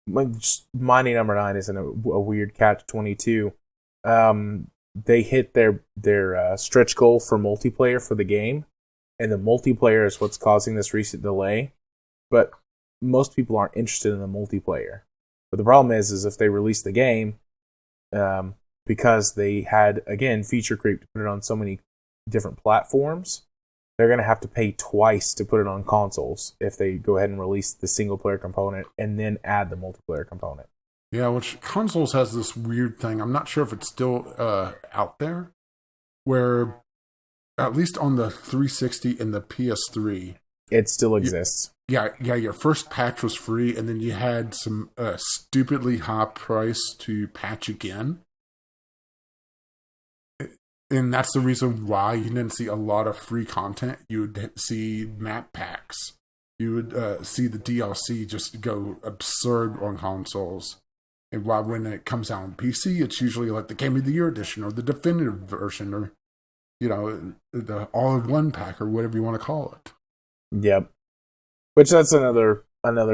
Mighty Number 9 is in a weird catch-22. They hit their stretch goal for multiplayer for the game, and the multiplayer is what's causing this recent delay. But most people aren't interested in the multiplayer. But the problem is if they release the game, because they had, again, feature creep to put it on so many different platforms, they're going to have to pay twice to put it on consoles if they go ahead and release the single-player component and then add the multiplayer component. Yeah, which consoles has this weird thing. I'm not sure if it's still out there, where at least on the 360 and the PS3, it still exists. Yeah, your first patch was free, and then you had some stupidly high price to patch again. And that's the reason why you didn't see a lot of free content. You would see map packs. You would see the DLC just go absurd on consoles. And why when it comes out on PC, it's usually like the Game of the Year edition or the definitive version or, the all-in-one pack or whatever you want to call it. Yep. Which that's another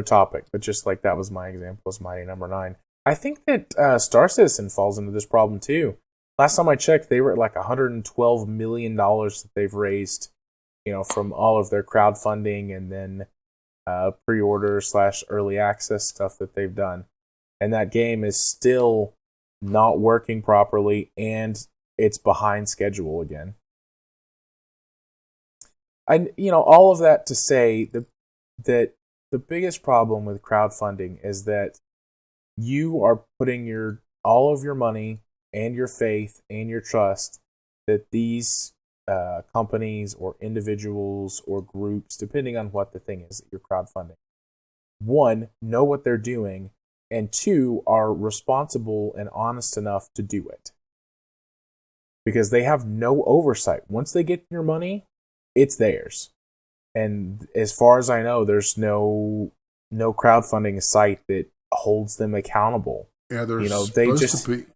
topic. But just like that was my example, was Mighty Number 9. I think that Star Citizen falls into this problem too. Last time I checked, they were at like $112 million that they've raised, from all of their crowdfunding and then pre-order / early access stuff that they've done. And that game is still not working properly, and it's behind schedule again. All of that to say that the biggest problem with crowdfunding is that you are putting all of your money and your faith and your trust that these companies or individuals or groups, depending on what the thing is that you're crowdfunding, one, know what they're doing, and two, are responsible and honest enough to do it. Because they have no oversight. Once they get your money, it's theirs. And as far as I know, there's no crowdfunding site that holds them accountable. Yeah, there's supposed to be.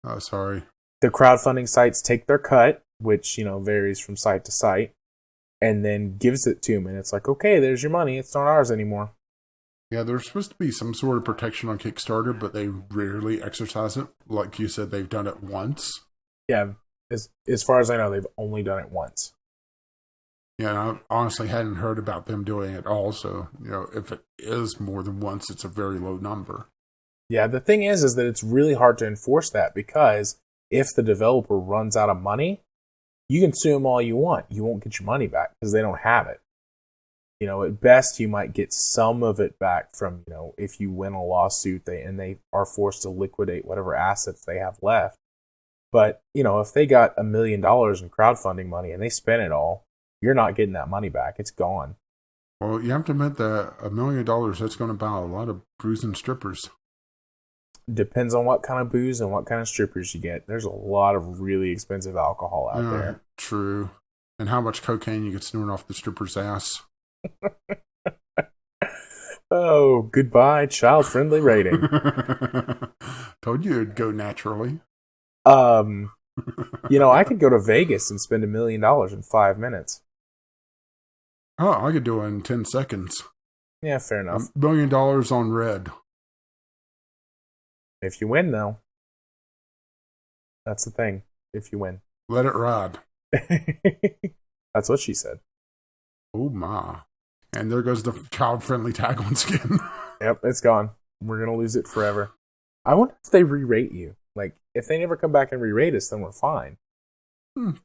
Oh, sorry. The crowdfunding sites take their cut, which, varies from site to site, and then gives it to them. And it's like, okay, there's your money. It's not ours anymore. Yeah, there's supposed to be some sort of protection on Kickstarter, but they rarely exercise it. Like you said, they've done it once. Yeah, as far as I know, they've only done it once. Yeah, I honestly hadn't heard about them doing it all. So, if it is more than once, it's a very low number. Yeah, the thing is that it's really hard to enforce that because if the developer runs out of money, you can sue them all you want. You won't get your money back because they don't have it. At best, you might get some of it back from, if you win a lawsuit and they are forced to liquidate whatever assets they have left. But, if they got $1 million in crowdfunding money and they spent it all, you're not getting that money back. It's gone. Well, you have to admit that $1 million, that's going to buy a lot of booze and strippers. Depends on what kind of booze and what kind of strippers you get. There's a lot of really expensive alcohol out there. True. And how much cocaine you get snort off the stripper's ass. Oh, goodbye, child-friendly rating. Told you it'd go naturally. I could go to Vegas and spend $1 million in 5 minutes. Oh, I could do it in 10 seconds. Yeah, fair enough. $1 million on red. If you win, though. That's the thing. If you win. Let it ride. That's what she said. Oh, my. And there goes the child-friendly tag once again. Yep, it's gone. We're going to lose it forever. I wonder if they re-rate you. Like, if they never come back and re-rate us, then we're fine.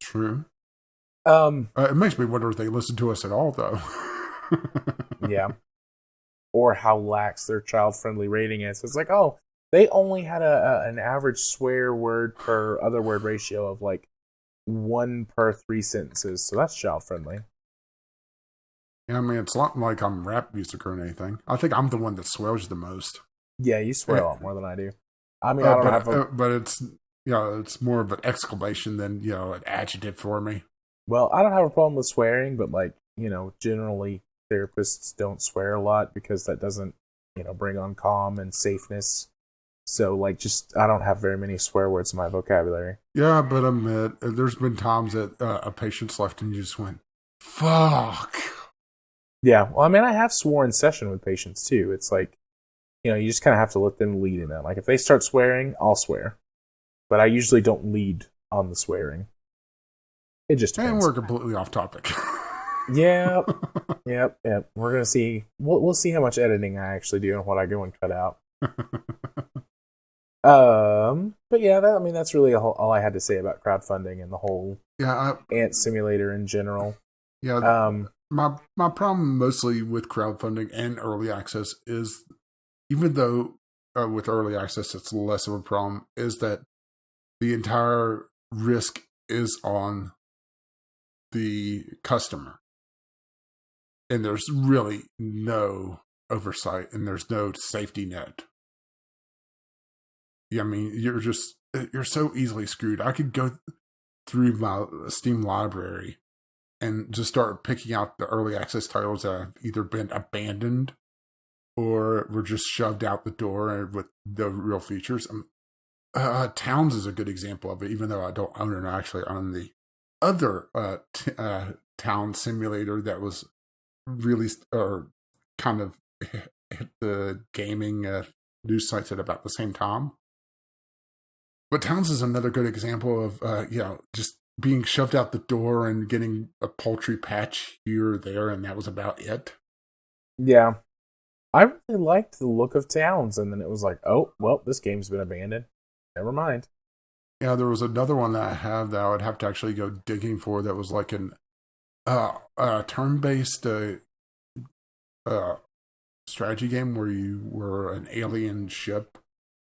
True. It makes me wonder if they listen to us at all, though. Yeah. Or how lax their child-friendly rating is. It's like, oh, they only had an average swear word per other word ratio of like 1 per 3 sentences. So that's child-friendly. Yeah, I mean, it's not like I'm rap music or anything. I think I'm the one that swears the most. Yeah, you swear a lot more than I do. I mean, I don't have a... But it's, it's more of an exclamation than, an adjective for me. Well, I don't have a problem with swearing, but generally therapists don't swear a lot because that doesn't, bring on calm and safeness. So, I don't have very many swear words in my vocabulary. Yeah, but admit, there's been times that a patient's left and you just went, fuck. Yeah, well, I mean, I have swore in session with patients too. It's like, you just kind of have to let them lead in it. Like, if they start swearing, I'll swear. But I usually don't lead on the swearing. It just depends. And we're completely off topic. Yep. We're going to see. We'll see how much editing I actually do and what I go and cut out. But yeah, that's really all I had to say about crowdfunding and the whole ant simulator in general. Yeah. My problem mostly with crowdfunding and early access is, even though with early access it's less of a problem, is that the entire risk is on the customer. And there's really no oversight and there's no safety net. Yeah, I mean, you're so easily screwed. I could go through my Steam library and just start picking out the early access titles that have either been abandoned or were just shoved out the door with no real features. Towns is a good example of it, even though I don't own it. I actually own the other town simulator that was released or kind of hit the gaming news sites at about the same time. But Towns is another good example of, just being shoved out the door and getting a paltry patch here or there, and that was about it. Yeah. I really liked the look of Towns, and then it was like, oh, well, this game's been abandoned. Never mind. Yeah, there was another one that I have that I would have to actually go digging for that was like an turn-based strategy game where you were an alien ship,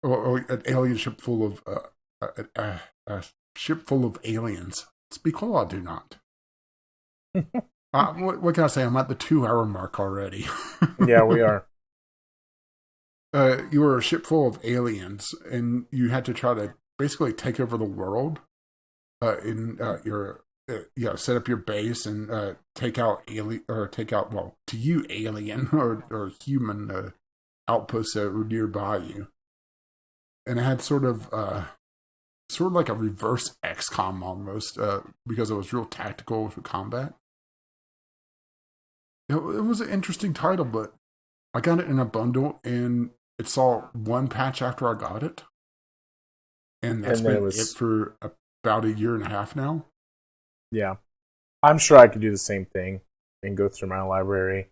or an alien ship full of a ship full of aliens. Speak well, I do not. What can I say? I'm at the 2-hour mark already. Yeah, we are. You were a ship full of aliens, and you had to try to basically take over the world. Set up your base and take out alien or human outposts that were nearby you. And it had sort of like a reverse XCOM almost, because it was real tactical with combat. It was an interesting title, but I got it in a bundle, and it saw one patch after I got it. And that's been it for about 1.5 years now. Yeah. I'm sure I could do the same thing and go through my library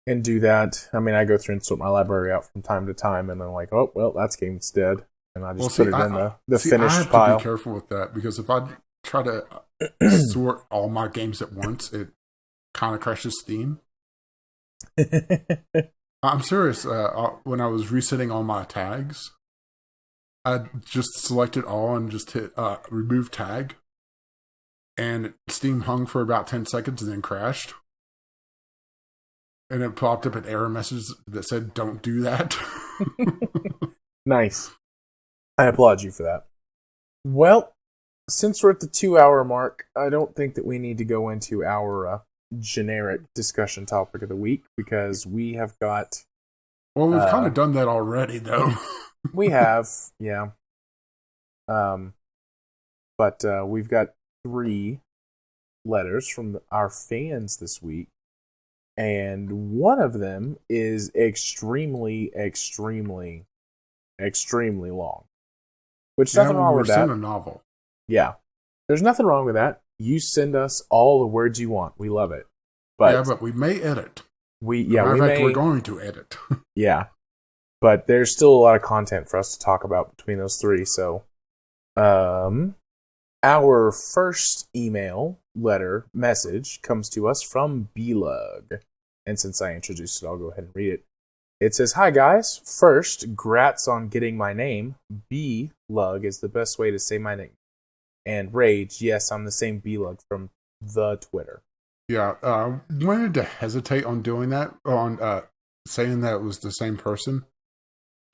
and do that. I mean, I go through and sort my library out from time to time, and I'm like, oh, well, that game's dead. And I just put it in the finished pile. I have to be careful with that, because if I try to sort all my games at once, it kind of crashes Steam. I'm serious. When I was resetting all my tags, I just selected all and just hit remove tag. And Steam hung for about 10 seconds and then crashed. And it popped up an error message that said, don't do that. Nice. I applaud you for that. Well, since we're at the 2-hour mark, I don't think that we need to go into our generic discussion topic of the week, because we have got... Well, we've kind of done that already, though. We have, yeah. But we've got 3 letters from our fans this week, and one of them is extremely long, which nothing wrong with that. A novel. Yeah, there's nothing wrong with that. You send us all the words you want. We love it. But we may edit. We're going to edit. Yeah, but there's still a lot of content for us to talk about between those 3. So, our first email, letter, message comes to us from B-Lug. And since I introduced it, I'll go ahead and read it. It says, "Hi guys, first, grats on getting my name. B-Lug is the best way to say my name. And Rage, yes, I'm the same B-Lug from the Twitter." Yeah, wanted to hesitate on doing that, on saying that it was the same person.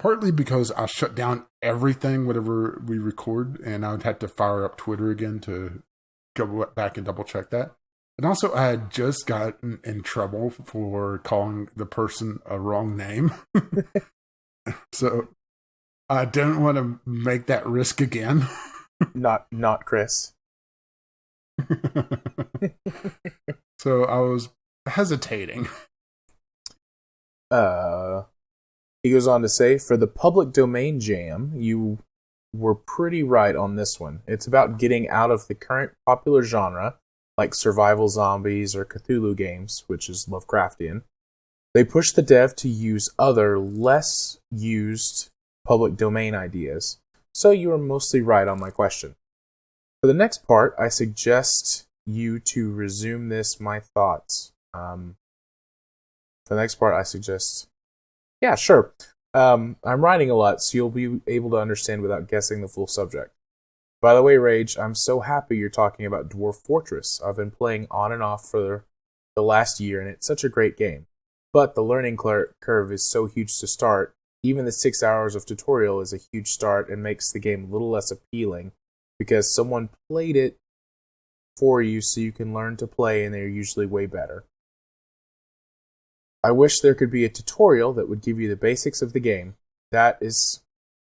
Partly because I shut down everything, whatever we record, and I would have to fire up Twitter again to go back and double check that. And also, I had just gotten in trouble for calling the person a wrong name. So I don't want to make that risk again. Not Chris. So I was hesitating. He goes on to say, for the public domain jam, you were pretty right on this one. It's about getting out of the current popular genre, like survival zombies or Cthulhu games, which is Lovecraftian. They push the dev to use other, less used public domain ideas. So you are mostly right on my question. For the next part, I suggest you to resume my thoughts. For the next part, I suggest... Yeah, sure. I'm writing a lot, so you'll be able to understand without guessing the full subject. By the way, Rage, I'm so happy you're talking about Dwarf Fortress. I've been playing on and off for the last year, and it's such a great game. But the learning curve is so huge to start. Even the 6 hours of tutorial is a huge start and makes the game a little less appealing because someone played it for you so you can learn to play, and they're usually way better. I wish there could be a tutorial that would give you the basics of the game. That is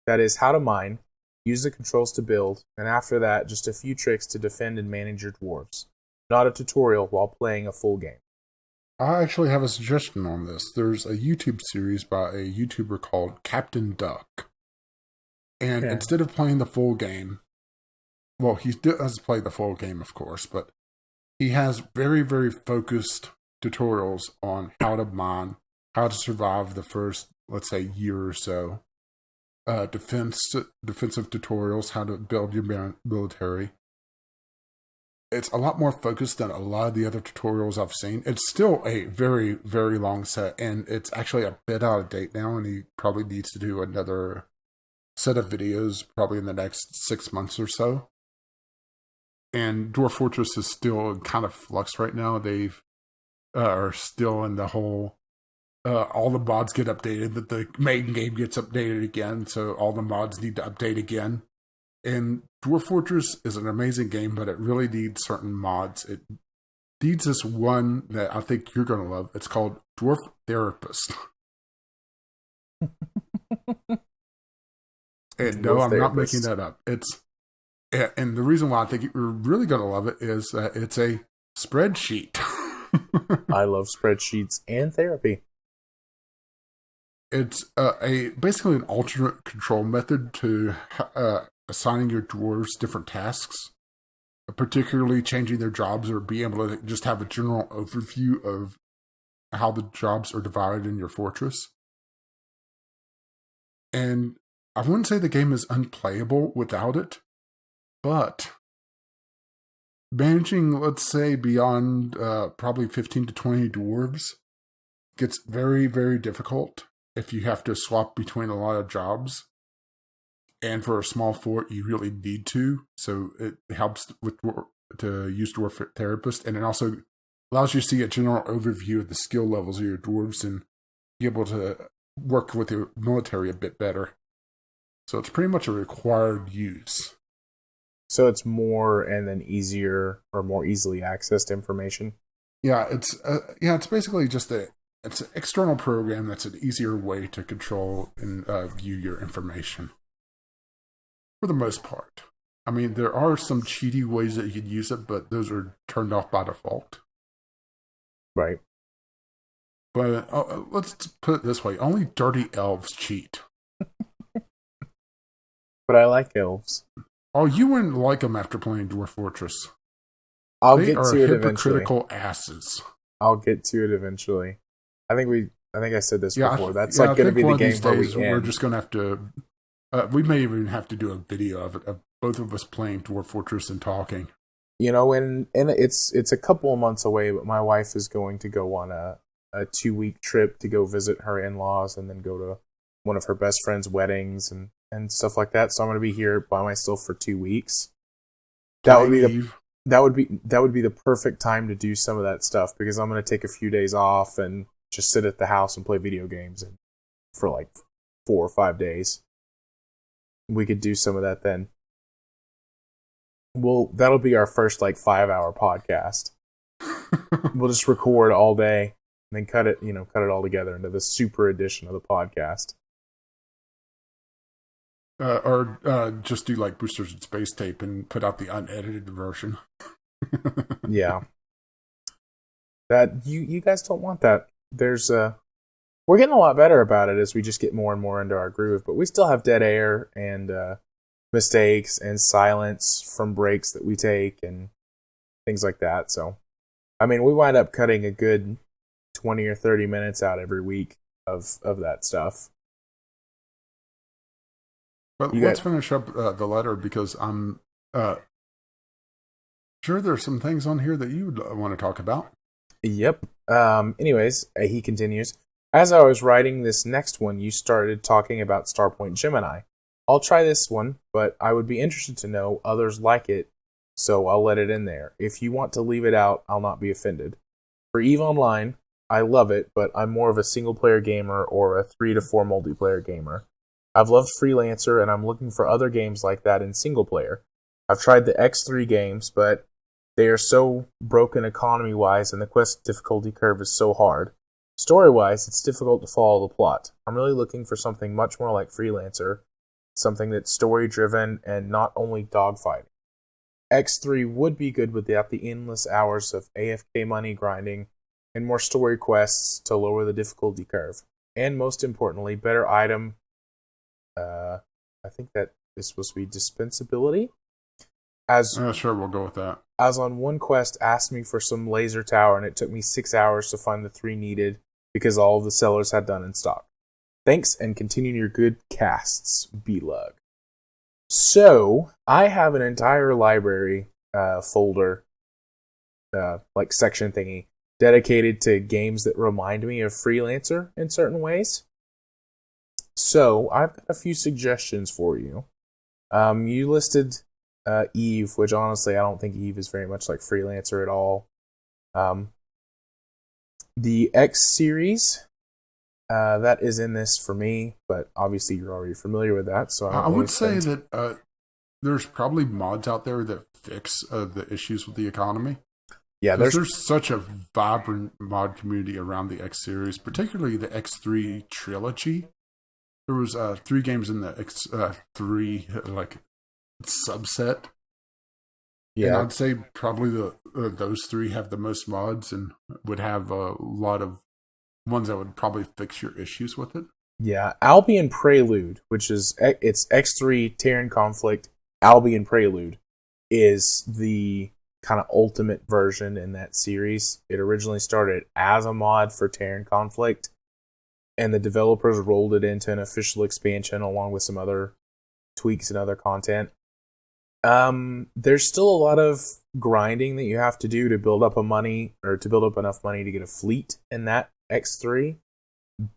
how to mine, use the controls to build, and after that, just a few tricks to defend and manage your dwarves. Not a tutorial while playing a full game. I actually have a suggestion on this. There's a YouTube series by a YouTuber called Captnduck. And instead of playing the full game, well, he does play the full game, of course, but he has very, very focused tutorials on how to mine, how to survive the first, let's say, year or so. Defensive tutorials, how to build your military. It's a lot more focused than a lot of the other tutorials I've seen. It's still a very, very long set, and it's actually a bit out of date now, and he probably needs to do another set of videos probably in the next 6 months or so. And Dwarf Fortress is still in kind of flux right now. They've are still in the whole all the mods get updated, that the main game gets updated again, so all the mods need to update again. And Dwarf Fortress is an amazing game, but it really needs certain mods. It needs this one that I think you're going to love. It's called Dwarf Therapist. And no, I'm not making that up. And the reason why I think you're really going to love it is that it's a spreadsheet. I love spreadsheets and therapy. It's basically an alternate control method to assigning your dwarves different tasks, particularly changing their jobs or being able to just have a general overview of how the jobs are divided in your fortress. And I wouldn't say the game is unplayable without it, but managing, let's say, beyond probably 15 to 20 dwarves gets very, very difficult if you have to swap between a lot of jobs. And for a small fort, you really need to. So it helps to use Dwarf Therapist. And it also allows you to see a general overview of the skill levels of your dwarves and be able to work with your military a bit better. So it's pretty much a required use. So it's more and then easier or more easily accessed information. Yeah, it's basically just it's an external program that's an easier way to control and view your information. For the most part. I mean, there are some cheaty ways that you can use it, but those are turned off by default. Right. But let's put it this way. Only dirty elves cheat. But I like elves. Oh, you wouldn't like them after playing Dwarf Fortress. They get to it eventually. Hypocritical asses. I'll get to it eventually. I think I said this before. That's going to be the game where we're just going to have to... we may even have to do a video of it, of both of us playing Dwarf Fortress and talking. You know, and it's a couple of months away, but my wife is going to go on a 2-week trip to go visit her in-laws and then go to one of her best friend's weddings and stuff like that. So I'm going to be here by myself for 2 weeks. That would be that would be the perfect time to do some of that stuff, because I'm going to take a few days off and just sit at the house and play video games for like 4 or 5 days. We could do some of that then. Well, that'll be our first like 5-hour podcast. We'll just record all day and then cut it all together into the super edition of the podcast. Or just do like Boosters and Space Tape and put out the unedited version. Yeah. That you guys don't want that. We're getting a lot better about it as we just get more and more into our groove, but we still have dead air and mistakes and silence from breaks that we take and things like that. So, I mean, we wind up cutting a good 20 or 30 minutes out every week of that stuff. But let's finish up the letter, because I'm sure there's some things on here that you would want to talk about. Yep. Anyways, he continues. As I was writing this next one, you started talking about Starpoint Gemini. I'll try this one, but I would be interested to know others like it, so I'll let it in there. If you want to leave it out, I'll not be offended. For EVE Online, I love it, but I'm more of a single-player gamer or a 3 to 4 multiplayer gamer. I've loved Freelancer, and I'm looking for other games like that in single-player. I've tried the X3 games, but they are so broken economy-wise, and the quest difficulty curve is so hard. Story-wise, it's difficult to follow the plot. I'm really looking for something much more like Freelancer, something that's story-driven and not only dogfighting. X3 would be good without the endless hours of AFK money grinding and more story quests to lower the difficulty curve. And most importantly, better item. I think that is supposed to be dispensability. Sure, we'll go with that. As on one quest asked me for some laser tower, and it took me 6 hours to find the 3 needed because all of the sellers had done in stock. Thanks, and continue your good casts, B-Lug. So, I have an entire library folder, like section thingy, dedicated to games that remind me of Freelancer in certain ways. So, I've got a few suggestions for you. You listed EVE, which honestly I don't think EVE is very much like Freelancer at all. The X series, that is in this for me, but obviously you're already familiar with that. So I would say that there's probably mods out there that fix the issues with the economy. Yeah, there's such a vibrant mod community around the X series, particularly the X3 trilogy. There was 3 games in the X3 like subset. Yeah, and I'd say probably those 3 have the most mods and would have a lot of ones that would probably fix your issues with it. Yeah, Albion Prelude, which is it's X3 Terran Conflict. Albion Prelude is the kind of ultimate version in that series. It originally started as a mod for Terran Conflict, and the developers rolled it into an official expansion along with some other tweaks and other content. There's still a lot of grinding that you have to do to build up enough money to get a fleet in that X3,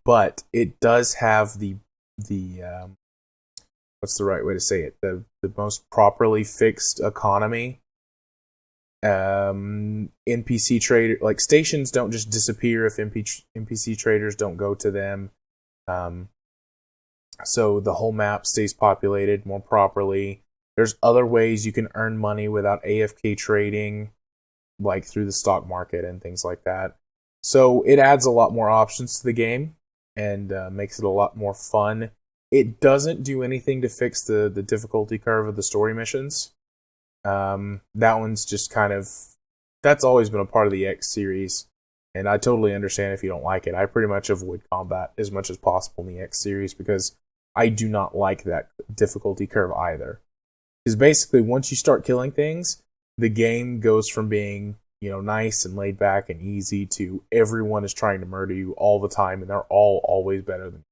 but it does have the what's the right way to say it? The most properly fixed economy. NPC trader, like stations don't just disappear if NPC traders don't go to them. So the whole map stays populated more properly. There's other ways you can earn money without AFK trading, like through the stock market and things like that. So it adds a lot more options to the game and makes it a lot more fun. It doesn't do anything to fix the difficulty curve of the story missions. That one's just kind of... That's always been a part of the X series, and I totally understand if you don't like it. I pretty much avoid combat as much as possible in the X series because I do not like that difficulty curve either. Because basically, once you start killing things, the game goes from being, nice and laid back and easy to everyone is trying to murder you all the time, and they're all always better than you.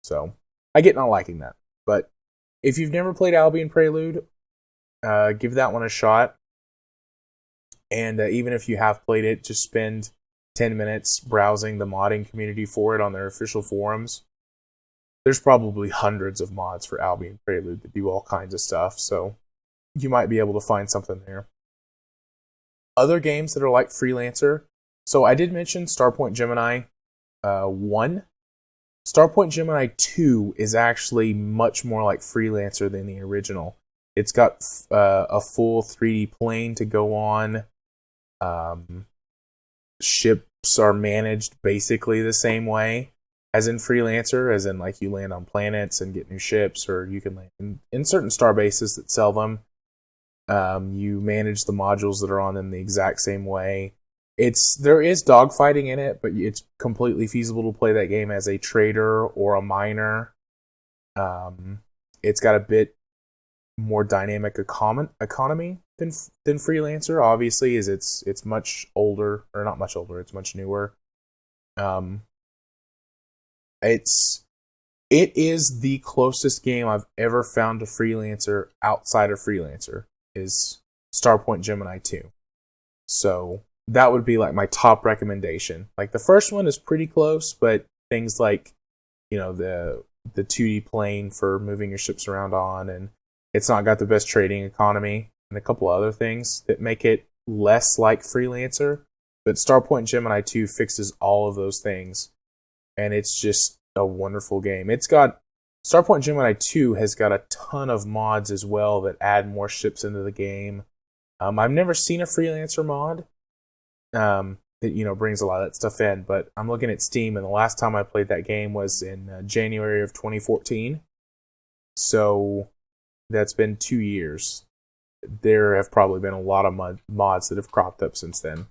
So, I get not liking that. But if you've never played Albion Prelude, give that one a shot. And even if you have played it, just spend 10 minutes browsing the modding community for it on their official forums. There's probably hundreds of mods for Albion Prelude that do all kinds of stuff, so you might be able to find something there. Other games that are like Freelancer. So I did mention Starpoint Gemini 1. Starpoint Gemini 2 is actually much more like Freelancer than the original. It's got a full 3D plane to go on. Ships are managed basically the same way as in Freelancer, as in like you land on planets and get new ships, or you can land in certain star bases that sell them. You manage the modules that are on them the exact same way. There is dogfighting in it, but it's completely feasible to play that game as a trader or a miner. It's got a bit more dynamic economy than Freelancer. Obviously, is it's much older, or not much older. It's much newer. It is the closest game I've ever found to Freelancer outside of Freelancer is Starpoint Gemini 2. So that would be like my top recommendation. Like the first one is pretty close, but things like, the 2D plane for moving your ships around on, and it's not got the best trading economy, and a couple other things that make it less like Freelancer. But Starpoint Gemini 2 fixes all of those things, and it's just a wonderful game. Starpoint Gemini 2 has got a ton of mods as well that add more ships into the game. I've never seen a Freelancer mod that brings a lot of that stuff in, but I'm looking at Steam, and the last time I played that game was in January of 2014. So that's been 2 years. There have probably been a lot of mods that have cropped up since then.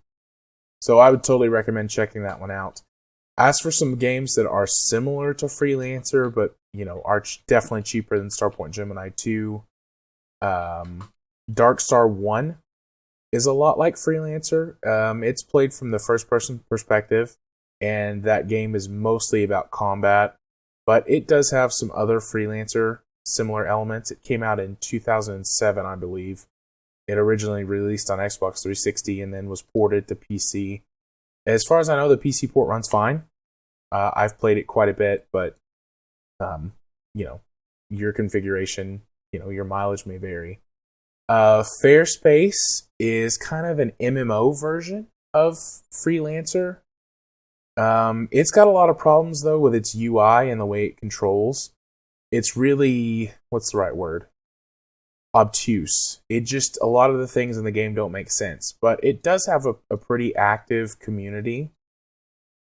So I would totally recommend checking that one out. As for some games that are similar to Freelancer, but are definitely cheaper than Starpoint Gemini 2, Dark Star 1 is a lot like Freelancer. It's played from the first-person perspective, and that game is mostly about combat, but it does have some other Freelancer similar elements. It came out in 2007, I believe. It originally released on Xbox 360 and then was ported to PC. As far as I know, the PC port runs fine. I've played it quite a bit, but your configuration, your mileage may vary. Fair Space is kind of an MMO version of Freelancer. It's got a lot of problems though with its UI and the way it controls. It's really, what's the right word? Obtuse. A lot of the things in the game don't make sense, but it does have a pretty active community.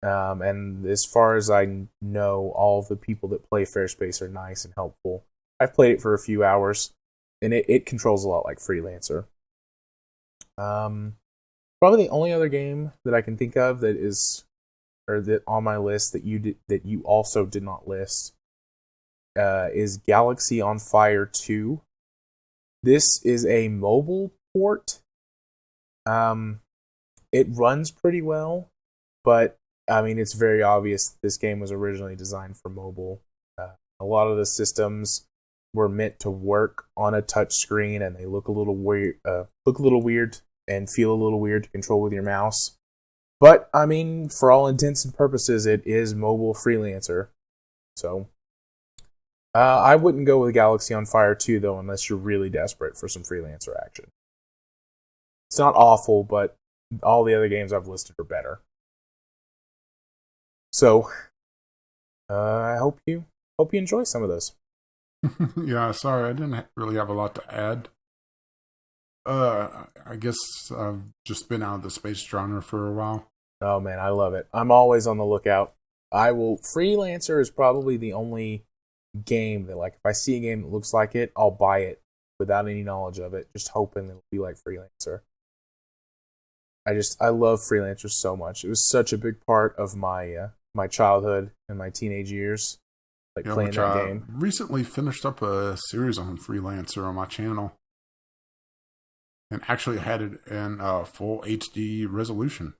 And as far as I know, all of the people that play Fair Space are nice and helpful. I've played it for a few hours, and it controls a lot like Freelancer. Probably the only other game that I can think of that on my list that you also did not list is Galaxy on Fire 2. This is a mobile port. It runs pretty well, but it's very obvious this game was originally designed for mobile. A lot of the systems were meant to work on a touch screen, and they look a little weird and feel a little weird to control with your mouse. But for all intents and purposes, it is mobile Freelancer. So I wouldn't go with Galaxy on Fire 2 though, unless you're really desperate for some Freelancer action. It's not awful, but all the other games I've listed are better. So I hope you enjoy some of those. Yeah, sorry, I didn't really have a lot to add. I guess I've just been out of the space genre for a while. Oh man, I love it. I'm always on the lookout. Freelancer is probably the only game that, like, if I see a game that looks like it, I'll buy it without any knowledge of it, just hoping it'll be like Freelancer. I love Freelancer so much. It was such a big part of my my childhood and my teenage years, playing that game. Recently finished up a series on Freelancer on my channel, and actually had it in full HD resolution.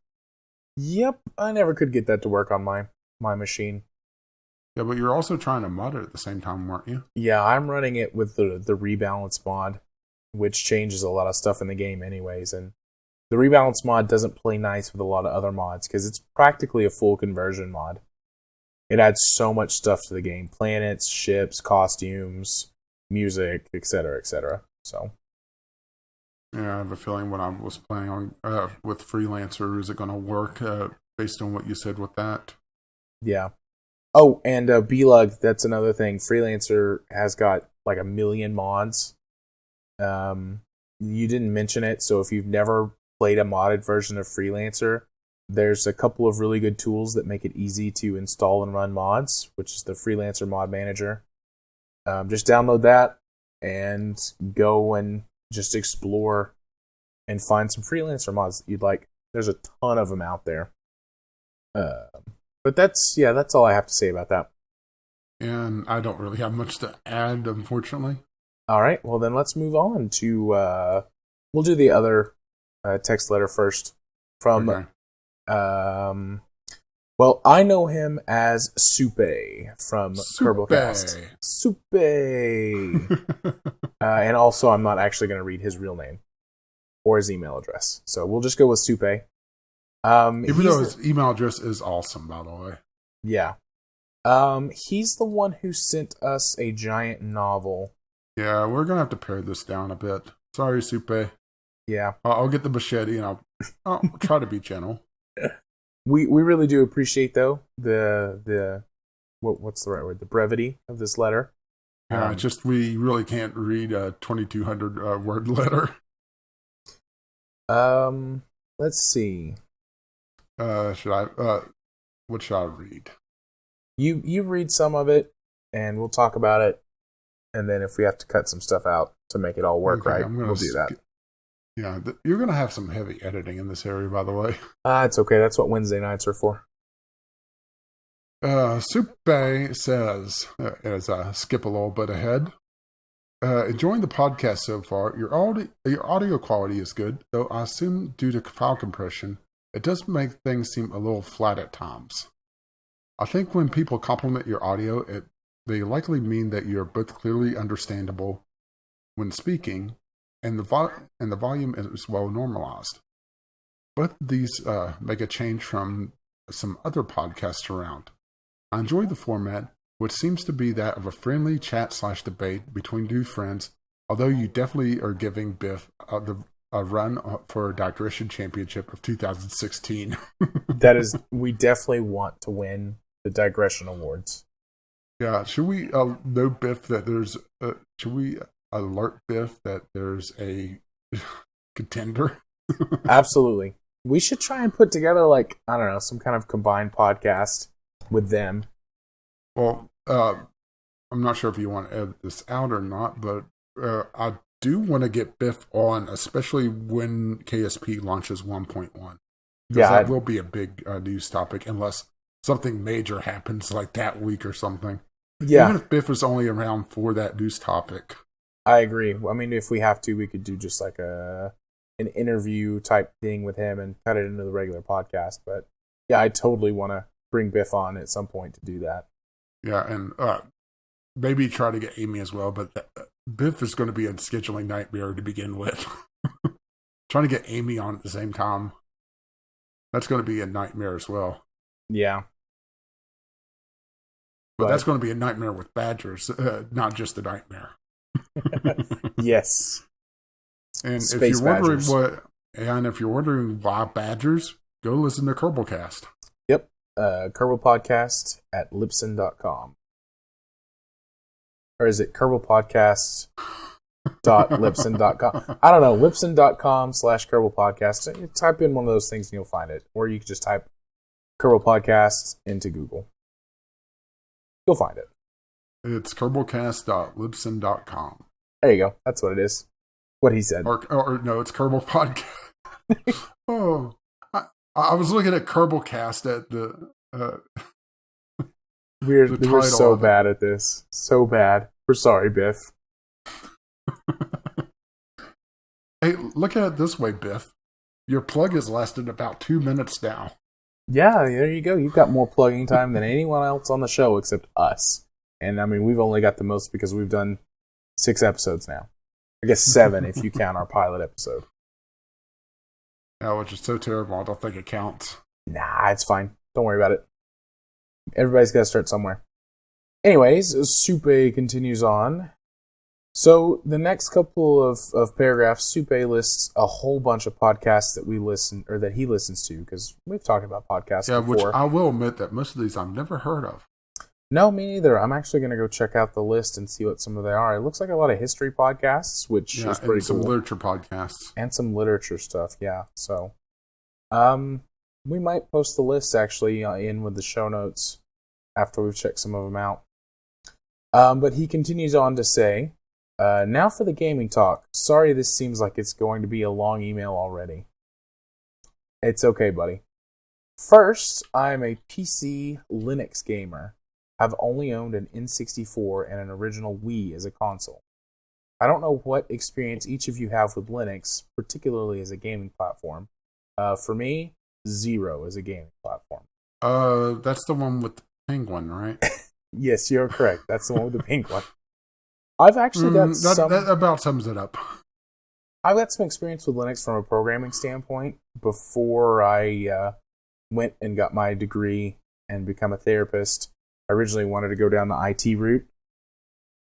Yep, I never could get that to work on my machine. Yeah, but you're also trying to mod it at the same time, weren't you? Yeah, I'm running it with the rebalance mod, which changes a lot of stuff in the game anyways, and the rebalance mod doesn't play nice with a lot of other mods because it's practically a full conversion mod. It adds so much stuff to the game: planets, ships, costumes, music, etc., etc. So Yeah, I have a feeling when I was planning on with Freelancer, is it going to work based on what you said with that? Yeah. Oh, and Blug, that's another thing. Freelancer has got like 1 million mods. You didn't mention it, so if you've never played a modded version of Freelancer, there's a couple of really good tools that make it easy to install and run mods, which is the Freelancer Mod Manager. Just download that and go and just explore and find some Freelancer mods that you'd like. There's a ton of them out there. But that's all I have to say about that. And I don't really have much to add, unfortunately. All right, well then let's move on to we'll do the other text letter first from Okay. Well, I know him as Supay from Kerbalcast. Supay. And also I'm not actually going to read his real name or his email address. So we'll just go with Supay. Even though his email address is awesome, by the way. Yeah. He's the one who sent us a giant novel. Yeah, we're going to have to pare this down a bit. Sorry, Supay. Yeah. I'll get the machete and I'll try to be gentle. We really do appreciate, though, the what's the right word? The brevity of this letter. Yeah, just we really can't read a 2,200 word letter. Let's see. What should I read? You read some of it, and we'll talk about it. And then if we have to cut some stuff out to make it all work right, we'll do that. Yeah, you're going to have some heavy editing in this area, by the way. It's okay. That's what Wednesday nights are for. Supay says, as I skip a little bit ahead, enjoying the podcast so far. Your audio quality is good, though I assume due to file compression, it does make things seem a little flat at times. I think when people compliment your audio, they likely mean that you're both clearly understandable when speaking, and the volume is well normalized. Both of these make a change from some other podcasts around. I enjoy the format, which seems to be that of a friendly chat/debate between two friends, although you definitely are giving Biff a run for a digression championship of 2016. We definitely want to win the digression awards. Yeah, should we know Biff that there's? Should we alert Biff that there's a contender? Absolutely. We should try and put together, like, I don't know, some kind of combined podcast with them. Well, I'm not sure if you want to edit this out or not, but I do want to get Biff on, especially when KSP launches 1.1. Because that will be a big news topic, unless something major happens like that week or something. Yeah. Even if Biff is only around for that news topic. I agree. I mean, if we have to, we could do just like an interview type thing with him and cut it into the regular podcast. But yeah, I totally want to bring Biff on at some point to do that. Yeah, and maybe try to get Amy as well, but Biff is going to be a scheduling nightmare to begin with. Trying to get Amy on at the same time, that's going to be a nightmare as well. Yeah. But that's going to be a nightmare with Badgers, not just a nightmare. Yes. And Space if you're wondering why Badgers, go listen to Kerbalcast. Yep. Kerbal Podcast at Libsyn.com. Or is it kerbalpodcast.libsyn.com? I don't know. Libsyn.com/Kerbal Podcast. You type in one of those things and you'll find it. Or you can just type Kerbal Podcast into Google. You'll find it. It's kerbalcast.libsyn.com. There you go. That's what it is. What he said. Or no, it's Kerbal Podcast. Oh, I was looking at Kerbalcast at the. We're so bad at this. So bad. We're sorry, Biff. Hey, look at it this way, Biff. Your plug has lasted about 2 minutes now. Yeah, there you go. You've got more plugging time than anyone else on the show except us. And I mean, we've only got the most because we've done 6 episodes now. I guess 7 if you count our pilot episode. Yeah, which is so terrible. I don't think it counts. Nah, it's fine. Don't worry about it. Everybody's got to start somewhere. Anyways, Supay continues on. So the next couple of paragraphs, Supay lists a whole bunch of podcasts that we listen or that he listens to, because we've talked about podcasts before. Which I will admit that most of these I've never heard of. No, me neither. I'm actually going to go check out the list and see what some of they are. It looks like a lot of history podcasts, which is pretty and some cool. literature podcasts. And some literature stuff, yeah. So, we might post the list actually in with the show notes after we've checked some of them out. But he continues on to say, now for the gaming talk. Sorry this seems like it's going to be a long email already. It's okay, buddy. First, I'm a PC Linux gamer. I've only owned an N64 and an original Wii as a console. I don't know what experience each of you have with Linux, particularly as a gaming platform. For me, zero as a gaming platform. That's the one with the penguin, right? Yes, you're correct. That's the one with the penguin. I've actually got that about sums it up. I've got some experience with Linux from a programming standpoint before I went and got my degree and become a therapist. I originally wanted to go down the IT route,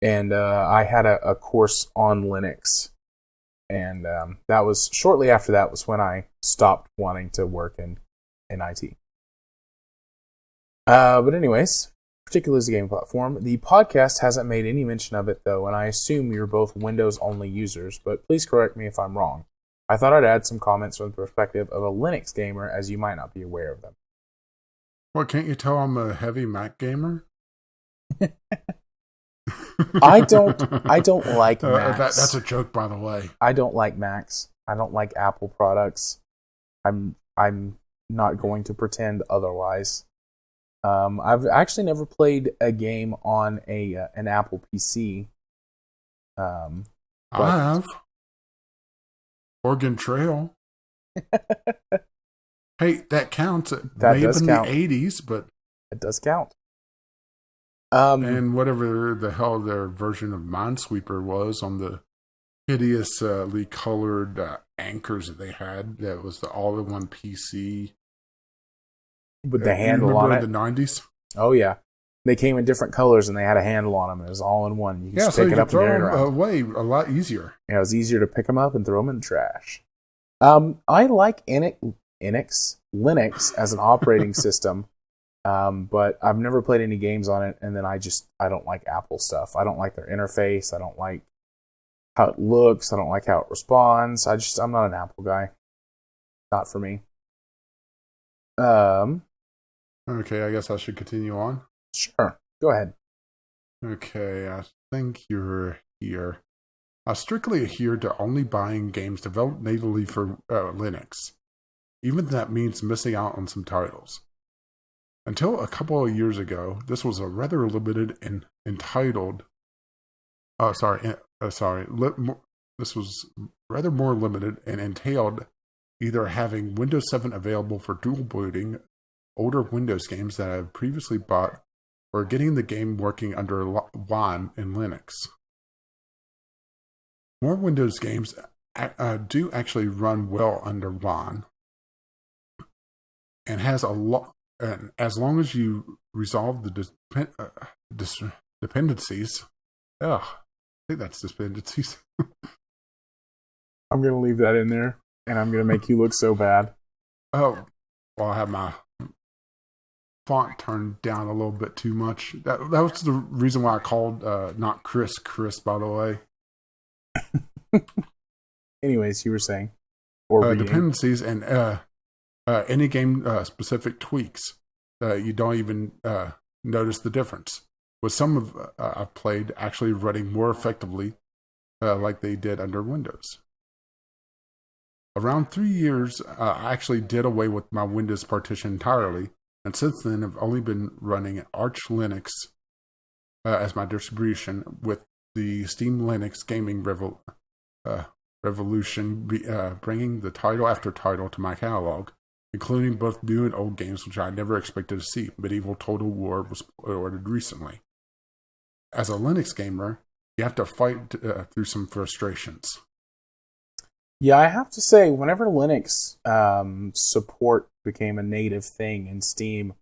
and I had a course on Linux, and that was shortly after that was when I stopped wanting to work in IT. But anyways, particularly as a game platform, the podcast hasn't made any mention of it though, and I assume you're both Windows-only users, but please correct me if I'm wrong. I thought I'd add some comments from the perspective of a Linux gamer, as you might not be aware of them. Well, can't you tell I'm a heavy Mac gamer? I don't like Macs. That's a joke, by the way. I don't like Macs. I don't like Apple products. I'm not going to pretend otherwise. I've actually never played a game on an Apple PC. I have. Oregon Trail. Hey, that counts. That does count. In the 80s, but it does count. And whatever the hell their version of Minesweeper was on the hideously colored anchors that they had, that was the all-in-one PC with the handle on it. In the 90s. Oh yeah, they came in different colors and they had a handle on them. And it was all in one. You could just pick it up and carry it around. Away a lot easier. Yeah, it was easier to pick them up and throw them in the trash. I like Linux as an operating system, but I've never played any games on it. And then I don't like Apple stuff. I don't like their interface. I don't like how it looks. I don't like how it responds. I'm not an Apple guy. Not for me. Okay, I guess I should continue on. Sure, go ahead. Okay, I think you're here. I strictly adhere to only buying games developed natively for Linux. Even that means missing out on some titles. Until a couple of years ago, this was a rather limited and entitled. This was rather more limited and entailed either having Windows 7 available for dual booting older Windows games that I had previously bought, or getting the game working under WAN in Linux. More Windows games do actually run well under WAN, and has a lot. And as long as you resolve the dependencies, I think that's dependencies. I'm going to leave that in there, and I'm going to make you look so bad. Oh, well, I have my font turned down a little bit too much. That was the reason why I called not Chris, by the way. Anyways, you were saying, or dependencies and any game specific tweaks. You don't even notice the difference. With some of I've played actually running more effectively, like they did under Windows. Around 3 years, I actually did away with my Windows partition entirely. And since then, I've only been running Arch Linux as my distribution, with the Steam Linux gaming revolution bringing the title after title to my catalog, including both new and old games which I never expected to see. Medieval Total War was ordered recently. As a Linux gamer, you have to fight through some frustrations. Yeah, I have to say, whenever Linux support became a native thing in Steam,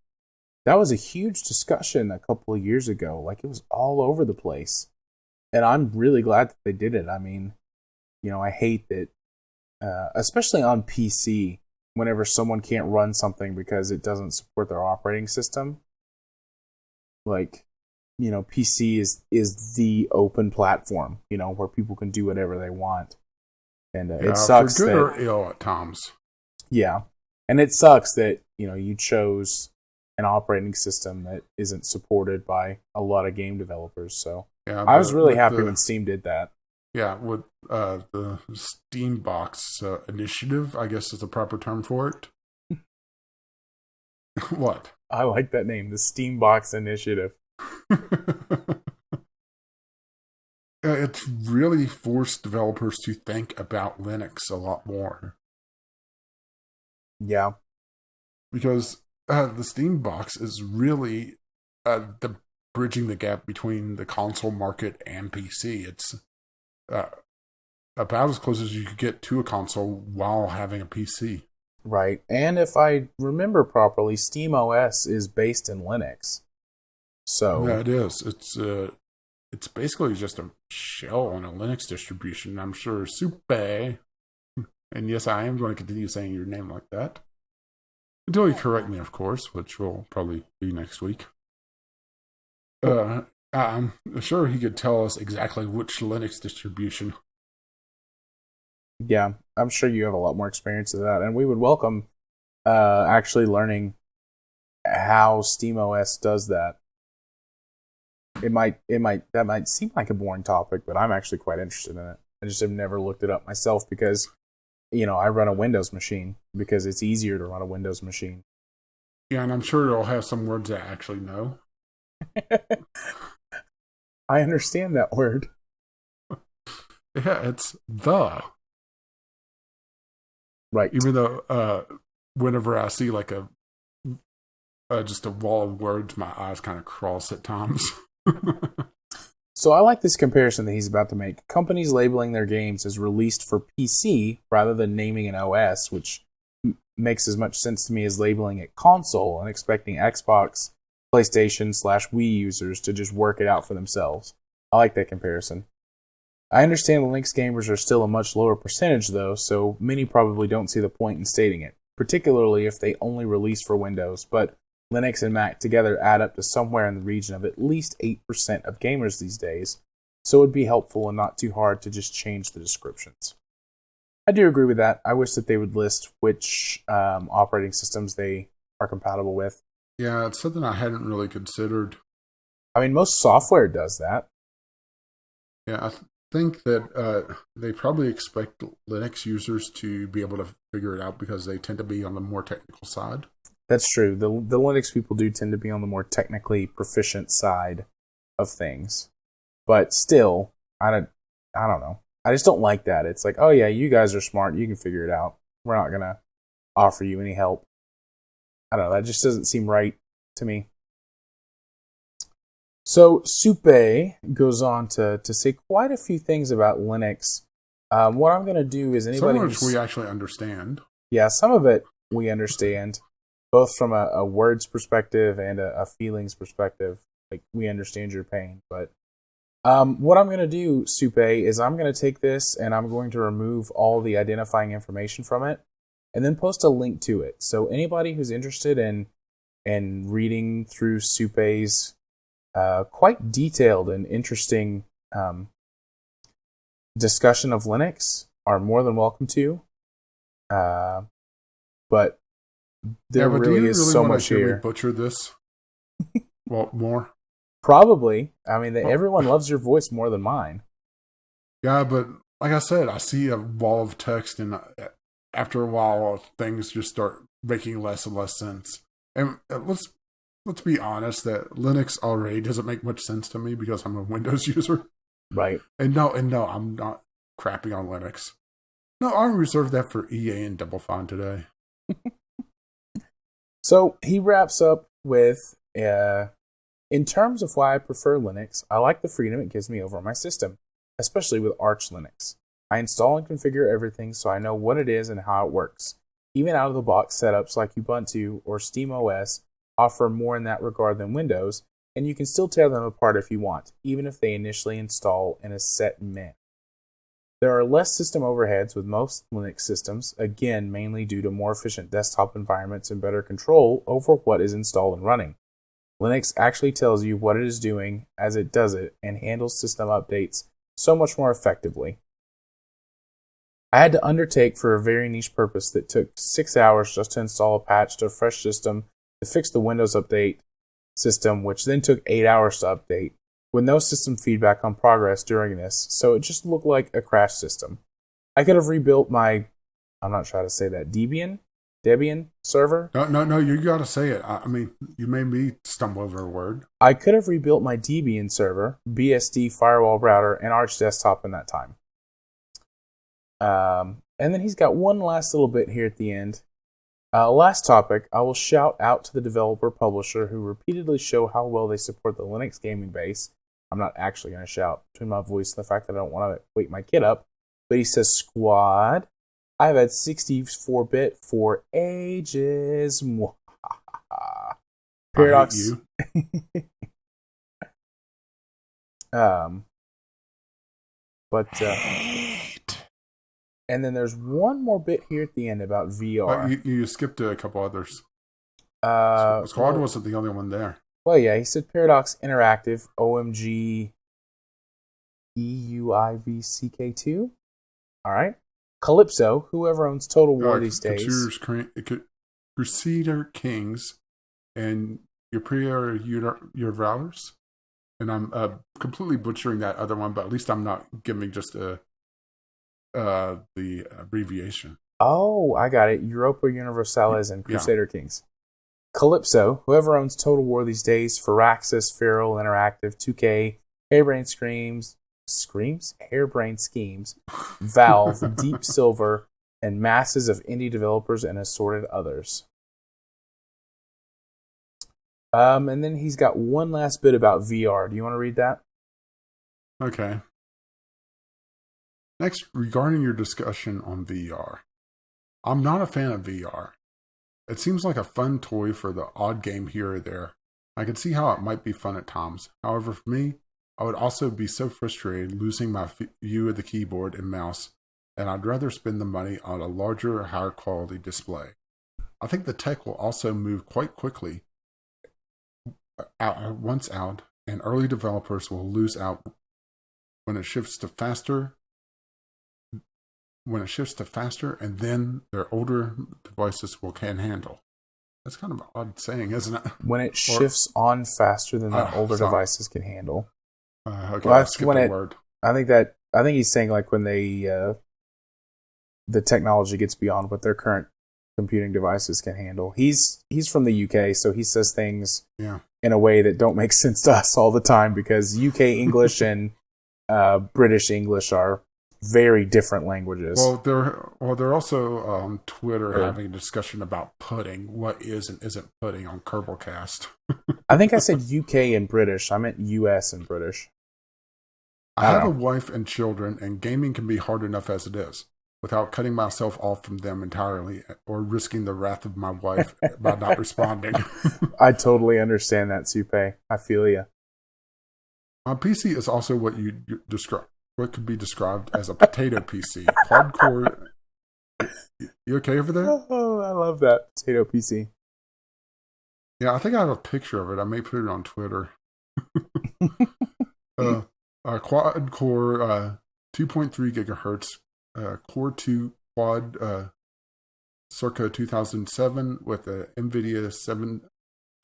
that was a huge discussion a couple of years ago. Like, it was all over the place. And I'm really glad that they did it. I mean, I hate that, especially on PC, whenever someone can't run something because it doesn't support their operating system. Like, PC is the open platform, where people can do whatever they want. And it sucks for good that, or ill at times. Yeah. And it sucks that, you chose an operating system that isn't supported by a lot of game developers. So I was really happy when Steam did that. Yeah, with the Steam Box initiative, I guess is the proper term for it. What? I like that name, the Steam Box Initiative. It's really forced developers to think about Linux a lot more. Yeah. Because the Steam Box is really the bridging the gap between the console market and PC. It's about as close as you could get to a console while having a PC. Right. And if I remember properly, SteamOS is based in Linux. So yeah, it is. It's basically just a shell on a Linux distribution. I'm sure Supay, and yes, I am going to continue saying your name like that. Until you correct me, of course, which will probably be next week. I'm sure he could tell us exactly which Linux distribution. Yeah, I'm sure you have a lot more experience with that, and we would welcome actually learning how SteamOS does that. That might seem like a boring topic, but I'm actually quite interested in it. I just have never looked it up myself because, I run a Windows machine because it's easier to run a Windows machine. Yeah, and I'm sure it'll have some words I actually know. I understand that word. Yeah, it's the. Right. Even though whenever I see like just a wall of words, my eyes kind of cross at times. So I like this comparison that he's about to make. Companies labeling their games as released for PC rather than naming an OS, which makes as much sense to me as labeling it console and expecting Xbox, PlayStation / Wii users to just work it out for themselves. I like that comparison. I understand Linux gamers are still a much lower percentage though, so many probably don't see the point in stating it, particularly if they only release for Windows, but Linux and Mac together add up to somewhere in the region of at least 8% of gamers these days, so it would be helpful and not too hard to just change the descriptions. I do agree with that. I wish that they would list which operating systems they are compatible with. Yeah, it's something I hadn't really considered. I mean, most software does that. Yeah, I think that they probably expect Linux users to be able to figure it out because they tend to be on the more technical side. That's true. The Linux people do tend to be on the more technically proficient side of things. But still, I don't know. I just don't like that. It's like, oh yeah, you guys are smart. You can figure it out. We're not going to offer you any help. I don't know. That just doesn't seem right to me. So Supay goes on to say quite a few things about Linux. What I'm going to do is anybody some of which we actually understand. Yeah, some of it we understand, both from a words perspective and a feelings perspective. Like, we understand your pain. But what I'm going to do, Supay, is I'm going to take this and I'm going to remove all the identifying information from it and then post a link to it. So anybody who's interested in reading through Supay's quite detailed and interesting discussion of Linux are more than welcome to. But there really is so much here. Butcher this? Well, more? Probably. I mean, everyone loves your voice more than mine. Yeah, but like I said, I see a wall of text, and after a while, things just start making less and less sense. And let's be honest that Linux already doesn't make much sense to me because I'm a Windows user. Right. And no, I'm not crapping on Linux. No, I reserved that for EA and Double Fine today. So he wraps up with, in terms of why I prefer Linux, I like the freedom it gives me over my system, especially with Arch Linux. I install and configure everything so I know what it is and how it works. Even out-of-the-box setups like Ubuntu or SteamOS offer more in that regard than Windows, and you can still tear them apart if you want, even if they initially install in a set manner. There are less system overheads with most Linux systems, again mainly due to more efficient desktop environments and better control over what is installed and running. Linux actually tells you what it is doing as it does it and handles system updates so much more effectively. I had to undertake for a very niche purpose that took 6 hours just to install a patch to a fresh system to fix the Windows Update system, which then took 8 hours to update, with no system feedback on progress during this, so it just looked like a crash system. I could have rebuilt my, I'm not sure how to say that, Debian server? No, you gotta say it. I mean, you made me stumble over a word. I could have rebuilt my Debian server, BSD firewall router, and Arch desktop in that time. And then he's got one last little bit here at the end. Last topic, I will shout out to the developer publisher who repeatedly show how well they support the Linux gaming base. I'm not actually going to shout between my voice and the fact that I don't want to wake my kid up. But he says, Squad, I've had 64-bit for ages. Paradox. I hate you. And then there's one more bit here at the end about VR. You skipped a couple others. Squad wasn't the only one there. Well, yeah, he said Paradox Interactive, OMG EUIVCK2. All right. Calypso, whoever owns Total War these days. Crusader Kings, and your Valors. And I'm completely butchering that other one, but at least I'm not giving just the abbreviation. Oh, I got it. Europa Universalis and Crusader Kings. Calypso, whoever owns Total War these days, Firaxis, Feral Interactive, 2K, Harebrained Schemes, Valve, Deep Silver, and masses of indie developers and assorted others. And then he's got one last bit about VR. Do you want to read that? Okay. Next, regarding your discussion on VR. I'm not a fan of VR. It seems like a fun toy for the odd game here or there. I can see how it might be fun at times. However, for me, I would also be so frustrated losing my view of the keyboard and mouse, and I'd rather spend the money on a larger, higher quality display. I think the tech will also move quite quickly once out, and early developers will lose out when it shifts to faster, and then their older devices can handle. That's kind of an odd saying, isn't it? When it shifts on faster than the older devices can handle. Okay, well, skip the word. I think he's saying like when the technology gets beyond what their current computing devices can handle. He's from the UK, so he says things in a way that don't make sense to us all the time because UK English and British English are very different languages. Well, they're also on Twitter having a discussion about putting. What is and isn't putting on Kerbalcast? I think I said UK and British. I meant US and British. I have a wife and children, and gaming can be hard enough as it is, without cutting myself off from them entirely or risking the wrath of my wife by not responding. I totally understand that, Supay. I feel you. My PC is also what what could be described as a potato PC. Quad core. You okay over there? Oh, I love that potato PC. Yeah, I think I have a picture of it. I may put it on Twitter. Quad core, 2.3 gigahertz, Core 2 quad, circa 2007 with a NVIDIA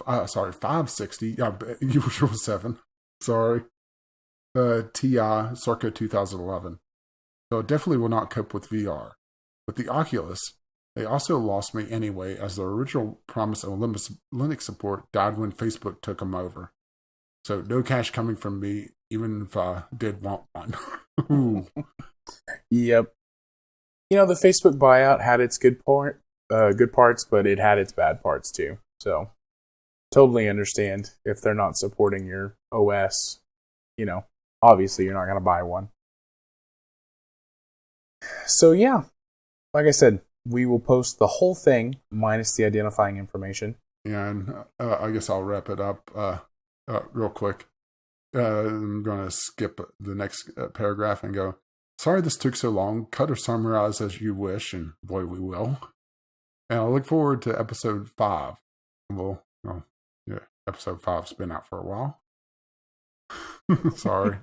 560. Yeah, usual 7. Sorry. TI circa 2011. So it definitely will not cope with VR. With the Oculus, they also lost me anyway, as the original promise of Linux support died when Facebook took them over. So no cash coming from me, even if I did want one. Yep. You know, the Facebook buyout had its good parts, but it had its bad parts too. So totally understand if they're not supporting your OS. You know, obviously you're not going to buy one. So yeah, like I said, we will post the whole thing minus the identifying information. Yeah, and I guess I'll wrap it up. real quick. I'm going to skip the next paragraph and go, sorry this took so long. Cut or summarize as you wish, and boy, we will. And I look forward to episode 5. Episode 5's been out for a while. Sorry.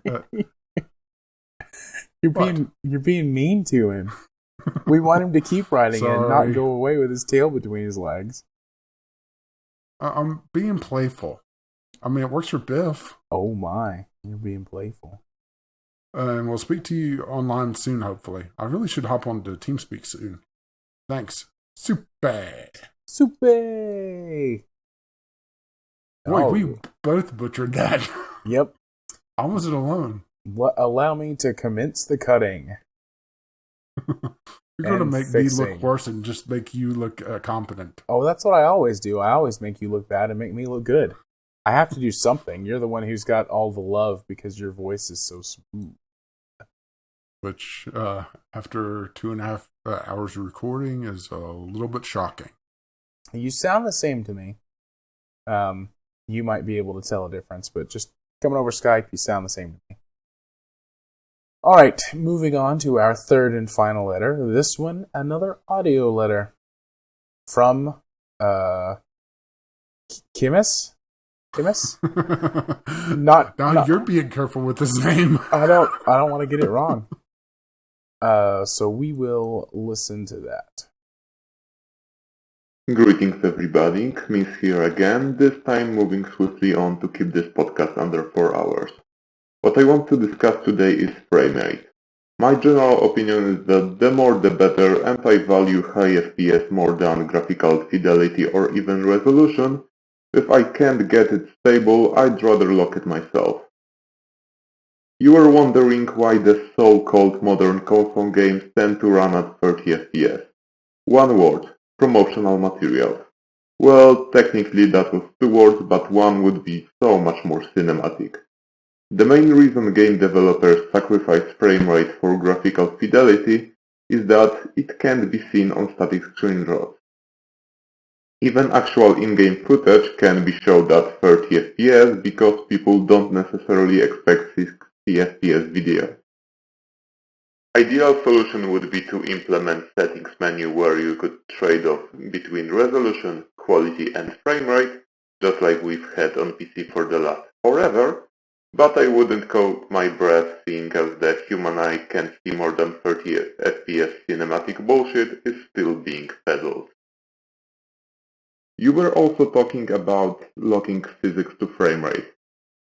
You're being mean to him. We want him to keep writing and not go away with his tail between his legs. I'm being playful. I mean, it works for Biff. Oh my, you're being playful. And we'll speak to you online soon, hopefully. I really should hop on to TeamSpeak soon. Thanks. Supay. Supay. Boy, we both butchered that. Yep. I wasn't alone. Allow me to commence the cutting. You're going to make me look worse and just make you look competent. Oh, that's what I always do. I always make you look bad and make me look good. I have to do something. You're the one who's got all the love because your voice is so smooth. Which, after 2.5 hours of recording, is a little bit shocking. You sound the same to me. You might be able to tell a difference, but just coming over Skype, you sound the same to me. All right, moving on to our third and final letter. This one, another audio letter from Kimis. Not you're being careful with his name. I don't want to get it wrong. So we will listen to that. Greetings everybody, Kmis here again, this time moving swiftly on to keep this podcast under 4 hours. What I want to discuss today is frame rate. My general opinion is that the more the better, and I value high FPS more than graphical fidelity or even resolution. If I can't get it stable, I'd rather lock it myself. You were wondering why the so-called modern console games tend to run at 30 FPS. One word: promotional materials. Well, technically that was 2 words, but one would be so much more cinematic. The main reason game developers sacrifice frame rate for graphical fidelity is that it can't be seen on static screenshots. Even actual in-game footage can be showed at 30 FPS because people don't necessarily expect 60 FPS video. Ideal solution would be to implement settings menu where you could trade off between resolution, quality and frame rate, just like we've had on PC for the last forever, but I wouldn't hold my breath seeing as the human eye can see more than 30 FPS cinematic bullshit is still being peddled. You were also talking about locking physics to frame rate.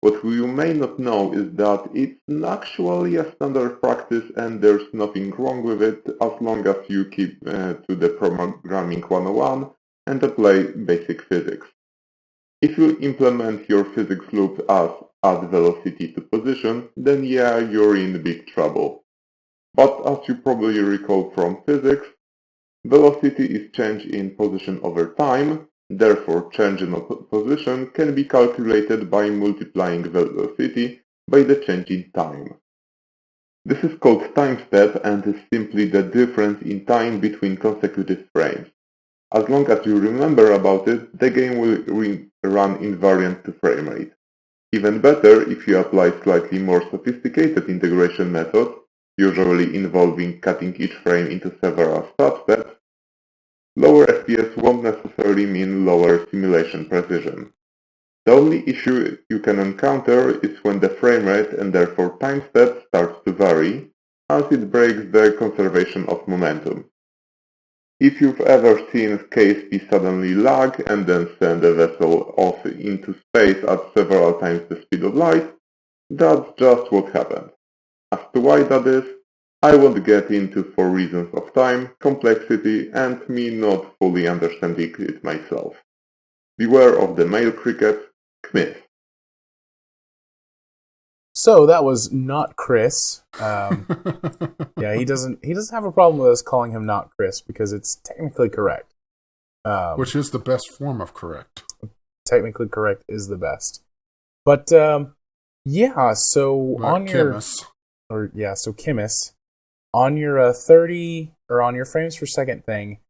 What you may not know is that it's actually a standard practice and there's nothing wrong with it as long as you keep to the programming 101 and apply basic physics. If you implement your physics loop as add velocity to position, then yeah, you're in big trouble. But as you probably recall from physics, velocity is change in position over time. Therefore, change in position can be calculated by multiplying velocity by the change in time. This is called time step and is simply the difference in time between consecutive frames. As long as you remember about it, the game will run invariant to frame rate. Even better if you apply slightly more sophisticated integration methods, usually involving cutting each frame into several substeps. Lower FPS won't necessarily mean lower simulation precision. The only issue you can encounter is when the frame rate and therefore time step starts to vary, as it breaks the conservation of momentum. If you've ever seen KSP suddenly lag and then send a vessel off into space at several times the speed of light, that's just what happened. As to why that is, I won't get into for reasons of time, complexity, and me not fully understanding it myself. Beware of the male cricket, Kmis. So that was not Chris. Yeah, he doesn't have a problem with us calling him not Chris because it's technically correct. Which is the best form of correct. Technically correct is the best. But yeah, so on Kimis. So Kimis. On your 30 or on your frames per second thing,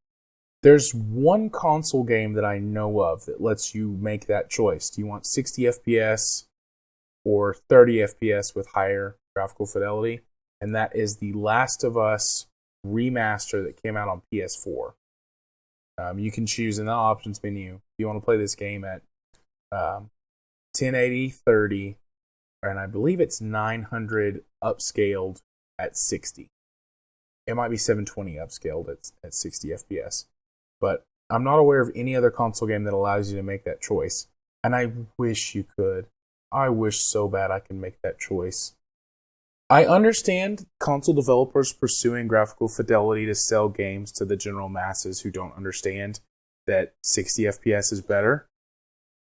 There's one console game that I know of that lets you make that choice. Do you want 60 FPS or 30 FPS with higher graphical fidelity? And that is the Last of Us remaster that came out on PS4. You can choose in the options menu if you want to play this game at 1080, 30, and I believe it's 900 upscaled at 60. It might be 720 upscaled at 60 FPS. But I'm not aware of any other console game that allows you to make that choice. And I wish you could. I wish so bad I could make that choice. I understand console developers pursuing graphical fidelity to sell games to the general masses who don't understand that 60 FPS is better,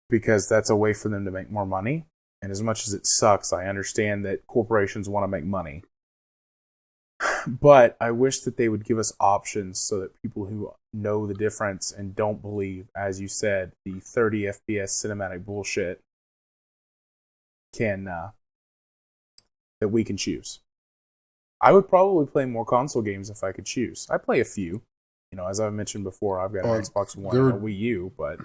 because that's a way for them to make more money. And as much as it sucks, I understand that corporations want to make money. But I wish that they would give us options so that people who know the difference and don't believe, as you said, the 30 FPS cinematic bullshit can that we can choose. I would probably play more console games if I could choose. I play a few. As I've mentioned before, I've got an Xbox One and a Wii U, but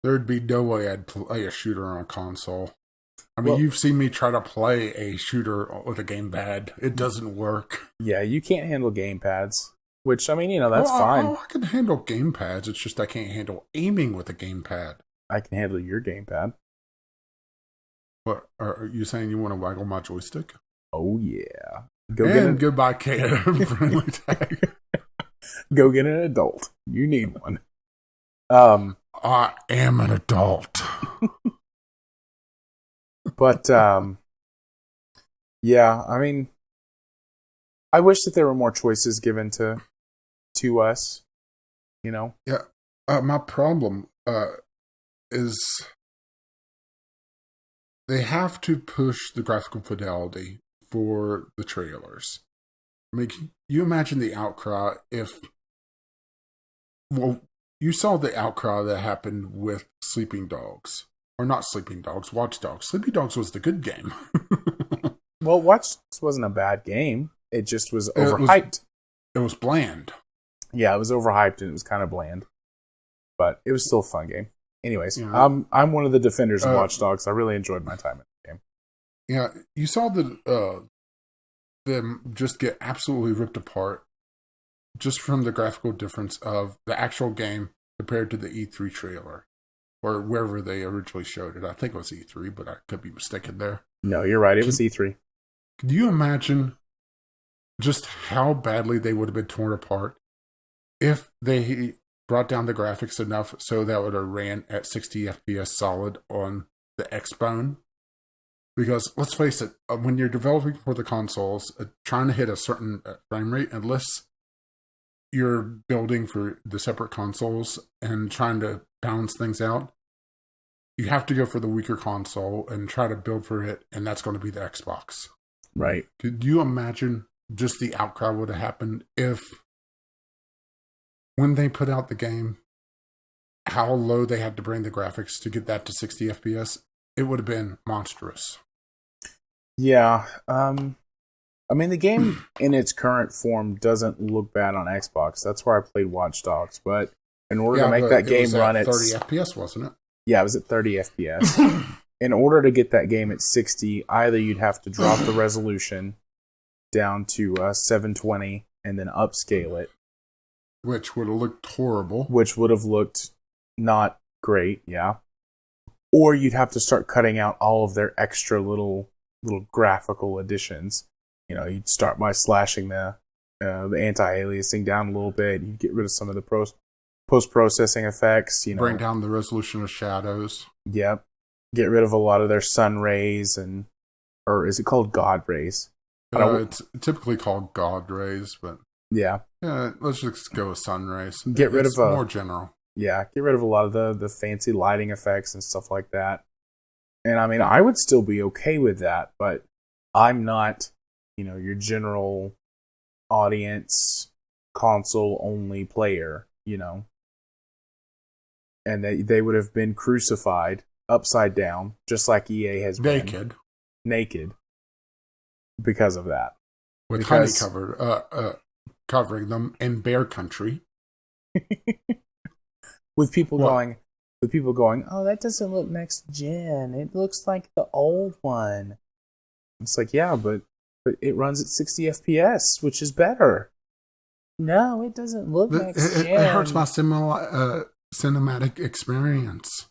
there'd be no way I'd play a shooter on a console. I mean, you've seen me try to play a shooter with a gamepad. It doesn't work. Yeah, you can't handle gamepads, which, that's fine. I can handle gamepads. It's just I can't handle aiming with a gamepad. I can handle your gamepad. What, are you saying you want to waggle my joystick? Oh, yeah. Goodbye, friendly tag. Go get an adult. You need one. I am an adult. But, yeah, I wish that there were more choices given to us, Yeah, my problem is they have to push the graphical fidelity for the trailers. I mean, can you imagine the outcry if... Well, you saw the outcry that happened with Sleeping Dogs. Or not Sleeping Dogs, Watch Dogs. Sleeping Dogs was the good game. Well, Watch Dogs wasn't a bad game. It just was overhyped. It was bland. Yeah, it was overhyped and it was kind of bland. But it was still a fun game. Anyways, Yeah. I'm one of the defenders of Watch Dogs. I really enjoyed my time in the game. Yeah, you saw them just get absolutely ripped apart just from the graphical difference of the actual game compared to the E3 trailer. Or wherever they originally showed it. I think it was E3, but I could be mistaken there. No, you're right. It was E3. Can you imagine just how badly they would have been torn apart if they brought down the graphics enough so that would have ran at 60 FPS solid on the Xbone? Because let's face it, when you're developing for the consoles, trying to hit a certain frame rate, unless you're building for the separate consoles and trying to balance things out, you have to go for the weaker console and try to build for it, and that's going to be the Xbox. Right. Could you imagine just the outcry would have happened if, when they put out the game, how low they had to bring the graphics to get that to 60 FPS? It would have been monstrous. Yeah. The game in its current form doesn't look bad on Xbox. That's where I played Watch Dogs. But in order to make that game run at 30 FPS, wasn't it? Yeah, it was at 30 FPS. In order to get that game at 60, either you'd have to drop the resolution down to 720 and then upscale it. Which would have looked horrible. Which would have looked not great, yeah. Or you'd have to start cutting out all of their extra little graphical additions. You'd start by slashing the anti-aliasing down a little bit. You'd get rid of some of the post-processing effects. Bring down the resolution of shadows. Yep. Get rid of a lot of their sun rays or is it called God rays? It's typically called God rays, but yeah. Let's just go with sun rays. Get rid of more general. Yeah, get rid of a lot of the fancy lighting effects and stuff like that. And I would still be okay with that, but I'm not, your general audience console only player, And they would have been crucified upside down, just like EA has been. Naked. Because of that. With honey covering them in bear country. with people going, oh, that doesn't look next gen. It looks like the old one. It's like, yeah, but it runs at 60 FPS, which is better. No, it doesn't look next gen. It hurts my cinematic experience.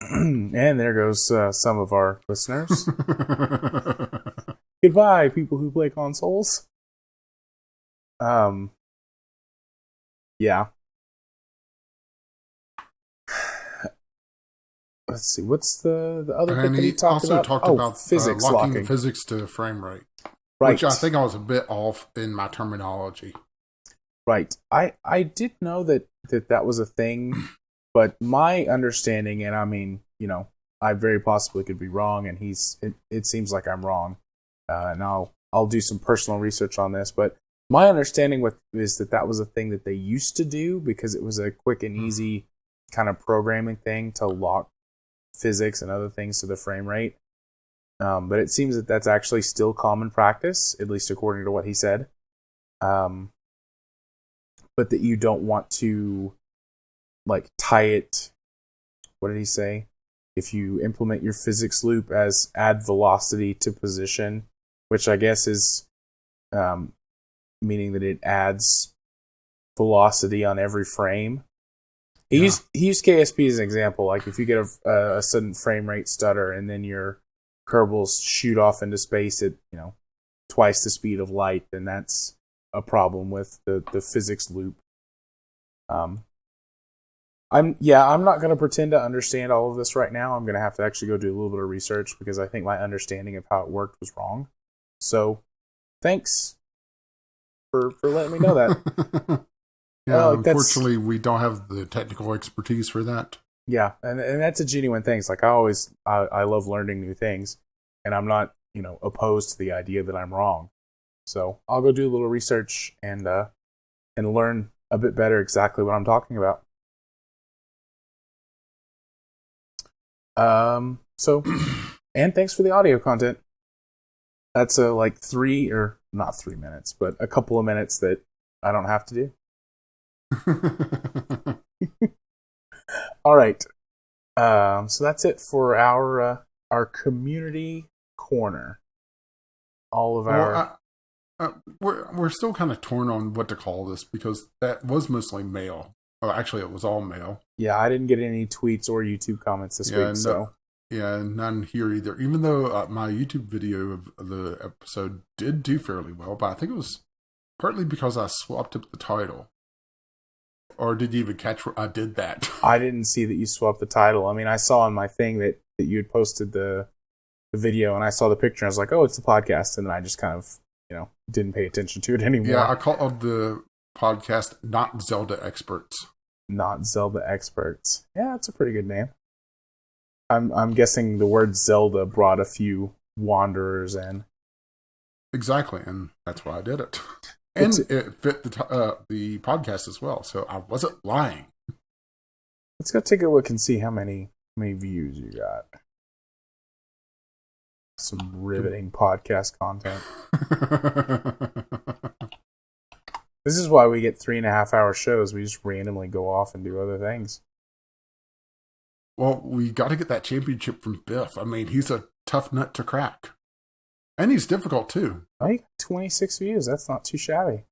And there goes some of our listeners. Goodbye, people who play consoles. Yeah. Let's see. What's the other thing that he talked about? Talked about physics locking locking. physics to frame rate. Right. Which I think I was a bit off in my terminology. Right. I did know that was a thing, but my understanding, and I mean, I very possibly could be wrong, and it seems like I'm wrong. And I'll do some personal research on this, but my understanding is that was a thing that they used to do because it was a quick and easy kind of programming thing to lock physics and other things to the frame rate. But it seems that that's actually still common practice, at least according to what he said. But that you don't want to tie it. What did he say? If you implement your physics loop as add velocity to position, which I guess is meaning that it adds velocity on every frame. He used KSP as an example. Like if you get a sudden frame rate stutter and then your Kerbals shoot off into space at twice the speed of light, then that's a problem with the physics loop. I'm not going to pretend to understand all of this right now. I'm going to have to actually go do a little bit of research because I think my understanding of how it worked was wrong. So, thanks for letting me know that. Unfortunately, we don't have the technical expertise for that. Yeah, and that's a genuine thing. It's like I love learning new things, and I'm not opposed to the idea that I'm wrong. So I'll go do a little research and learn a bit better exactly what I'm talking about. So, and thanks for the audio content. That's not 3 minutes, but a couple of minutes that I don't have to do. All right. So that's it for our community corner. All of we're still kind of torn on what to call this because that was mostly mail. Well, actually, it was all mail. Yeah, I didn't get any tweets or YouTube comments this week. So none here either. Even though my YouTube video of the episode did do fairly well, but I think it was partly because I swapped up the title. Or did you even catch where I did that? I didn't see that you swapped the title. I mean, I saw on my thing that you had posted the video, and I saw the picture, and I was like, oh, it's the podcast, and then I just kind of, didn't pay attention to it anymore. Yeah, I called the podcast Not Zelda Experts. Not Zelda Experts. Yeah, that's a pretty good name. I'm guessing the word Zelda brought a few wanderers in. Exactly, and that's why I did it. And it fit the podcast as well, so I wasn't lying. Let's go take a look and see how many views you got. Some riveting podcast content. This is why we get 3.5-hour shows. We just randomly go off and do other things. Well, we got to get that championship from Biff. I mean, he's a tough nut to crack. And he's difficult, too. I got 26 views. That's not too shabby.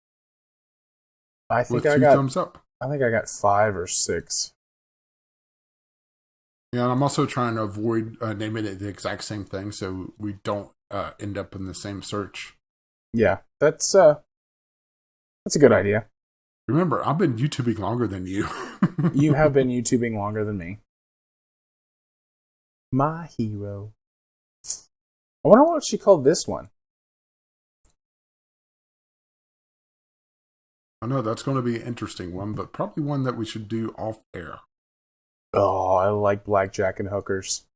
I think With 2 thumbs up. I think I got 5 or 6. Yeah, and I'm also trying to avoid naming it the exact same thing so we don't end up in the same search. Yeah, that's a good idea. Remember, I've been YouTubing longer than you. You have been YouTubing longer than me. My hero. I wonder what she called this one. I know that's going to be an interesting one, but probably one that we should do off air. Oh, I like blackjack and hookers.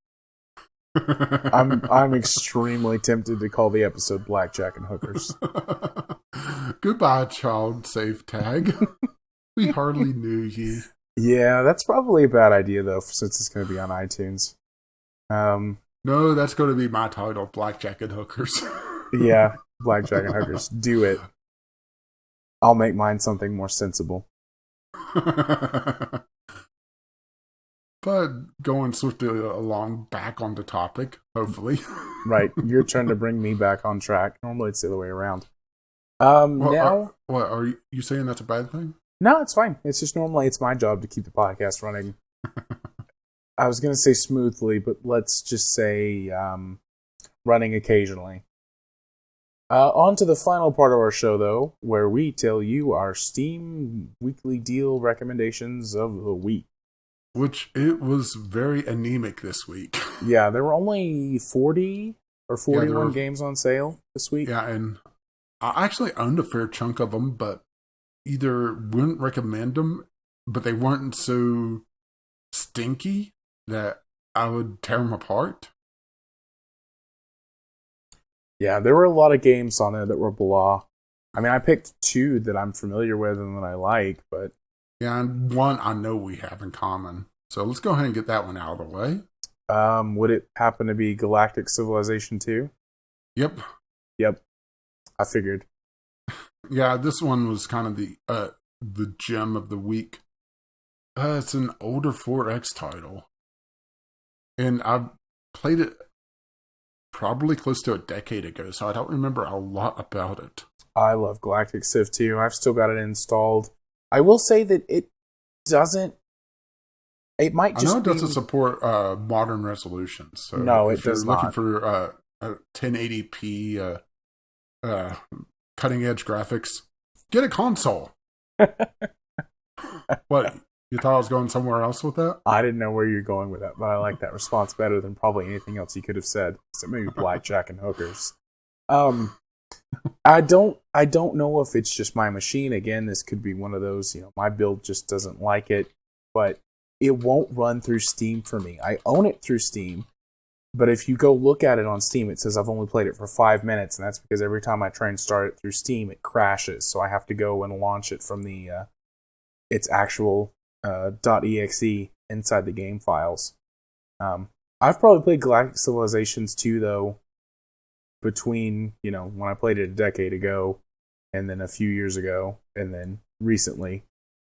I'm extremely tempted to call the episode Blackjack and Hookers. Goodbye, child safe tag. We hardly knew ye. Yeah, that's probably a bad idea though, since it's going to be on iTunes. No, that's going to be my title, Blackjack and Hookers. Yeah, Blackjack and Hookers. Do it. I'll make mine something more sensible. But going swiftly along back on the topic, hopefully. Right, your turn to bring me back on track. Normally it's the other way around. Are you saying that's a bad thing? No, it's fine. It's just normally it's my job to keep the podcast running. I was going to say smoothly, but let's just say running occasionally. On to the final part of our show, though, where we tell you our Steam weekly deal recommendations of the week. Which it was very anemic this week. Yeah, there were only 40 or 41 games on sale this week. Yeah, and I actually owned a fair chunk of them, but either wouldn't recommend them, but they weren't so stinky that I would tear them apart. Yeah, there were a lot of games on there that were blah. I mean, I picked 2 that I'm familiar with and that I like, but... Yeah, and one I know we have in common. So let's go ahead and get that one out of the way. Would it happen to be Galactic Civilization 2? Yep. I figured. Yeah, this one was kind of the gem of the week. It's an older 4X title. And I've played it probably close to a decade ago, so I don't remember a lot about it. I love Galactic Civ 2. I've still got it installed. I will say that it doesn't... It might just I know it doesn't support modern resolutions. So no, it does not. If you're looking for 1080p cutting-edge graphics, get a console. What? You thought I was going somewhere else with that? I didn't know where you're going with that, but I like that response better than probably anything else you could have said. Except maybe blackjack and hookers. I don't know if it's just my machine. Again, this could be one of those, my build just doesn't like it, but it won't run through Steam for me. I own it through Steam, but if you go look at it on Steam, it says I've only played it for 5 minutes, and that's because every time I try and start it through Steam, it crashes. So I have to go and launch it from the its actual .exe inside the game files. I've probably played Galactic Civilizations 2, though, between, when I played it a decade ago, and then a few years ago, and then recently.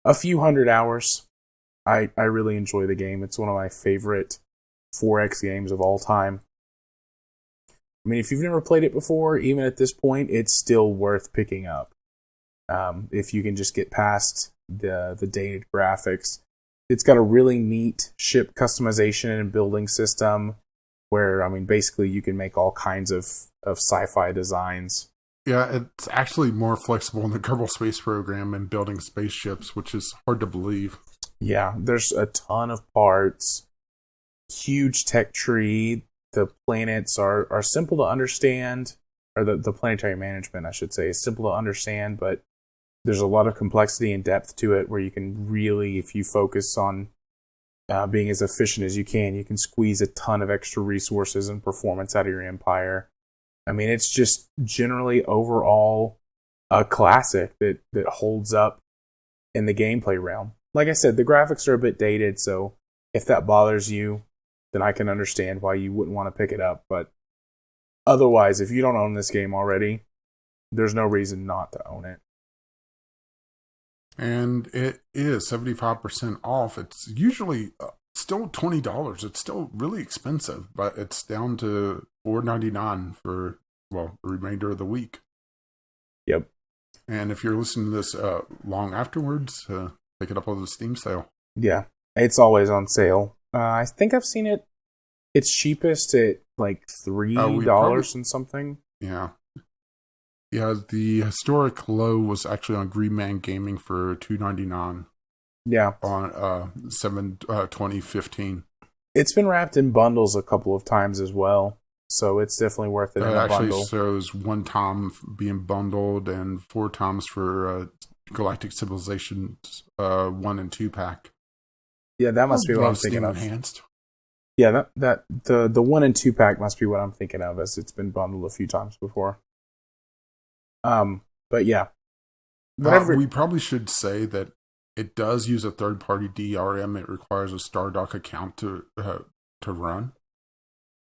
A few hundred hours. I really enjoy the game. It's one of my favorite 4X games of all time. I mean, if you've never played it before, even at this point, it's still worth picking up. If you can just get past the dated graphics. It's got a really neat ship customization and building system where, basically you can make all kinds of sci-fi designs. Yeah, it's actually more flexible in the Kerbal Space Program and building spaceships, which is hard to believe. Yeah, there's a ton of parts. Huge tech tree. The planets are simple to understand, or the planetary management, I should say, is simple to understand, but there's a lot of complexity and depth to it where you can really, if you focus on being as efficient as you can squeeze a ton of extra resources and performance out of your empire. It's just generally overall a classic that holds up in the gameplay realm. Like I said, the graphics are a bit dated, so if that bothers you, then I can understand why you wouldn't want to pick it up. But otherwise, if you don't own this game already, there's no reason not to own it. And it is 75% off. It's usually still $20. It's still really expensive, but it's down to $4.99 for, the remainder of the week. Yep. And if you're listening to this long afterwards, pick it up on the Steam sale. Yeah, it's always on sale. I think I've seen it. It's cheapest at like $3 and something. Yeah. Yeah, the historic low was actually on Green Man Gaming for $2.99. Yeah. On 7/20/15. It's been wrapped in bundles a couple of times as well, so it's definitely worth it in a bundle. It actually shows 1 time being bundled and 4 times for Galactic Civilizations 1 and 2 pack. Yeah, that must be what I'm thinking of. Enhanced. Yeah, that the 1 and 2 pack must be what I'm thinking of, as it's been bundled a few times before. But yeah. We probably should say that it does use a third-party DRM. It requires a Stardock account to run,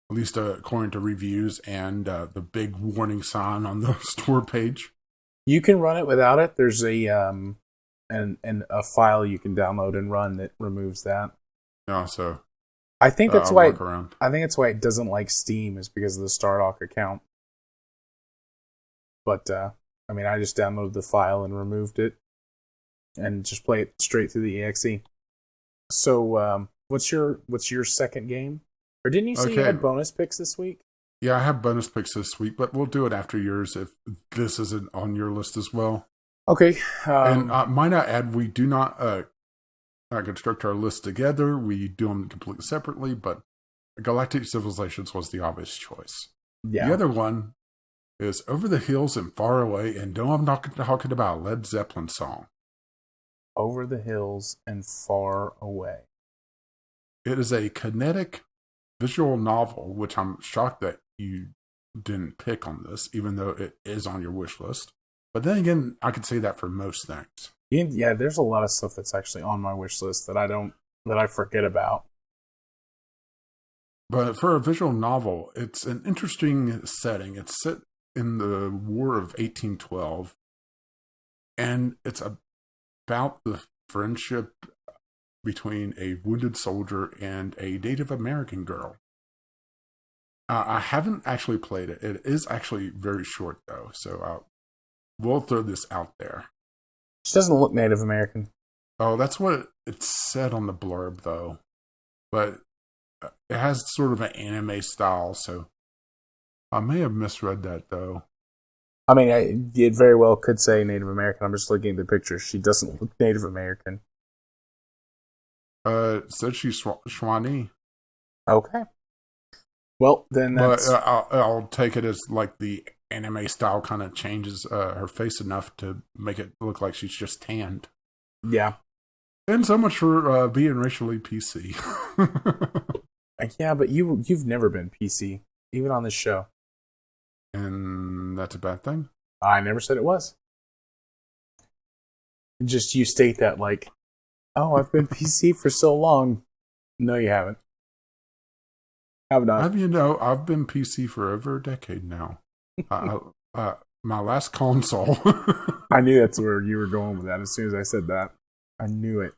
at least according to reviews and the big warning sign on the store page. You can run it without it. There's a a file you can download and run that removes that. No, so I think that's I'll why. work around. I think that's why it doesn't like Steam is because of the Stardock account. But I mean, I just downloaded the file and removed it, and just play it straight through the exe. So, what's your second game? Or didn't you say you had bonus picks this week? Yeah, I have bonus picks this week, but we'll do it after yours if this isn't on your list as well. Okay. And might I add, we do not construct our list together. We do them completely separately, but Galactic Civilizations was the obvious choice. Yeah. The other one is Over the Hills and Far Away, and no, I'm not talking about a Led Zeppelin song. Over the Hills and Far Away. It is a kinetic visual novel, which I'm shocked that you didn't pick on this, even though it is on your wish list. But then again, I could say that for most things. Yeah, there's a lot of stuff that's actually on my wish list that I forget about. But for a visual novel, it's an interesting setting. It's set in the War of 1812, and it's about the friendship between a wounded soldier and a Native American girl. I haven't actually played it. It is actually very short, though, so we'll throw this out there. She doesn't look Native American. Oh, that's what it said on the blurb, though. But it has sort of an anime style, so I may have misread that, though. I mean, it very well could say Native American. I'm just looking at the picture. She doesn't look Native American. It said she's Shawnee. Okay. Well, then that's... But I'll take it as like the anime style kind of changes her face enough to make it look like she's just tanned. Yeah. And so much for being racially PC. Yeah, but you've never been PC, even on this show. And that's a bad thing? I never said it was. Just you state that like, oh, I've been PC for so long. No, you haven't. Have not. Have you know, I've been PC for over a decade now. My last console. I knew that's where you were going with that as soon as I said that. I knew it.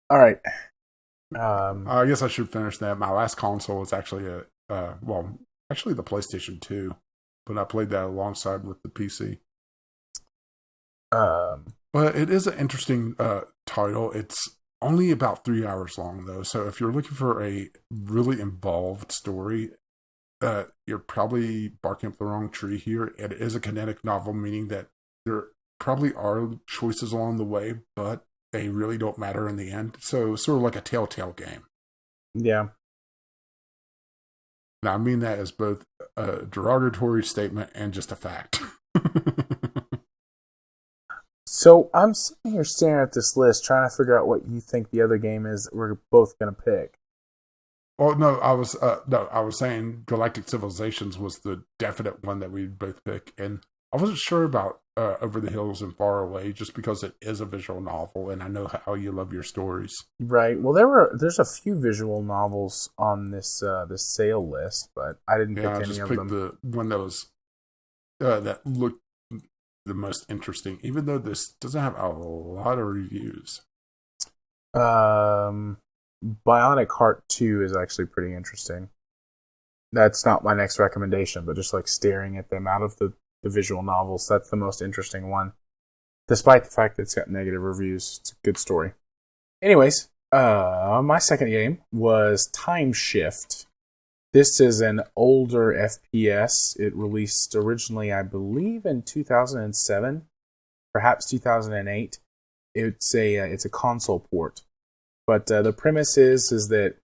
All right. I guess I should finish that. My last console was actually actually the PlayStation 2, but I played that alongside with the PC. But it is an interesting title. It's only about 3 hours long, though. So if you're looking for a really involved story, you're probably barking up the wrong tree here. It is a kinetic novel, meaning that there probably are choices along the way, but they really don't matter in the end. So it's sort of like a Telltale game. Yeah. Now, I mean that as both a derogatory statement and just a fact. So I'm sitting here staring at this list, trying to figure out what you think the other game is that we're both going to pick. Well, no, I was saying Galactic Civilizations was the definite one that we'd both pick, and I wasn't sure about Over the Hills and Far Away, just because it is a visual novel, and I know how you love your stories. Right. Well, there's a few visual novels on this sale list, but I didn't pick any of them. I just picked the one that was that looked the most interesting, even though this doesn't have a lot of reviews. Bionic Heart 2 is actually pretty interesting. That's not my next recommendation, but just like staring at them out of the visual novels, that's the most interesting one. Despite the fact that it's got negative reviews, it's a good story. Anyways, my second game was Time Shift. This is an older FPS. It released originally, I believe, in 2007, perhaps 2008. It's a console port. But the premise is that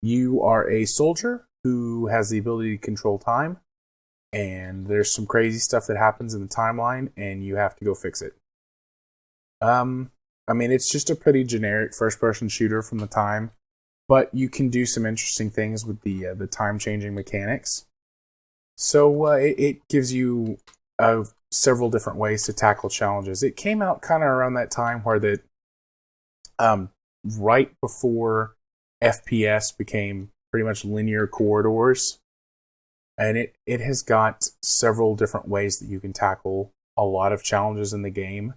you are a soldier who has the ability to control time, and there's some crazy stuff that happens in the timeline, and you have to go fix it. I mean, it's just a pretty generic first-person shooter from the time, but you can do some interesting things with the time-changing mechanics. So it gives you several different ways to tackle challenges. It came out kind of around that time where right before FPS became pretty much linear corridors, And it has got several different ways that you can tackle a lot of challenges in the game.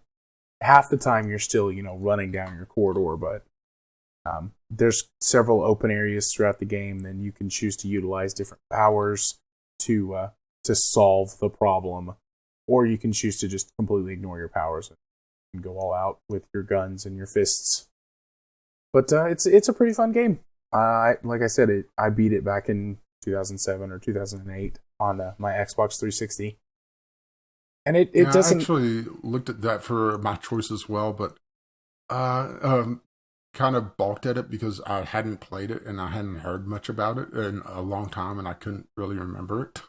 Half the time you're still, running down your corridor, but there's several open areas throughout the game. Then you can choose to utilize different powers to solve the problem, or you can choose to just completely ignore your powers and go all out with your guns and your fists. But it's a pretty fun game. Like I said, I beat it back in 2007 or 2008 on my Xbox 360. And it doesn't... I actually looked at that for my choice as well, but kind of balked at it because I hadn't played it and I hadn't heard much about it in a long time and I couldn't really remember it.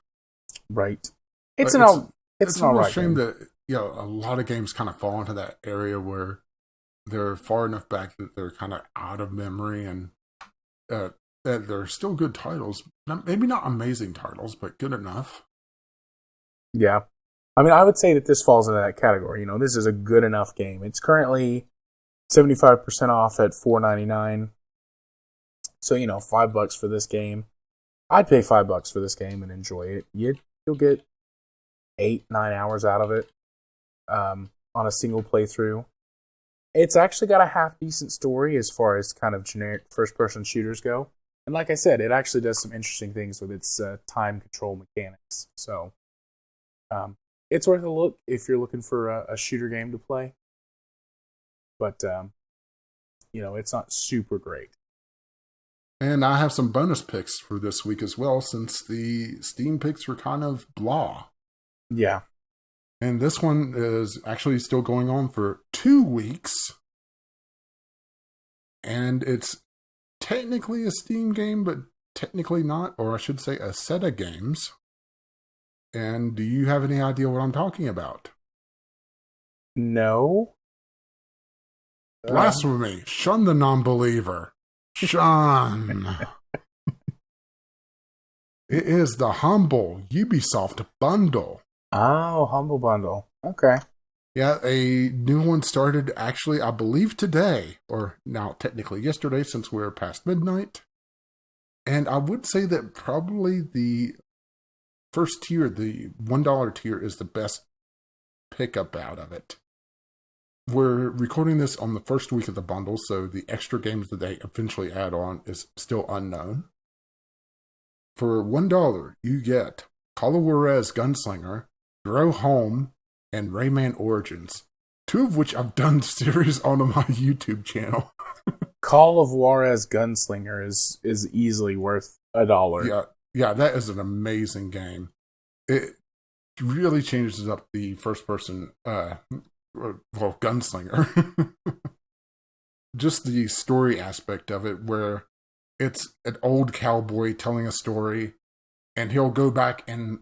Right. It's a real shame that a lot of games kind of fall into that area where they're far enough back that they're kind of out of memory, and they're still good titles. Maybe not amazing titles, but good enough. Yeah. I mean, I would say that this falls into that category. This is a good enough game. It's currently 75% off at $4.99. So, $5 for this game. I'd pay $5 for this game and enjoy it. You'll get 8-9 hours out of it on a single playthrough. It's actually got a half-decent story as far as kind of generic first-person shooters go. And like I said, it actually does some interesting things with its time control mechanics. So, it's worth a look if you're looking for a shooter game to play. But, it's not super great. And I have some bonus picks for this week as well, since the Steam picks were kind of blah. Yeah. And this one is actually still going on for 2 weeks. And it's technically a Steam game, but technically not, or I should say a set of games. And do you have any idea what I'm talking about? No. Blasphemy. Shun the non-believer. Shun. It is the Humble Ubisoft bundle. Oh, Humble Bundle. Okay. Yeah, a new one started actually, I believe, today, or now technically yesterday, since we're past midnight. And I would say that probably the first tier, the $1 tier, is the best pickup out of it. We're recording this on the first week of the bundle, so the extra games that they eventually add on is still unknown. For $1, you get Call of Juarez Gunslinger, Grow Home, and Rayman Origins, 2 of which I've done series on my YouTube channel. Call of Juarez Gunslinger is easily worth $1. Yeah, that is an amazing game. It really changes up the first-person, gunslinger. Just the story aspect of it, where it's an old cowboy telling a story, and he'll go back and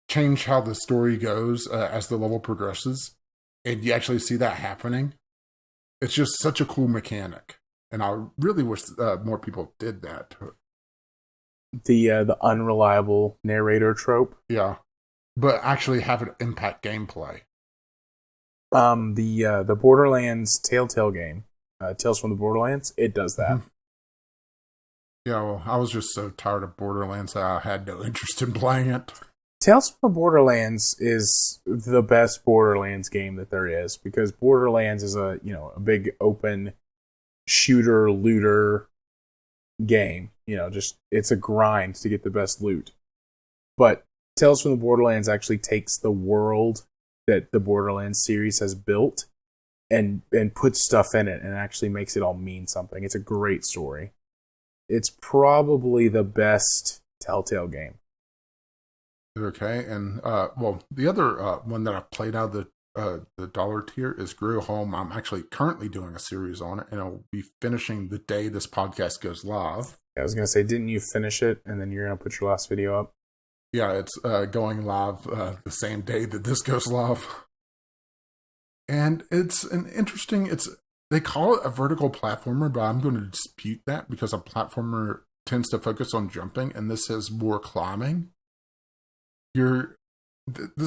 change how the story goes as the level progresses, and you actually see that happening. It's just such a cool mechanic, and I really wish more people did that. The unreliable narrator trope. Yeah, but actually have it impact gameplay. The Borderlands Telltale game, Tales from the Borderlands, it does that. Mm-hmm. Yeah, well, I was just so tired of Borderlands that I had no interest in playing it. Tales from the Borderlands is the best Borderlands game that there is, because Borderlands is a big open shooter looter game. It's a grind to get the best loot. But Tales from the Borderlands actually takes the world that the Borderlands series has built and puts stuff in it and actually makes it all mean something. It's a great story. It's probably the best Telltale game. Okay, and the other one that I played out of the dollar tier is Grow Home. I'm actually currently doing a series on it, and I'll be finishing the day this podcast goes live. I was going to say, didn't you finish it, and then you're going to put your last video up? Yeah, it's going live the same day that this goes live. And it's an interesting, they call it a vertical platformer, but I'm going to dispute that because a platformer tends to focus on jumping, and this has more climbing. The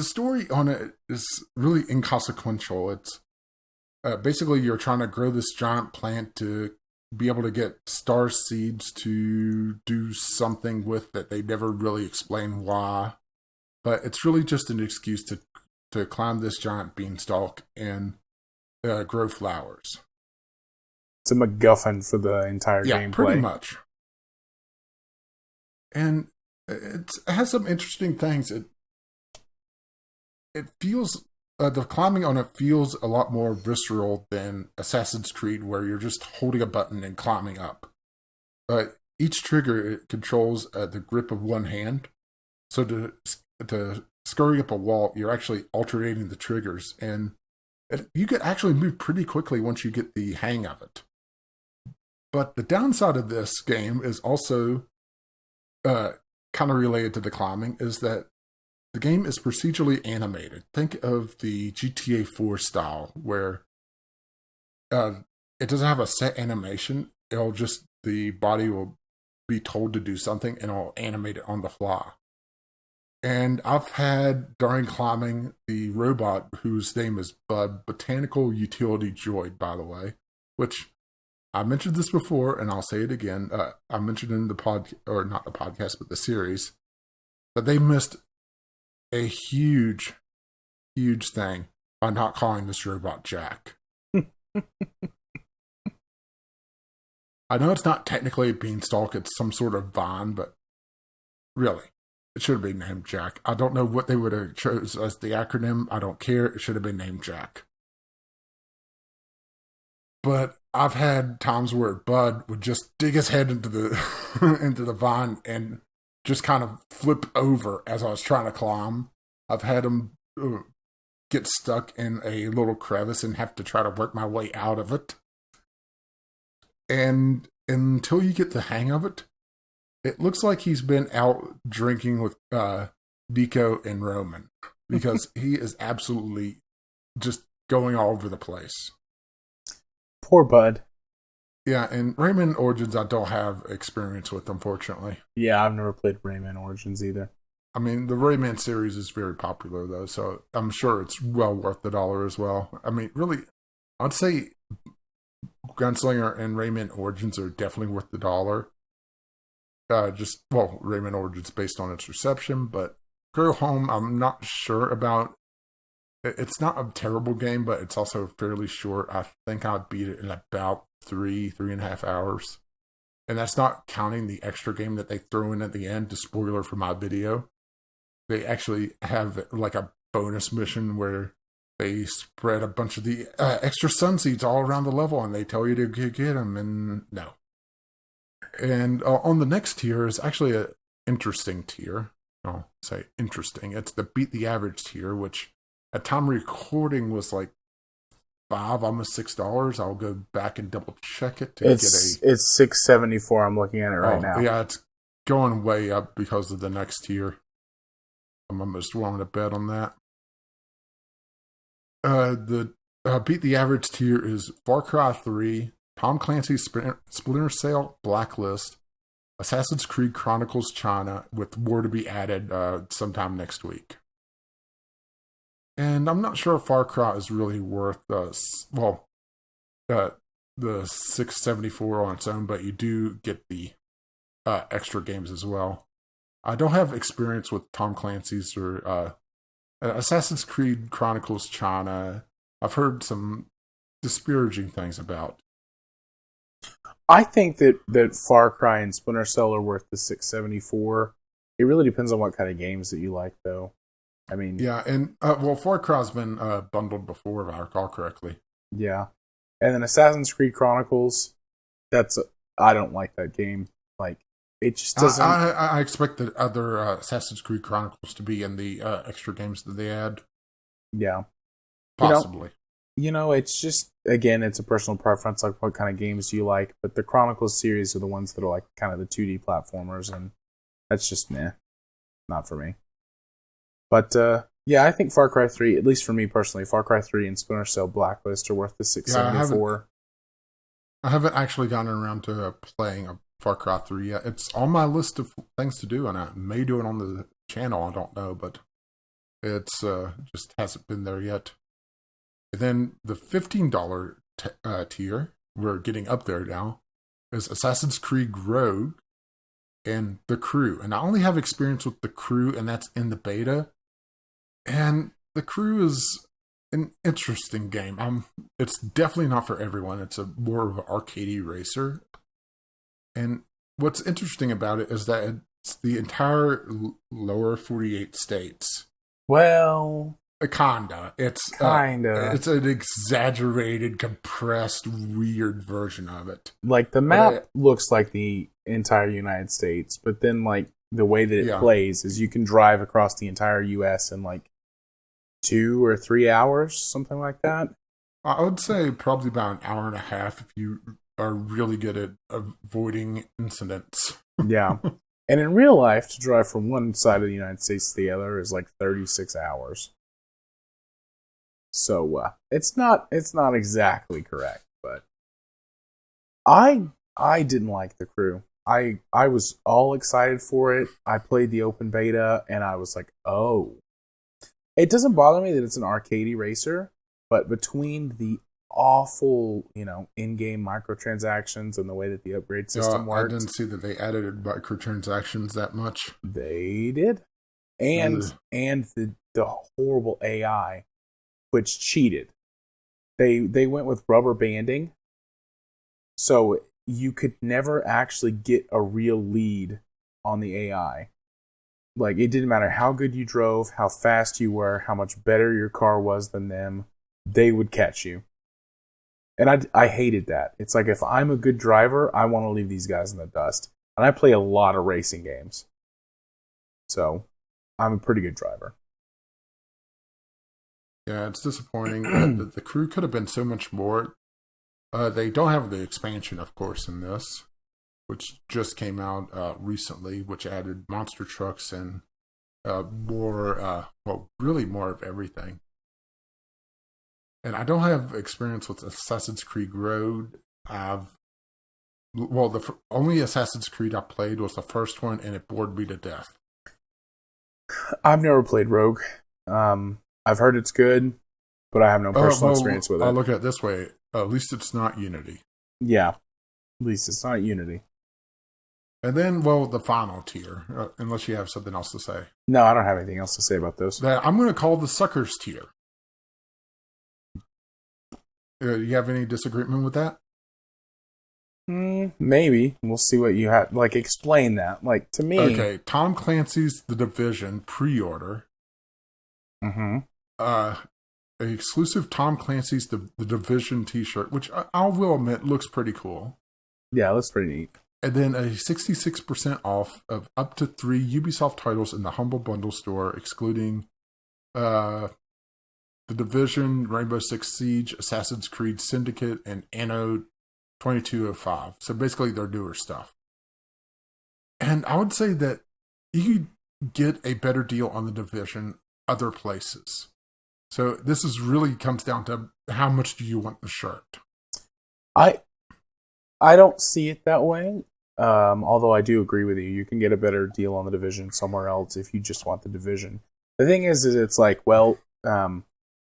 story on it is really inconsequential. It's basically you're trying to grow this giant plant to be able to get star seeds to do something with that they never really explain why. But it's really just an excuse to climb this giant beanstalk and grow flowers. It's a MacGuffin for the entire gameplay. Yeah, pretty much. And it has some interesting things. It feels... the climbing on it feels a lot more visceral than Assassin's Creed, where you're just holding a button and climbing up. Each trigger it controls the grip of one hand. So to scurry up a wall, you're actually alternating the triggers, and you can actually move pretty quickly once you get the hang of it. But the downside of this game is also kind of related to the climbing, is that the game is procedurally animated. Think of the GTA 4 style, where it doesn't have a set animation. The body will be told to do something, and it'll animate it on the fly. And I've had, during climbing, the robot, whose name is Bud, Botanical Utility Droid, by the way, which I mentioned this before, and I'll say it again. I mentioned in not the podcast, but the series, that they missed a huge, huge thing by not calling this robot Jack. I know it's not technically a beanstalk, it's some sort of vine, but really, it should have been named Jack. I don't know what they would have chose as the acronym. I don't care. It should have been named Jack. But I've had times where Bud would just dig his head into the into the vine and just kind of flip over as I was trying to climb. I've had him get stuck in a little crevice and have to try to work my way out of it. And until you get the hang of it, it looks like he's been out drinking with Nico and Roman, because he is absolutely just going all over the place. Poor Bud. Yeah, and Rayman Origins I don't have experience with, unfortunately. Yeah, I've never played Rayman Origins either. I mean, the Rayman series is very popular, though, so I'm sure it's well worth the $1 as well. I mean, really, I'd say Gunslinger and Rayman Origins are definitely worth the $1. Rayman Origins based on its reception, but Go Home, I'm not sure about. It's not a terrible game, but it's also fairly short. I think I'd beat it in about 3.5 hours. And that's not counting the extra game that they throw in at the end, to spoiler for my video. They actually have like a bonus mission where they spread a bunch of the extra sun seeds all around the level, and they tell you to get them, and no. And on the next tier is actually an interesting tier. I'll say interesting. It's the Beat the Average tier, which at time recording was like $5, almost $6. I'll go back and double check it to It's $6.74. I'm looking at it right now. Yeah, it's going way up because of the next tier. I'm almost willing to bet on that. The Beat the Average tier is Far Cry 3, Tom Clancy's Splinter Cell Blacklist, Assassin's Creed Chronicles China, with more to be added sometime next week. And I'm not sure if Far Cry is really worth the $6.74 on its own, but you do get the extra games as well. I don't have experience with Tom Clancy's or Assassin's Creed Chronicles China. I've heard some disparaging things about. I think that Far Cry and Splinter Cell are worth the $6.74. It really depends on what kind of games that you like, though. I mean, yeah, and Far Cry's been bundled before, if I recall correctly. Yeah, and then Assassin's Creed Chronicles. I don't like that game. Like, it just doesn't. I expect the other Assassin's Creed Chronicles to be in the extra games that they add. Yeah, possibly. It's just, again, it's a personal preference, like what kind of games do you like. But the Chronicles series are the ones that are like kind of the 2D platformers, and that's just not for me. But I think Far Cry 3, at least for me personally, Far Cry 3 and Splinter Cell Blacklist are worth the $6.74. I haven't actually gotten around to playing a Far Cry 3 yet. It's on my list of things to do, and I may do it on the channel. I don't know, but it's just hasn't been there yet. And then the $15 tier, we're getting up there now, is Assassin's Creed Rogue and The Crew. And I only have experience with The Crew, and that's in the beta. And The Crew is an interesting game. It's definitely not for everyone. It's a more of an arcadey racer. And what's interesting about it is that it's the entire lower 48 states. Well, kinda. It's an exaggerated, compressed, weird version of it. Like the map looks like the entire United States, but then like the way that it plays is you can drive across the entire U.S. in like 2 or 3 hours, something like that. I would say probably about an hour and a half if you are really good at avoiding incidents. Yeah. And in real life, to drive from one side of the United States to the other is like 36 hours. So it's not exactly correct, but I didn't like The Crew. I was all excited for it. I played the open beta and I was like, oh. It doesn't bother me that it's an arcadey racer, but between the awful, in-game microtransactions and the way that the upgrade system works. I didn't see that they added microtransactions that much. They did. And the horrible AI, which cheated. They went with rubber banding, so you could never actually get a real lead on the AI. Like, it didn't matter how good you drove, how fast you were, how much better your car was than them, they would catch you. And I hated that. It's like, if I'm a good driver, I want to leave these guys in the dust. And I play a lot of racing games. So, I'm a pretty good driver. Yeah, it's disappointing. The Crew could have been so much more. They don't have the expansion, of course, in this, which just came out recently, which added monster trucks and really more of everything. And I don't have experience with Assassin's Creed Road. The only Assassin's Creed I played was the first one, and it bored me to death. I've never played Rogue. I've heard it's good, but I have no personal experience with it. I look at it this way. At least it's not Unity. Yeah. At least it's not Unity. And then, the final tier, unless you have something else to say. No, I don't have anything else to say about those. That I'm going to call the Suckers tier. You have any disagreement with that? Maybe. We'll see what you have. Like, explain that. Like, to me... Okay, Tom Clancy's The Division pre-order. Mm-hmm. An exclusive Tom Clancy's The Division t-shirt, which I will admit looks pretty cool. Yeah, it looks pretty neat. And then a 66% off of up to 3 Ubisoft titles in the Humble Bundle store, excluding The Division, Rainbow Six Siege, Assassin's Creed Syndicate, and Anno 2205. So basically their newer stuff. And I would say that you could get a better deal on The Division other places. So this is really comes down to how much do you want the shirt? I don't see it that way. Although I do agree with you. You can get a better deal on The Division somewhere else if you just want The Division. The thing is it's like,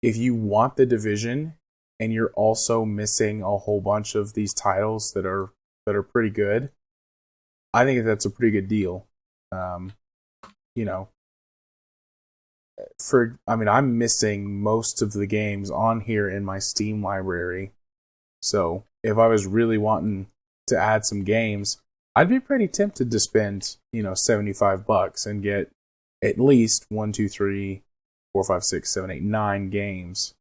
if you want The Division and you're also missing a whole bunch of these titles that are pretty good, I think that's a pretty good deal. I'm missing most of the games on here in my Steam library. So if I was really wanting to add some games, I'd be pretty tempted to spend, $75 and get at least 1, 2, 3, 4, 5, 6, 7, 8, 9 games.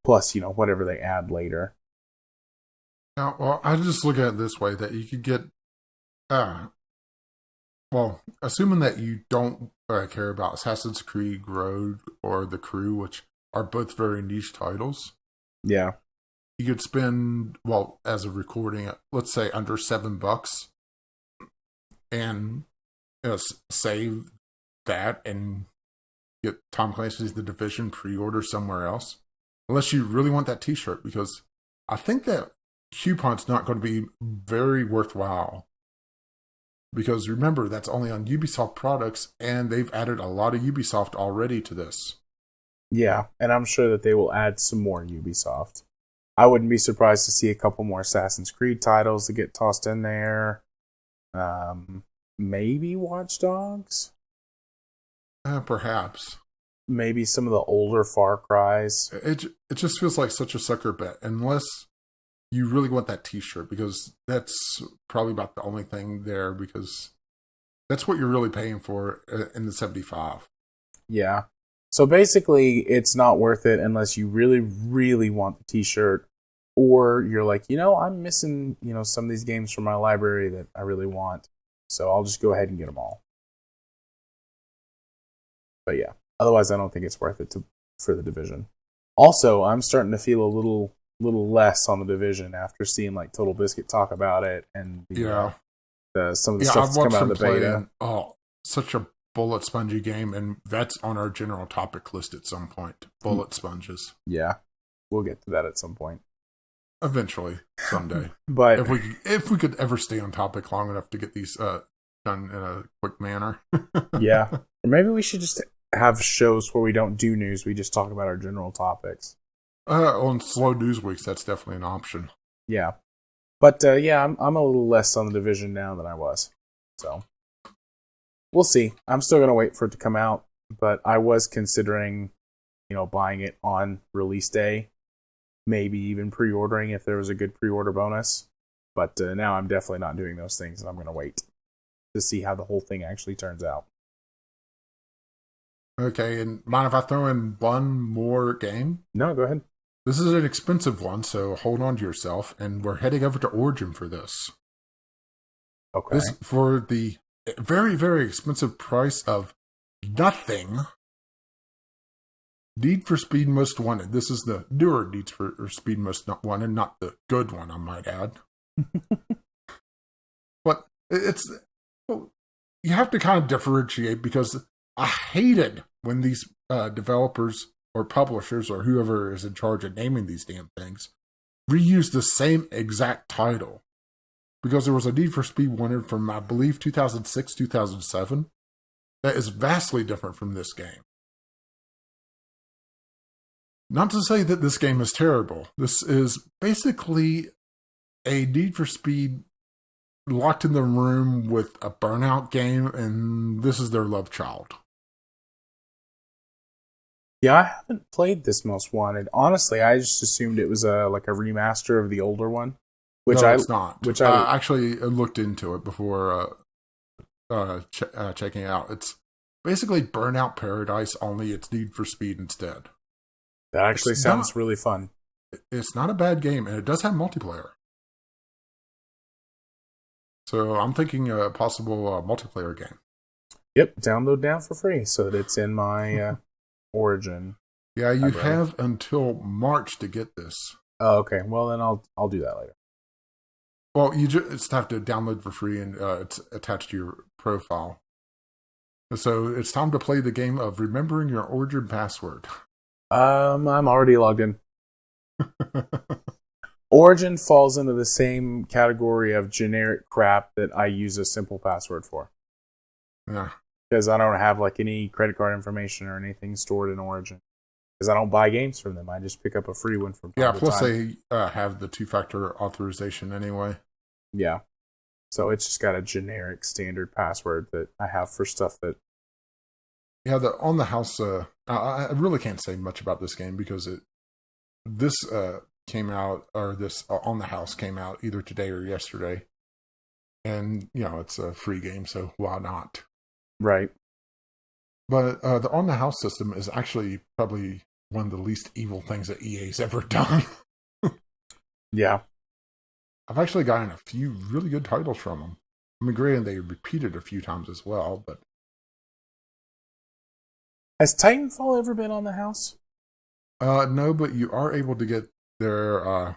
Plus, whatever they add later. Now, I just look at it this way, that you could get, assuming that you don't care about Assassin's Creed Rogue or The Crew, which are both very niche titles. Yeah. You could spend, as a recording, let's say under $7 and save that and get Tom Clancy's The Division pre-order somewhere else. Unless you really want that t-shirt, because I think that coupon's not going to be very worthwhile. Because remember, that's only on Ubisoft products, and they've added a lot of Ubisoft already to this. Yeah, and I'm sure that they will add some more Ubisoft. I wouldn't be surprised to see a couple more Assassin's Creed titles that get tossed in there. Maybe Watch Dogs. Perhaps. Maybe some of the older Far Cries. It just feels like such a sucker bet, unless you really want that T-shirt, because that's probably about the only thing there, because that's what you're really paying for in the 75. Yeah. So basically, it's not worth it unless you really, really want the T-shirt, or you're like, I'm missing, some of these games from my library that I really want, so I'll just go ahead and get them all. But yeah, otherwise, I don't think it's worth it for the Division. Also, I'm starting to feel a little less on the Division after seeing like Total Biscuit talk about it and some of the stuff that's come out of the beta. Such a bullet spongy game, and that's on our general topic list at some point. Bullet sponges. Yeah, we'll get to that at some point. Eventually, someday. But if we could ever stay on topic long enough to get these done in a quick manner. Yeah, or maybe we should just have shows where we don't do news. We just talk about our general topics. On slow news weeks, that's definitely an option. Yeah, but I'm a little less on the Division now than I was. So we'll see. I'm still gonna wait for it to come out, but I was considering, buying it on release day, maybe even pre-ordering if there was a good pre-order bonus. But now I'm definitely not doing those things, and I'm gonna wait to see how the whole thing actually turns out. Okay, and mind if I throw in one more game? No, go ahead. This is an expensive one, so hold on to yourself, and we're heading over to Origin for this. Okay. This for the very, very expensive price of nothing. Need for Speed Most Wanted. This is the newer Need for Speed Most Wanted, not the good one, I might add. But you have to kind of differentiate, because I hated when these developers or publishers or whoever is in charge of naming these damn things reuse the same exact title. Because there was a Need for Speed Wanted from, I believe, 2006, 2007 that is vastly different from this game. Not to say that this game is terrible. This is basically a Need for Speed locked in the room with a Burnout game, and this is their love child. Yeah, I haven't played this Most Wanted. Honestly, I just assumed it was a remaster of the older one. It's not. Which I actually looked into it before checking it out. It's basically Burnout Paradise, only it's Need for Speed instead. That actually sounds really fun. It's not a bad game, and it does have multiplayer. So I'm thinking a possible multiplayer game. Yep, download now for free so that it's in my Origin. Yeah, you have until March to get this. Oh, okay. Well, then I'll do that later. Well, you just have to download for free, and it's attached to your profile. So it's time to play the game of remembering your Origin password. I'm already logged in. Origin falls into the same category of generic crap that I use a simple password for. Yeah. Because I don't have any credit card information or anything stored in Origin. Because I don't buy games from them. I just pick up a free one from time to plus time. they have the two-factor authorization anyway. Yeah. So it's just got a generic standard password that I have for stuff that... Yeah, the On the House... I really can't say much about this game because this came out, or this On the House came out either today or yesterday. And, it's a free game, so why not? Right. But the On the House system is actually probably one of the least evil things that EA's ever done. Yeah. I've actually gotten a few really good titles from them. I mean, granted, they repeated a few times as well, but... Has Titanfall ever been on the house? No, but you are able to get their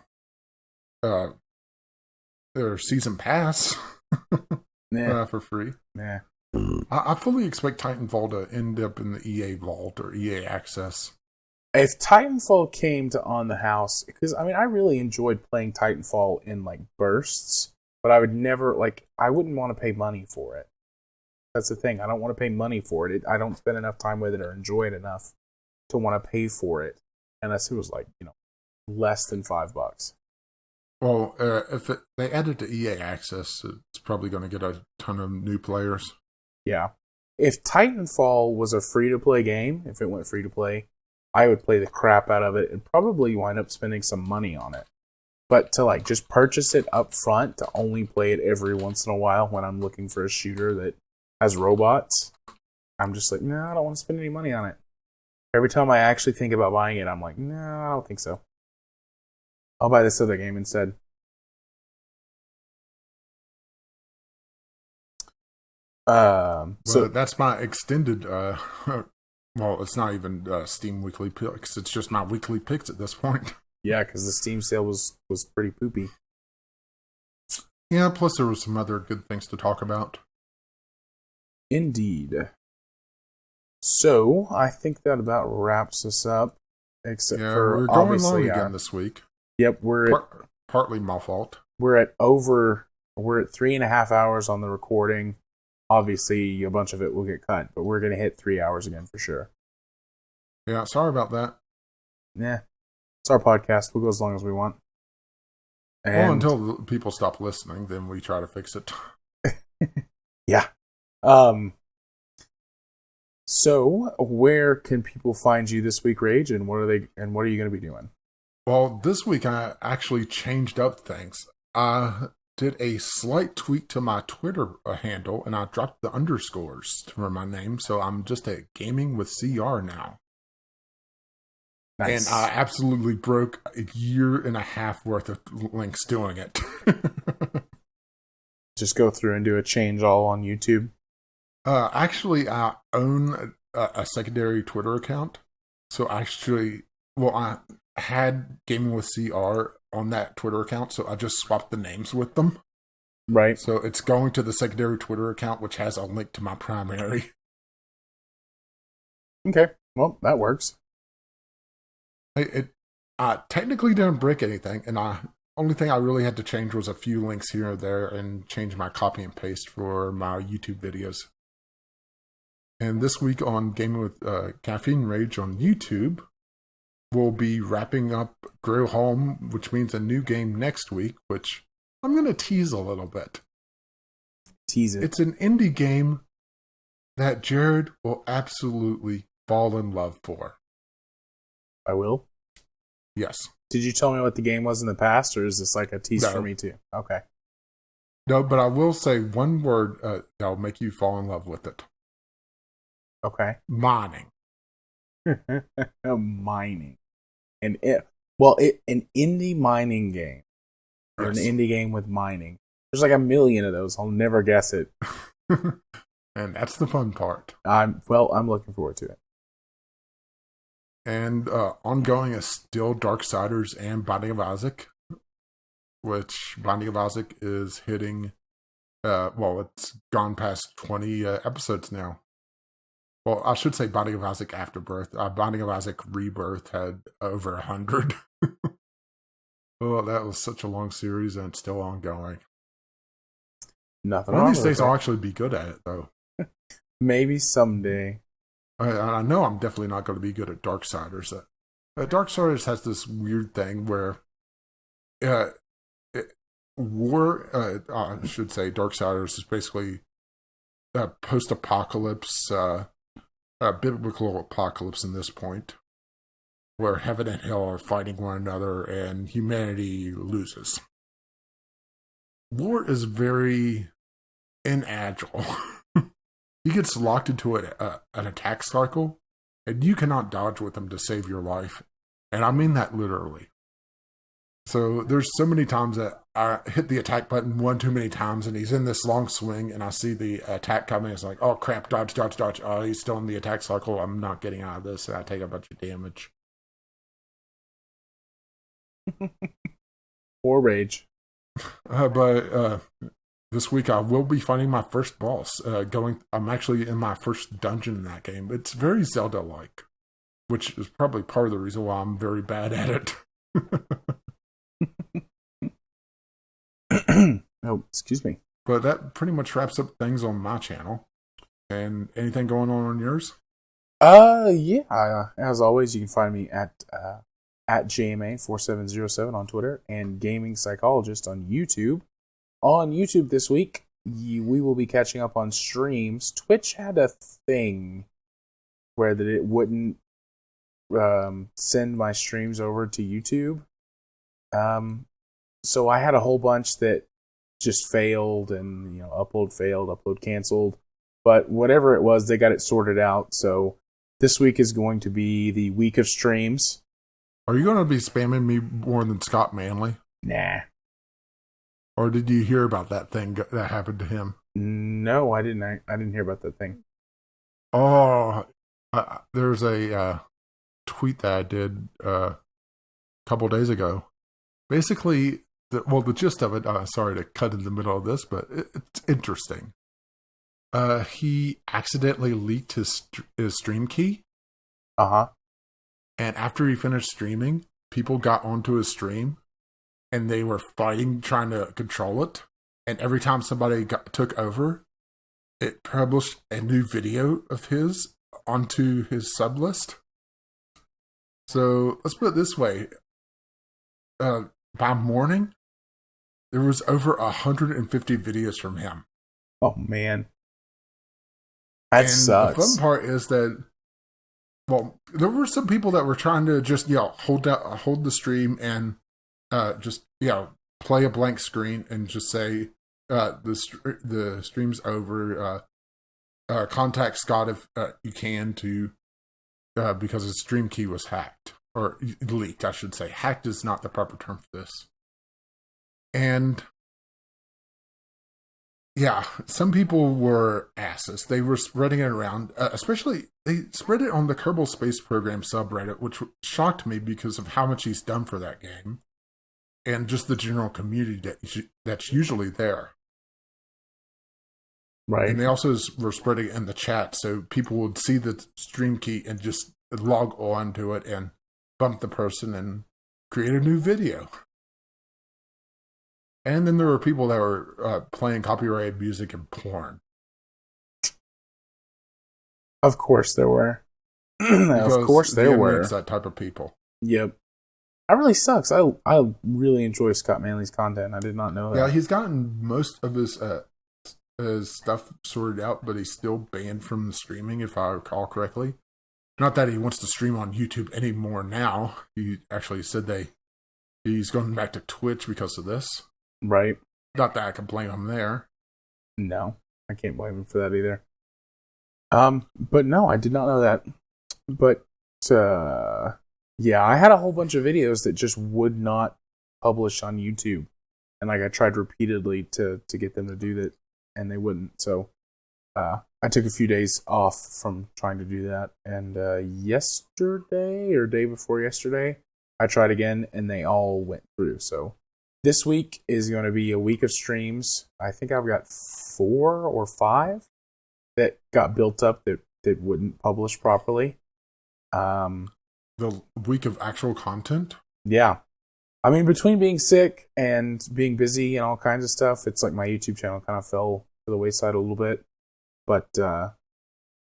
season pass for free. Nah. I fully expect Titanfall to end up in the EA Vault or EA Access. If Titanfall came to On the House, because I really enjoyed playing Titanfall in bursts, but I would never I wouldn't want to pay money for it. That's the thing. I don't want to pay money for it. I don't spend enough time with it or enjoy it enough to want to pay for it, unless it was less than $5. Well, if they add it to EA Access, it's probably going to get a ton of new players. Yeah. If Titanfall was a free-to-play game, if it went free-to-play, I would play the crap out of it and probably wind up spending some money on it. But to like just purchase it up front to only play it every once in a while when I'm looking for a shooter that has robots, I'm just like, no, I don't want to spend any money on it. Every time I actually think about buying it, I'm like, no, I don't think so. I'll buy this other game instead. So that's my extended. Well, it's not even Steam Weekly Picks. It's just my weekly picks at this point. Yeah, because the Steam sale was pretty poopy. Yeah, plus there were some other good things to talk about. Indeed. So, I think that about wraps us up. Except for we're going long again this week. Yep, we're partly my fault. We're at 3.5 hours on the recording. Obviously, a bunch of it will get cut, but we're going to hit 3 hours again for sure. Yeah, sorry about that. Yeah, it's our podcast. We'll go as long as we want. Well, until people stop listening, then we try to fix it. Yeah. So, where can people find you this week, Rage, and what are you going to be doing? Well, this week I actually changed up things. I did a slight tweak to my Twitter handle, and I dropped the underscores for my name, so I'm just at Gaming with CR now. Nice. And I absolutely broke a year and a half worth of links doing it. Just go through and do a change all on YouTube. Actually, I own a secondary Twitter account. So I had Gaming with CR on that Twitter account, so I just swapped the names with them. Right. So it's going to the secondary Twitter account, which has a link to my primary. Okay. Well, that works. I technically didn't break anything, and only thing I really had to change was a few links here and there and change my copy and paste for my YouTube videos. And this week on Gaming with Caffeine Rage on YouTube, we'll be wrapping up Grow Home, which means a new game next week, which I'm going to tease a little bit. Tease it. It's an indie game that Jared will absolutely fall in love for. I will? Yes. Did you tell me what the game was in the past, or is this like a tease for me too? Okay. No, but I will say one word that'll make you fall in love with it. Okay. Mining. Mining. An indie mining game. Or an indie game with mining. There's like a million of those. I'll never guess it. And that's the fun part. I'm looking forward to it. And ongoing is still Darksiders and Binding of Isaac, which Binding of Isaac is hitting, it's gone past 20 episodes now. Well, I should say Binding of Isaac Afterbirth. Binding of Isaac Rebirth had over 100. Oh, that was such a long series, and it's still ongoing. Nothing One wrong of these with days it. I'll actually be good at it, though. Maybe someday. I know I'm definitely not going to be good at Darksiders. Darksiders has this weird thing where I should say Darksiders is basically a post-apocalypse, biblical apocalypse in this point, where heaven and hell are fighting one another and humanity loses. War is very inagile. He gets locked into an attack cycle, and you cannot dodge with him to save your life. And I mean that literally. So there's so many times that I hit the attack button one too many times, and he's in this long swing, and I see the attack coming. It's like, oh crap, dodge. Oh, he's still in the attack cycle. I'm not getting out of this. And I take a bunch of damage. Or rage. But this week I will be fighting my first boss. I'm actually in my first dungeon in that game. It's very Zelda-like, which is probably part of the reason why I'm very bad at it. Oh, excuse me. But that pretty much wraps up things on my channel. And anything going on yours? Yeah. As always, you can find me at at JMA4707 on Twitter, and Gaming Psychologist on YouTube. On YouTube this week, we will be catching up on streams. Twitch had a thing where that it wouldn't send my streams over to YouTube. So I had a whole bunch that just failed, and upload failed, upload canceled. But whatever it was, they got it sorted out. So this week is going to be the week of streams. Are you going to be spamming me more than Scott Manley? Nah. Or did you hear about that thing that happened to him? No, I didn't. I didn't hear about that thing. Oh, there's a tweet that I did a couple days ago. Basically, the gist of it, sorry to cut in the middle of this, but it's interesting. He accidentally leaked his stream key. Uh-huh. And after he finished streaming, people got onto his stream, and they were fighting, trying to control it. And every time somebody took over, it published a new video of his onto his sub list. So let's put it this way. By morning, there was over 150 videos from him. Oh, man. That sucks. The fun part is that, there were some people that were trying to just, hold the stream and just, play a blank screen and just say, the stream's over. Contact Scott if you can because his stream key was hacked. Or leaked, I should say. Hacked is not the proper term for this. And some people were asses. They were spreading it around. Especially, they spread it on the Kerbal Space Program subreddit, which shocked me because of how much he's done for that game. And just the general community that's usually there. Right. And they also were spreading it in the chat, so people would see the stream key and just log on to it and bump the person and create a new video. And then there were people that were playing copyrighted music and porn. Of course there were. Of course there were. That type of people. Yep. That really sucks. I really enjoy Scott Manley's content. I did not know that. Yeah, he's gotten most of his stuff sorted out, but he's still banned from the streaming, if I recall correctly. Not that he wants to stream on YouTube anymore now. He actually said he's going back to Twitch because of this. Right. Not that I can blame him there. No, I can't blame him for that either. But no, I did not know that. But I had a whole bunch of videos that just would not publish on YouTube, and I tried repeatedly to get them to do that, and they wouldn't. So I took a few days off from trying to do that, and yesterday or day before yesterday, I tried again, and they all went through. So this week is going to be a week of streams. I think I've got 4 or 5 that got built up that wouldn't publish properly. The week of actual content? Yeah. I mean, between being sick and being busy and all kinds of stuff, it's like my YouTube channel kind of fell to the wayside a little bit. But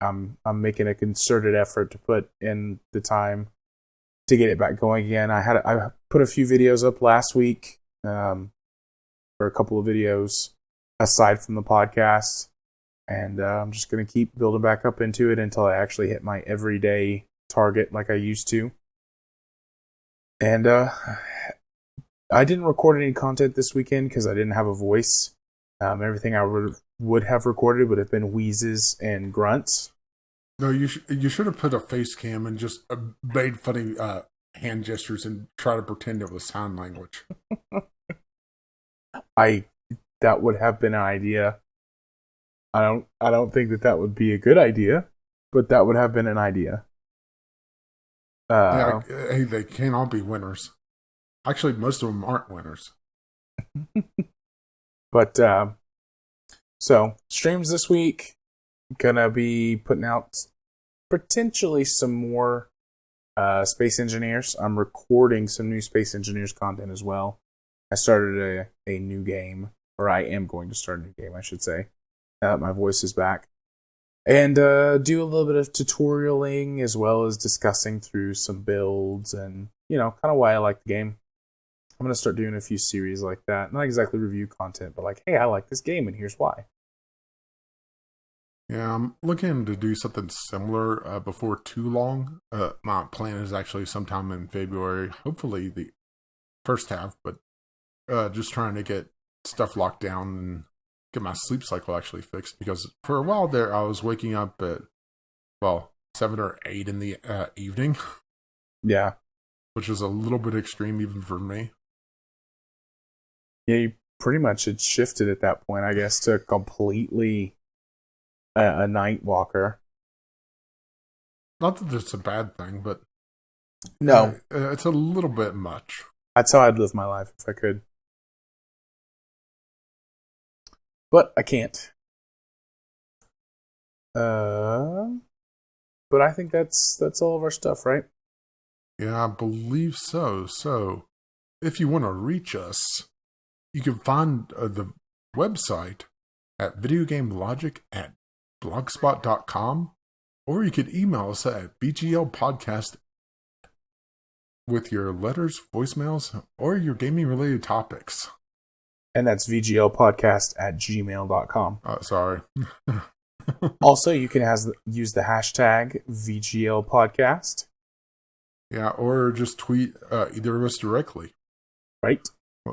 I'm making a concerted effort to put in the time to get it back going again. I put a few videos up last week, or a couple of videos aside from the podcast, and I'm just going to keep building back up into it until I actually hit my everyday target like I used to. And I didn't record any content this weekend because I didn't have a voice. Everything I would have recorded would have been wheezes and grunts. No, you should have put a face cam and just made funny hand gestures and try to pretend it was sign language. That would have been an idea. I don't think that would be a good idea, but that would have been an idea. Hey, they can't all be winners. Actually, most of them aren't winners. But so streams this week. Gonna be putting out potentially some more Space Engineers. I'm recording some new Space Engineers content as well. I started a new game, or I am going to start a new game, I should say. Now that my voice is back. And do a little bit of tutorialing as well as discussing through some builds and, kind of why I like the game. I'm going to start doing a few series like that. Not exactly review content, but like, hey, I like this game and here's why. Yeah, I'm looking to do something similar before too long. My plan is actually sometime in February, hopefully the first half, but just trying to get stuff locked down and get my sleep cycle actually fixed, because for a while there I was waking up at 7 or 8 in the evening. Yeah. Which is a little bit extreme even for me. Yeah, you pretty much had shifted at that point, I guess, to completely a night walker. Not that it's a bad thing, but no, it's a little bit much. That's how I'd live my life if I could. But I can't. But I think that's all of our stuff, right? Yeah, I believe so. So, if you want to reach us, you can find the website at videogamelogic@blogspot.com, or you could email us at bglpodcast with your letters, voicemails, or your gaming-related topics. And that's vglpodcast@gmail.com. Sorry. Also, you can use the hashtag VGLPodcast. Yeah, or just tweet either of us directly. Right.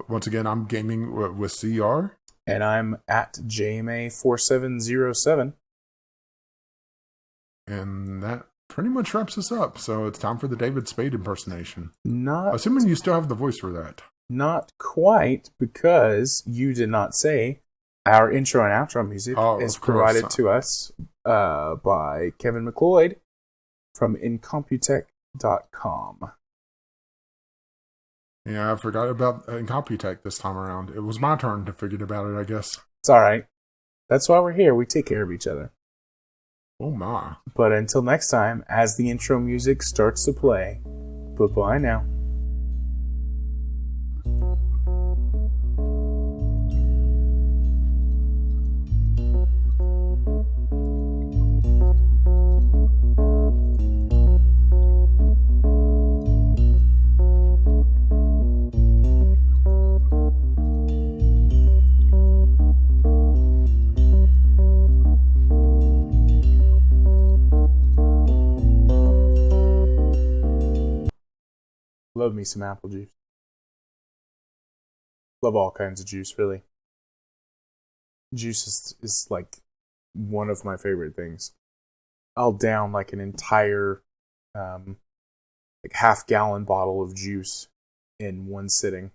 Once again, I'm gaming with CR. And I'm at JMA4707. And that pretty much wraps us up. So it's time for the David Spade impersonation. Not assuming you still have the voice for that. Not quite, because you did not say our intro and outro music is provided to us by Kevin McLeod from Incomputech.com. Yeah, I forgot about Incomputech this time around. It was my turn to forget about it, I guess. It's alright. That's why we're here. We take care of each other. Oh my. But until next time, as the intro music starts to play, bye-bye now. Love me some apple juice. Love all kinds of juice, really. Juice is like one of my favorite things. I'll down like an entire like half-gallon bottle of juice in one sitting.